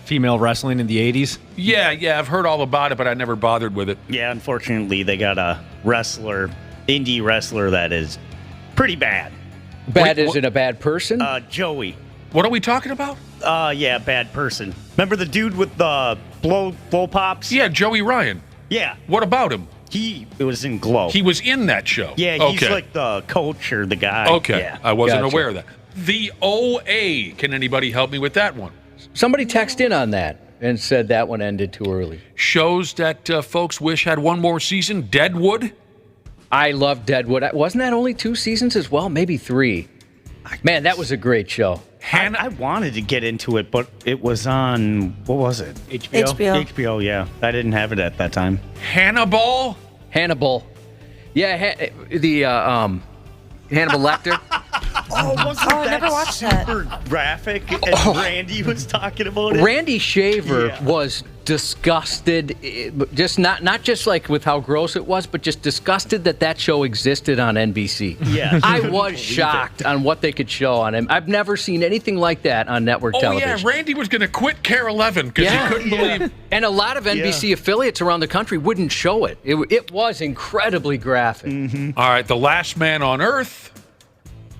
[SPEAKER 8] female wrestling in the 80s.
[SPEAKER 5] Yeah, I've heard all about it, but I never bothered with it.
[SPEAKER 6] Yeah, unfortunately, they got a indie wrestler that is pretty bad.
[SPEAKER 4] Bad as in a bad person?
[SPEAKER 6] Joey.
[SPEAKER 5] What are we talking about?
[SPEAKER 6] Yeah, bad person. Remember the dude with the blow pops?
[SPEAKER 5] Yeah, Joey Ryan.
[SPEAKER 6] Yeah.
[SPEAKER 5] What about him?
[SPEAKER 6] He was in Glow.
[SPEAKER 5] He was in that show.
[SPEAKER 6] Yeah, he's like the coach or the guy.
[SPEAKER 5] Okay,
[SPEAKER 6] Yeah.
[SPEAKER 5] I wasn't
[SPEAKER 4] Gotcha.
[SPEAKER 5] aware of that. The OA. Can anybody help me with that one?
[SPEAKER 4] Somebody texted in on that and said that one ended too early.
[SPEAKER 5] Shows that folks wish had one more season. Deadwood.
[SPEAKER 4] I love Deadwood. Wasn't that only 2 seasons as well? Maybe 3. Man, that was a great show.
[SPEAKER 6] I wanted to get into it, but it was on, what was it?
[SPEAKER 7] HBO.
[SPEAKER 6] HBO, yeah. I didn't have it at that time.
[SPEAKER 5] Hannibal.
[SPEAKER 4] Yeah, Hannibal Lecter.
[SPEAKER 7] I never watched that.
[SPEAKER 6] Super graphic, and Randy was talking about it.
[SPEAKER 4] Randy Shaver was disgusted, just not just like with how gross it was, but just disgusted that show existed on NBC.
[SPEAKER 6] Yeah.
[SPEAKER 4] I was shocked on what they could show on him. I've never seen anything like that on network television.
[SPEAKER 5] Oh, yeah, Randy was going to quit Care 11 because he couldn't believe.
[SPEAKER 4] And a lot of NBC affiliates around the country wouldn't show it. It was incredibly graphic.
[SPEAKER 5] All right, The Last Man on Earth.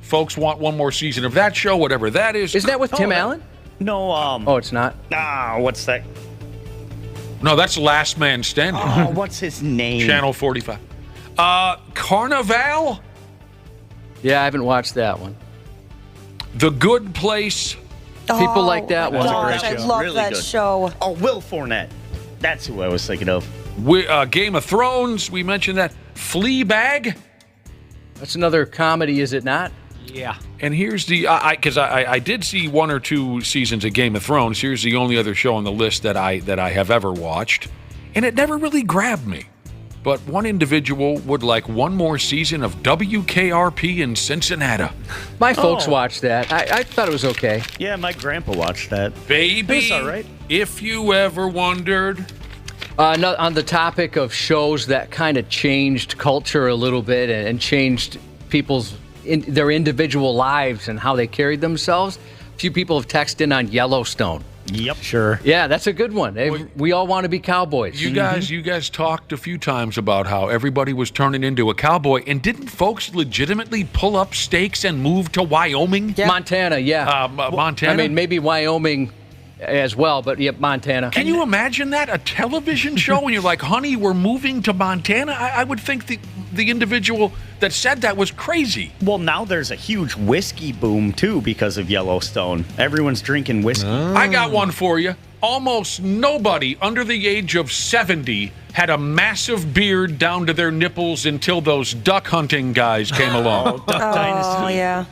[SPEAKER 5] Folks want one more season of that show, whatever that is.
[SPEAKER 4] Isn't that with Tim Allen?
[SPEAKER 6] No,
[SPEAKER 4] Oh, it's not?
[SPEAKER 6] what's that?
[SPEAKER 5] No, that's Last Man Standing.
[SPEAKER 6] Oh, what's his name?
[SPEAKER 5] Channel 45. Carnival.
[SPEAKER 4] Yeah, I haven't watched that one.
[SPEAKER 5] The Good Place.
[SPEAKER 4] People like that one.
[SPEAKER 7] Gosh, I love
[SPEAKER 6] Really
[SPEAKER 7] that
[SPEAKER 6] good.
[SPEAKER 7] show.
[SPEAKER 6] Oh, Will Fornette. That's who I was thinking of.
[SPEAKER 5] Game of Thrones. We mentioned that. Fleabag.
[SPEAKER 4] That's another comedy, is it not?
[SPEAKER 8] Yeah.
[SPEAKER 5] And here's the because I did see 1 or 2 seasons of Game of Thrones. Here's the only other show on the list that I have ever watched, and it never really grabbed me. But one individual would like one more season of WKRP in Cincinnati.
[SPEAKER 4] My folks watched that. I thought it was okay.
[SPEAKER 6] Yeah, my grandpa watched that.
[SPEAKER 5] Baby,
[SPEAKER 6] It's all right.
[SPEAKER 5] if you ever wondered.
[SPEAKER 4] No, on the topic of shows that kind of changed culture a little bit and changed people's their individual lives and how they carried themselves, a few people have texted in on Yellowstone.
[SPEAKER 6] Yep.
[SPEAKER 8] Sure.
[SPEAKER 4] Yeah, that's a good one. We all want to be cowboys.
[SPEAKER 5] You guys talked a few times about how everybody was turning into a cowboy, and didn't folks legitimately pull up stakes and move to Wyoming?
[SPEAKER 4] Montana, yeah.
[SPEAKER 5] Montana?
[SPEAKER 4] I mean, maybe Wyoming as well, but yep, Montana.
[SPEAKER 5] Can you imagine that? A television show and you're like, honey, we're moving to Montana? I would think the individual that said that was crazy.
[SPEAKER 6] Well, now there's a huge whiskey boom, too, because of Yellowstone. Everyone's drinking whiskey.
[SPEAKER 5] I got one for you. Almost nobody under the age of 70 had a massive beard down to their nipples until those duck hunting guys came along.
[SPEAKER 6] Duck Dynasty.
[SPEAKER 7] Oh, yeah.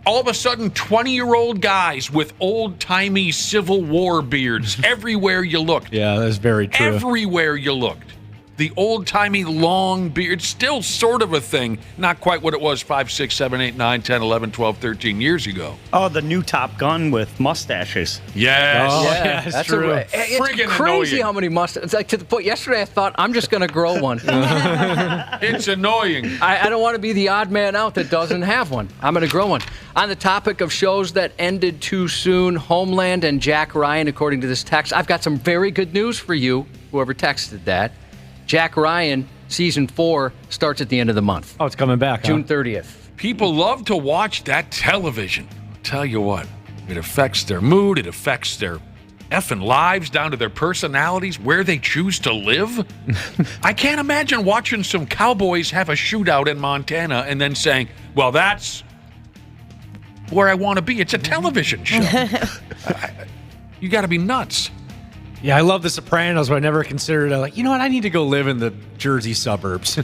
[SPEAKER 5] All of a sudden, 20-year-old guys with old-timey Civil War beards everywhere you looked.
[SPEAKER 8] Yeah, that's very true.
[SPEAKER 5] Everywhere you looked. The old-timey long beard, still sort of a thing. Not quite what it was 5, 6, 7, 8, 9, 10, 11, 12, 13 years ago.
[SPEAKER 6] Oh, the new Top Gun with mustaches.
[SPEAKER 5] Yes.
[SPEAKER 8] Oh,
[SPEAKER 4] Yeah,
[SPEAKER 8] that's
[SPEAKER 4] that's
[SPEAKER 8] true.
[SPEAKER 4] It's
[SPEAKER 5] Friggin'
[SPEAKER 4] crazy
[SPEAKER 5] annoying.
[SPEAKER 4] how many mustaches. It's like to the point. Yesterday, I thought I'm just going to grow one.
[SPEAKER 5] It's annoying.
[SPEAKER 4] I don't want to be the odd man out that doesn't have one. I'm going to grow one. On the topic of shows that ended too soon, Homeland and Jack Ryan, according to this text, I've got some very good news for you, whoever texted that. Jack Ryan, season 4, starts at the end of the month.
[SPEAKER 8] Oh, it's coming back,
[SPEAKER 4] June 30th.
[SPEAKER 5] People love to watch that television. I'll tell you what, it affects their mood, it affects their effing lives down to their personalities, where they choose to live. I can't imagine watching some cowboys have a shootout in Montana and then saying, well, that's where I want to be. It's a television show. You got to be nuts.
[SPEAKER 8] Yeah, I love The Sopranos, but I never considered it. Like, you know what? I need to go live in the Jersey suburbs.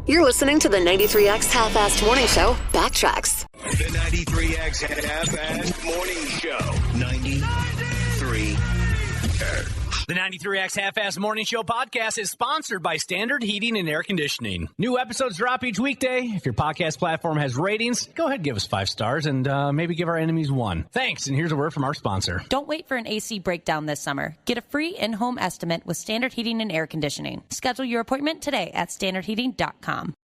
[SPEAKER 3] You're listening to the 93X Half-Assed Morning Show, Backtracks.
[SPEAKER 12] The 93X Half-Assed Morning Show. 93X.
[SPEAKER 1] The 93X Half-Ass Morning Show podcast is sponsored by Standard Heating and Air Conditioning. New episodes drop each weekday. If your podcast platform has ratings, go ahead and give us 5 stars and maybe give our enemies 1. Thanks, and here's a word from our sponsor.
[SPEAKER 2] Don't wait for an AC breakdown this summer. Get a free in-home estimate with Standard Heating and Air Conditioning. Schedule your appointment today at standardheating.com.